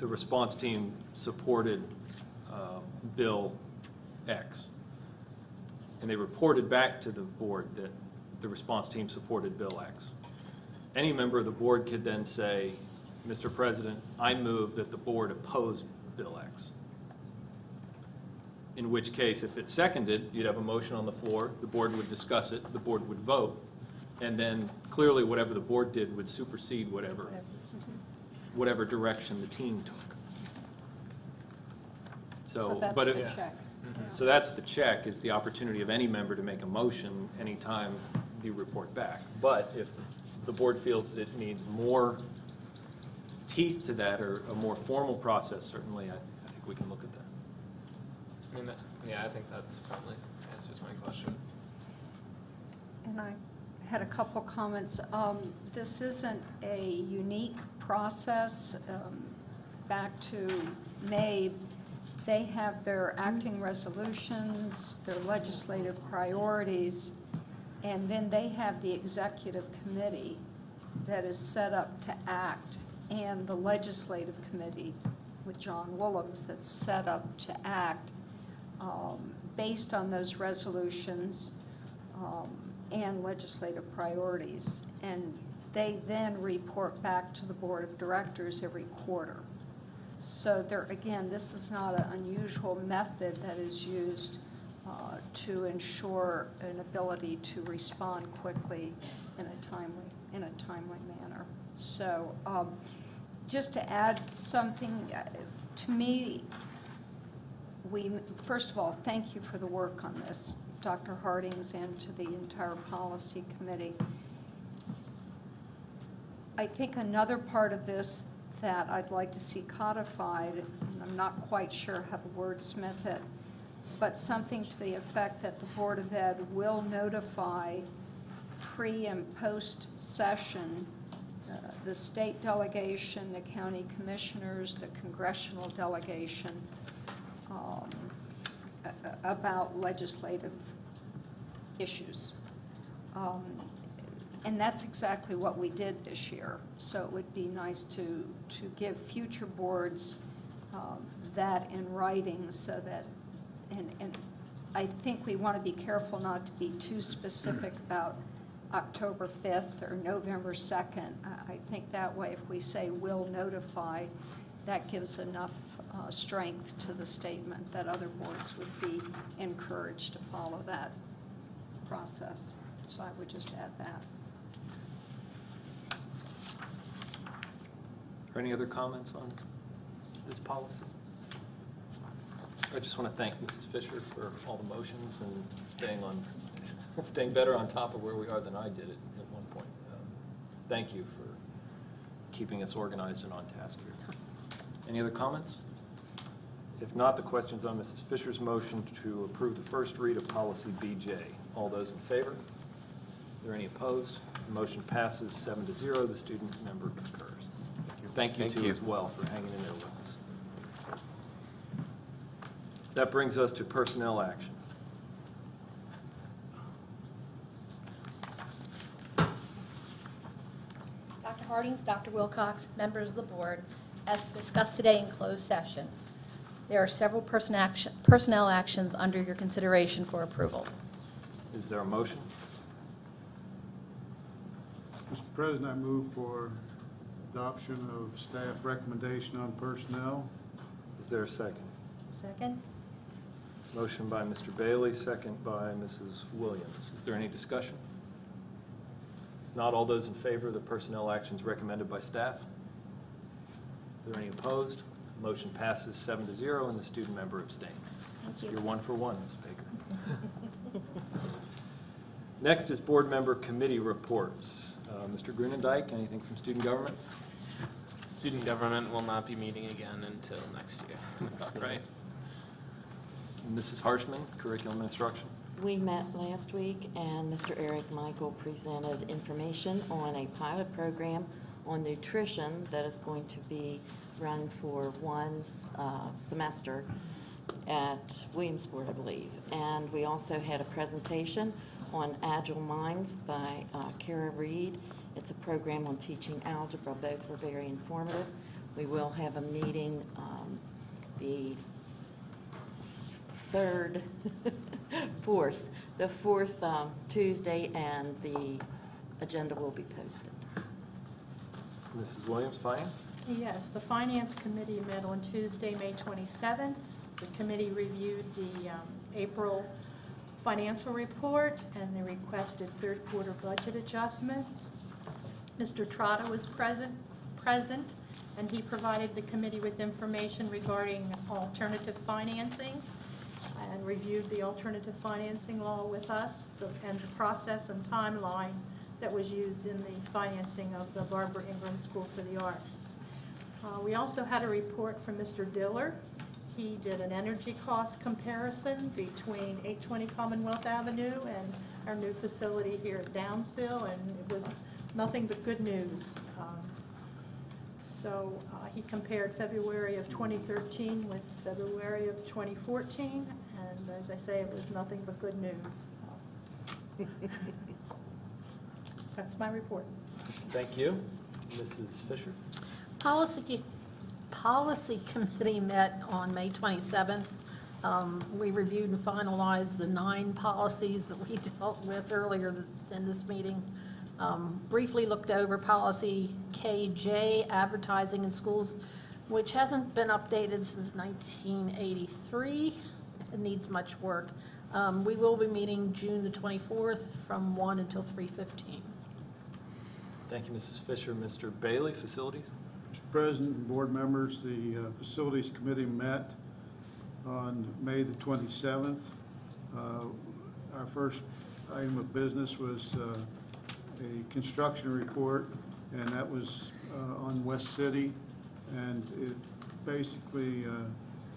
response team supported Bill X, and they reported back to the board that the response team supported Bill X. Any member of the board could then say, Mr. President, I move that the board oppose Bill X. In which case, if it's seconded, you'd have a motion on the floor, the board would discuss it, the board would vote, and then clearly whatever the board did would supersede whatever direction the team took. So that's but the check. So that's the check, is the opportunity of any member to make a motion anytime you report back. But if the board feels it needs more teeth to that, or a more formal process, certainly, I think we can look at that. I mean, yeah, I think that's probably answers my question. And I had a couple comments. This isn't a unique process. Back to May, they have their acting resolutions, their legislative priorities, and then they have the executive committee that is set up to act, and the legislative committee with John Willems that's set up to act based on those resolutions and legislative priorities. And they then report back to the board of directors every quarter. So there, again, this is not an unusual method that is used to ensure an ability to respond quickly in a timely manner. So just to add something, to me, first of all, thank you for the work on this, Dr. Hardings, and to the entire policy committee. I think another part of this that I'd like to see codified, and I'm not quite sure how to wordsmith it, but something to the effect that the Board of Ed will notify pre- and post-session the state delegation, the county commissioners, the congressional delegation about legislative issues. And that's exactly what we did this year. So it would be nice to give future boards that in writing, so that, and I think we want to be careful not to be too specific about October 5th or November 2nd. I think that way, if we say will notify, that gives enough strength to the statement that other boards would be encouraged to follow that process. So I would just add that. Are any other comments on this policy? I just want to thank Mrs. Fisher for all the motions and staying better on top of where we are than I did at one point. Thank you for keeping us organized and on task here. Any other comments? If not, the question's on Mrs. Fisher's motion to approve the first read of policy BJ. All those in favor? Are there any opposed? The motion passes 7-0. The student member concurs. Thank you too as well for hanging in there with us. That brings us to personnel action. Dr. Hardings, Dr. Wilcox, members of the board, as discussed today in closed session, there are several personnel actions under your consideration for approval. Is there a motion? Mr. President, I move for adoption of staff recommendation on personnel. Is there a second? Second? Motion by Mr. Bailey, second by Mrs. Williams. Is there any discussion? Not all those in favor of the personnel actions recommended by staff? Are there any opposed? Motion passes 7-0, and the student member abstains. Thank you. You're 1 for 1, Ms. Baker. Next is board member committee reports. Mr. Grunendijk, anything from student government? Student government will not be meeting again until next year. That's right. Mrs. Harshman, curriculum instruction. We met last week, and Mr. Eric Michael presented information on a pilot program on nutrition that is going to be run for one semester at Williamsport, I believe. And we also had a presentation on Agile Minds by Kara Reed. It's a program on teaching algebra. Both were very informative. We will have a meeting the fourth Tuesday, and the agenda will be posted. Mrs. Williams, finance? Yes, the Finance Committee met on Tuesday, May 27th. The committee reviewed the April financial report, and they requested third quarter budget adjustments. Mr. Trotta was present, and he provided the committee with information regarding alternative financing. and reviewed the alternative financing law with us and the process and timeline that was used in the financing of the Barbara Ingram School for the Arts. We also had a report from Mr. Diller. He did an energy cost comparison between 820 Commonwealth Avenue and our new facility here at Downsville, and it was nothing but good news. So he compared February of 2013 with February of 2014, and as I say, it was nothing but good news. That's my report. Thank you. Mrs. Fisher? Policy Committee met on May 27th. We reviewed and finalized the 9 policies that we dealt with earlier in this meeting. Briefly looked over policy KJ, advertising in schools, which hasn't been updated since 1983. It needs much work. We will be meeting June the 24th from 1 until 3:15. Thank you, Mrs. Fisher. Mr. Bailey, Facilities? Mr. President and board members, the Facilities Committee met on May the 27th. Our first item of business was a construction report, and that was on West City, and it basically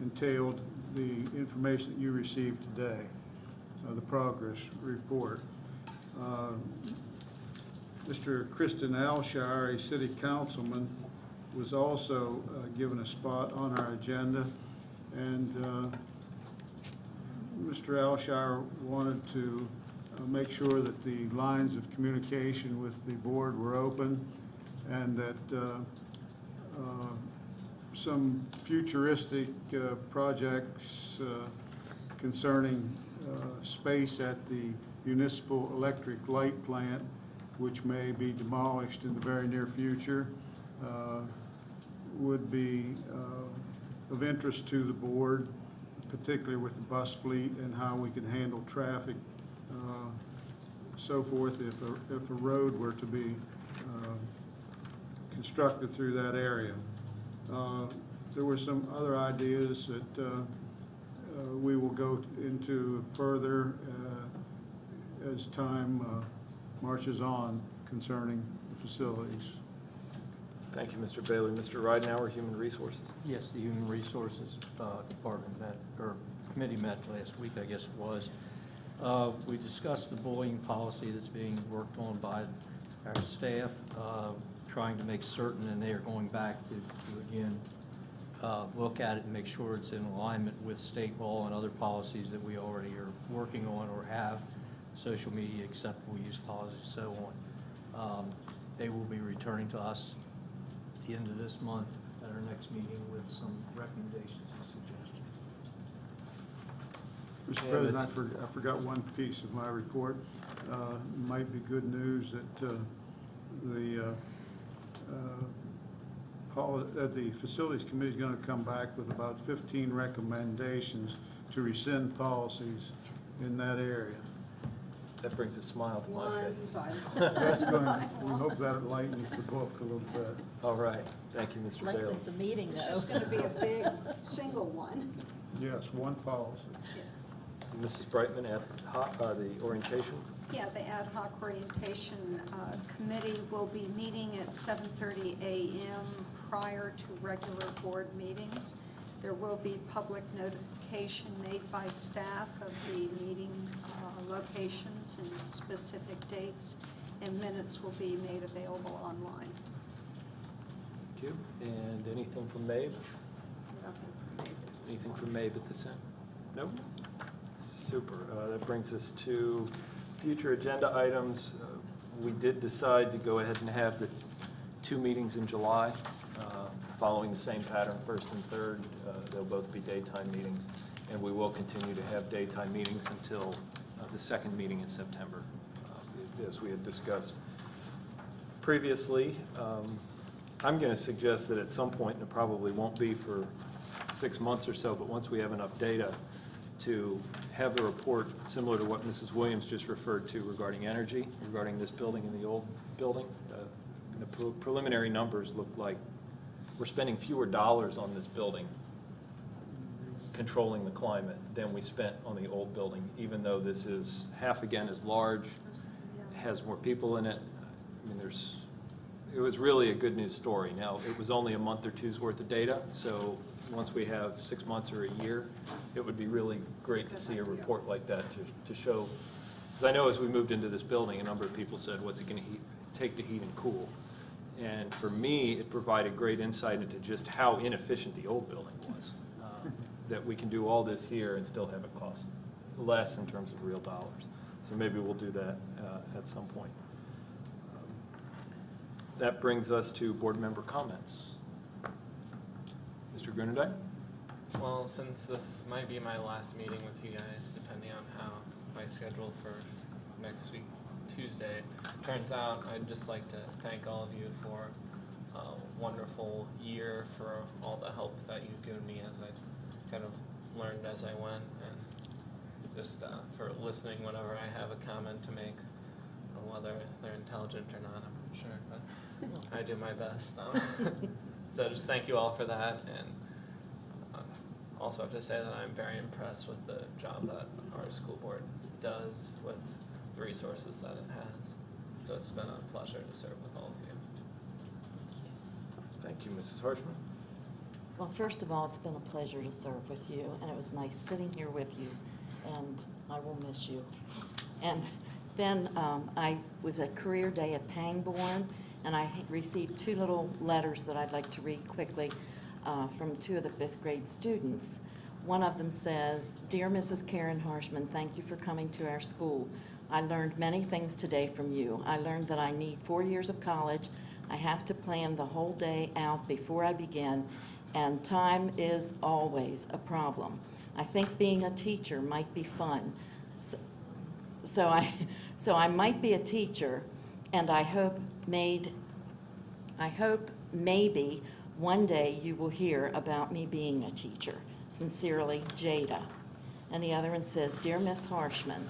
entailed the information that you received today, the progress report. Mr. Kristen Alshire, a city councilman, was also given a spot on our agenda, and Mr. Alshire wanted to make sure that the lines of communication with the board were open, and that some futuristic projects concerning space at the municipal electric light plant, which may be demolished in the very near future, would be of interest to the board, particularly with the bus fleet and how we can handle traffic, so forth, if a road were to be constructed through that area. There were some other ideas that we will go into further as time marches on concerning the facilities. Thank you, Mr. Bailey. Mr. Ridenhour, Human Resources? Yes, the Human Resources Department met, or committee met last week, I guess it was. We discussed the bullying policy that's being worked on by our staff, trying to make certain, and they are going back to again, look at it and make sure it's in alignment with state law and other policies that we already are working on or have, social media acceptable use policies, so on. They will be returning to us at the end of this month at our next meeting with some recommendations and suggestions. Mr. President, I forgot one piece of my report. It might be good news that the Facilities Committee is going to come back with about 15 recommendations to rescind policies in that area. That brings a smile to my face. That's going, we hope that lightens the book a little bit. All right. Thank you, Mr. Bailey. Like it's a meeting, It's though. just going to be a big, single one. Yes, one policy. Mrs. Brightman, the orientation? Yeah, the ad hoc orientation committee will be meeting at 7:30 a.m. prior to regular board meetings. There will be public notification made by staff of the meeting locations and specific dates, and minutes will be made available online. Thank you. And anything from MABE? Nothing from me. Anything from MABE at this end? Nope. Super. That brings us to future agenda items. We did decide to go ahead and have the 2 meetings in July, following the same pattern, first and third. They'll both be daytime meetings, and we will continue to have daytime meetings until the second meeting in September, as we had discussed previously. I'm going to suggest that at some point, and it probably won't be for 6 months or so, but once we have enough data to have the report similar to what Mrs. Williams just referred to regarding energy, regarding this building and the old building. The preliminary numbers look like we're spending fewer dollars on this building controlling the climate than we spent on the old building, even though this is half again as large, has more people in it. I mean, it was really a good news story. Now, it was only a month or two's worth of data, so once we have 6 months or a year, it would be really great to see a report like that to show, because I know as we moved into this building, a number of people said, what's it going to take to heat and cool? And for me, it provided great insight into just how inefficient the old building was. That we can do all this here and still have it cost less in terms of real dollars. So maybe we'll do that at some point. That brings us to board member comments. Mr. Grunendyke? Well, since this might be my last meeting with you guys, depending on how my schedule for next week, Tuesday, turns out, I'd just like to thank all of you for a wonderful year, for all the help that you've given me as I kind of learned as I went, and just for listening whenever I have a comment to make, whether they're intelligent or not, I'm not sure, but I do my best. So just thank you all for that, and also have to say that I'm very impressed with the job that our school board does with the resources that it has. So it's been a pleasure to serve with all of you. Thank you, Mrs. Harshman. Well, first of all, it's been a pleasure to serve with you, and it was nice sitting here with you, and I will miss you. And then I was at Career Day at Pangbourne, and I received 2 little letters that I'd like to read quickly from 2 of the 5th grade students. One of them says, "Dear Mrs. Karen Harshman, thank you for coming to our school. I learned many things today from you. I learned that I need 4 years of college. I have to plan the whole day out before I begin, and time is always a problem. I think being a teacher might be fun. So I might be a teacher, and I hope maybe one day you will hear about me being a teacher. Sincerely, Jada." And the other one says, "Dear Miss Harshman,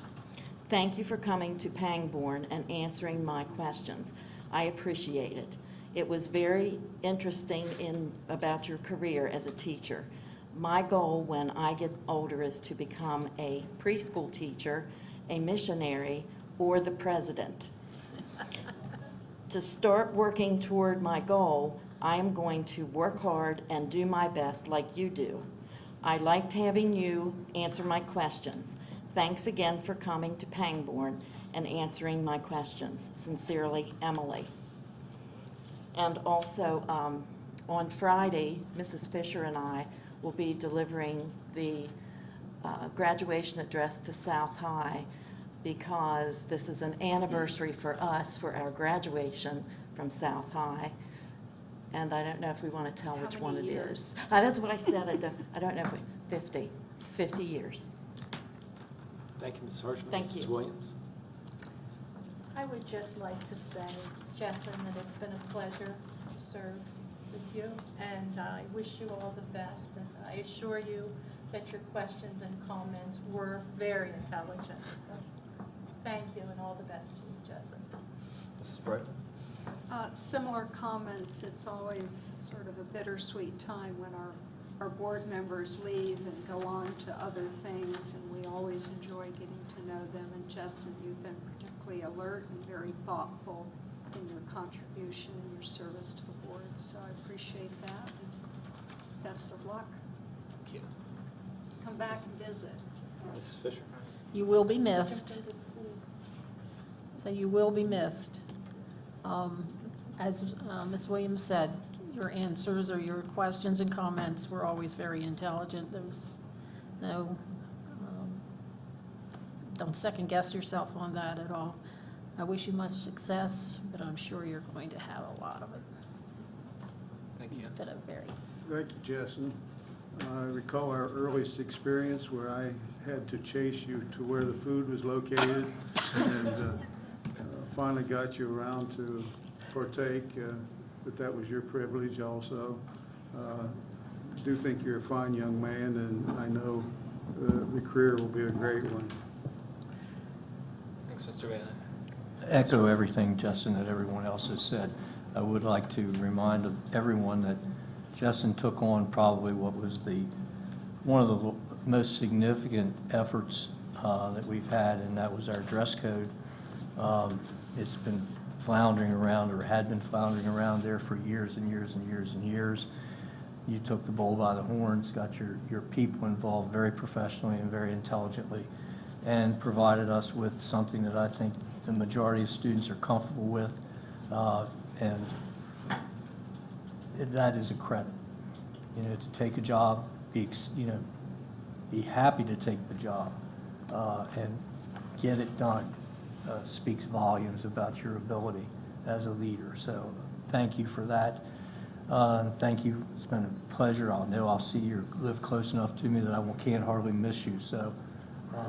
thank you for coming to Pangbourne and answering my questions. I appreciate it. It was very interesting about your career as a teacher. My goal when I get older is to become a preschool teacher, a missionary, or the president. To start working toward my goal, I am going to work hard and do my best like you do. I liked having you answer my questions. Thanks again for coming to Pangbourne and answering my questions. Sincerely, Emily." And also, on Friday, Mrs. Fisher and I will be delivering the graduation address to South High, because this is an anniversary for us for our graduation from South High. And I don't know if we want to tell which one it is. That's what I said. I don't know if 50 years. Thank you, Mrs. Harshman. Thank you. Mrs. Williams? I would just like to say, Jessalyn, that it's been a pleasure to serve with you, and I wish you all the best, and I assure you that your questions and comments were very intelligent. So thank you, and all the best to you, Jessalyn. Mrs. Brightman? Similar comments. It's always sort of a bittersweet time when our board members leave and go on to other things, and we always enjoy getting to know them. And Justin, you've been particularly alert and very thoughtful in your contribution and your service to the board, so I appreciate that. And best of luck. Thank you. Come back and visit. Mrs. Fisher? You will be missed. So you will be missed. As Ms. Williams said, your answers or your questions and comments were always very intelligent. There was no, don't second guess yourself on that at all. I wish you much success, but I'm sure you're going to have a lot of it. Thank you. It's been a very Thank you, Justin. I recall our earliest experience where I had to chase you to where the food was located, and finally got you around to partake, but that was your privilege also. I do think you're a fine young man, and I know the career will be a great one. Thanks, Mr. Bailey. Echo everything, Justin, that everyone else has said. I would like to remind everyone that Justin took on probably what was the one of the most significant efforts that we've had, and that was our dress code. It's been floundering around, or had been floundering around there for years and years and years and years. You took the bull by the horns, got your people involved very professionally and very intelligently, and provided us with something that I think the majority of students are comfortable with, and that is a credit. You know, to take a job, be happy to take the job, and get it done, speaks volumes about your ability as a leader. So thank you for that. Thank you. It's been a pleasure. I know I'll see you, live close enough to me that I can't hardly miss you. So I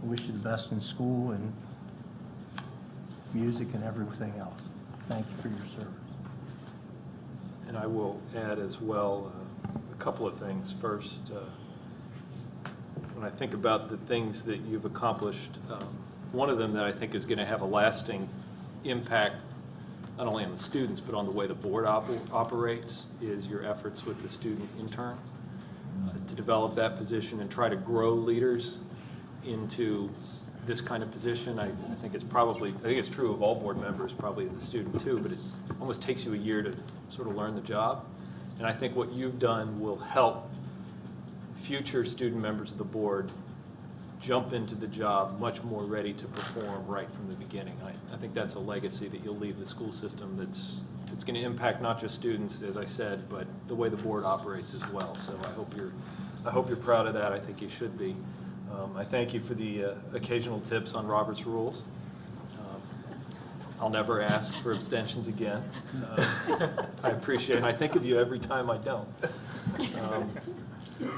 wish you the best in school and music and everything else. Thank you for your service. And I will add as well a couple of things. First, when I think about the things that you've accomplished, one of them that I think is going to have a lasting impact not only on the students but on the way the board operates is your efforts with the student intern to develop that position and try to grow leaders into this kind of position. I think it's true of all board members, probably the student too, but it almost takes you a year to sort of learn the job. And I think what you've done will help future student members of the board jump into the job much more ready to perform right from the beginning. I think that's a legacy that you'll leave the school system that's going to impact not just students, as I said, but the way the board operates as well. So I hope you're proud of that. I think you should be. I thank you for the occasional tips on Robert's rules. I'll never ask for abstentions again. I appreciate it. And I think of you every time I don't.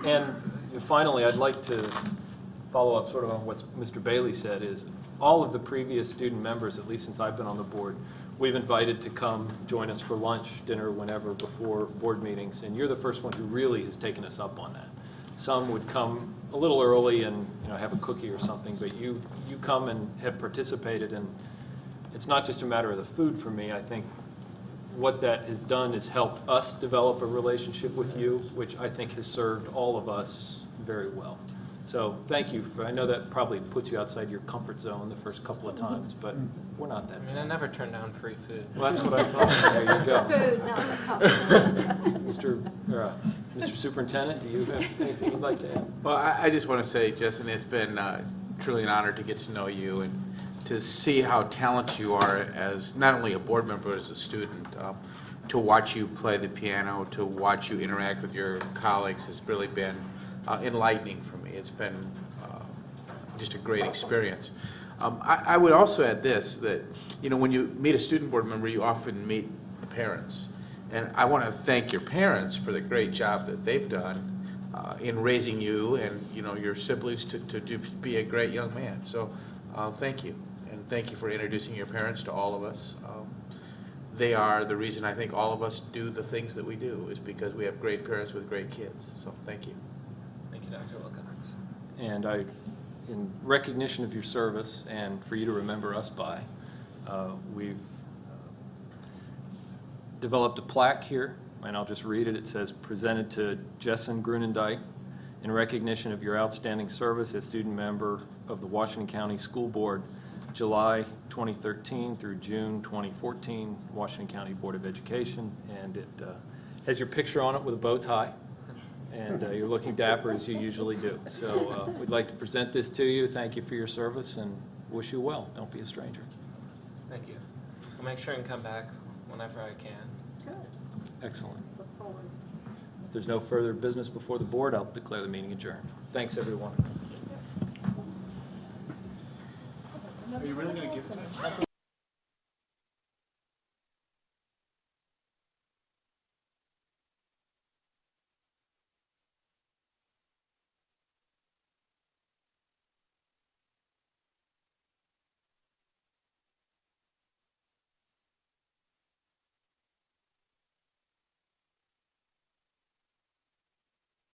And finally, I'd like to follow up sort of on what Mr. Bailey said is all of the previous student members, at least since I've been on the board, we've invited to come join us for lunch, dinner, whenever before board meetings, and you're the first one who really has taken us up on that. Some would come a little early and have a cookie or something, but you come and have participated, and it's not just a matter of the food for me. I think what that has done is helped us develop a relationship with you, which I think has served all of us very well. So thank you. I know that probably puts you outside your comfort zone the first couple of times, but we're not that. I mean, I never turn down free food. Well, that's what I thought. There you go. Food, not the cup. Mr. Superintendent, do you have anything you'd like to add? Well, I just want to say, Justin, it's been truly an honor to get to know you and to see how talented you are as not only a board member, but as a student. To watch you play the piano, to watch you interact with your colleagues has really been enlightening for me. It's been just a great experience. I would also add this, that when you meet a student board member, you often meet the parents. And I want to thank your parents for the great job that they've done in raising you and your siblings to be a great young man. So thank you. And thank you for introducing your parents to all of us. They are the reason I think all of us do the things that we do, is because we have great parents with great kids. So thank you. Thank you, Dr. Wilcox. And in recognition of your service and for you to remember us by, we've developed a plaque here, and I'll just read it. It says, presented to Jessen Grunendijk in recognition of your outstanding service as student member of the Washington County School Board, July 2013 through June 2014, Washington County Board of Education. And it has your picture on it with a bow tie. And you're looking dapper as you usually do. So we'd like to present this to you. Thank you for your service and wish you well. Don't be a stranger. Thank you. I'll make sure and come back whenever I can. Good. Excellent. Look forward. If there's no further business before the board, I'll declare the meeting adjourned. Thanks, everyone. Are you really going to give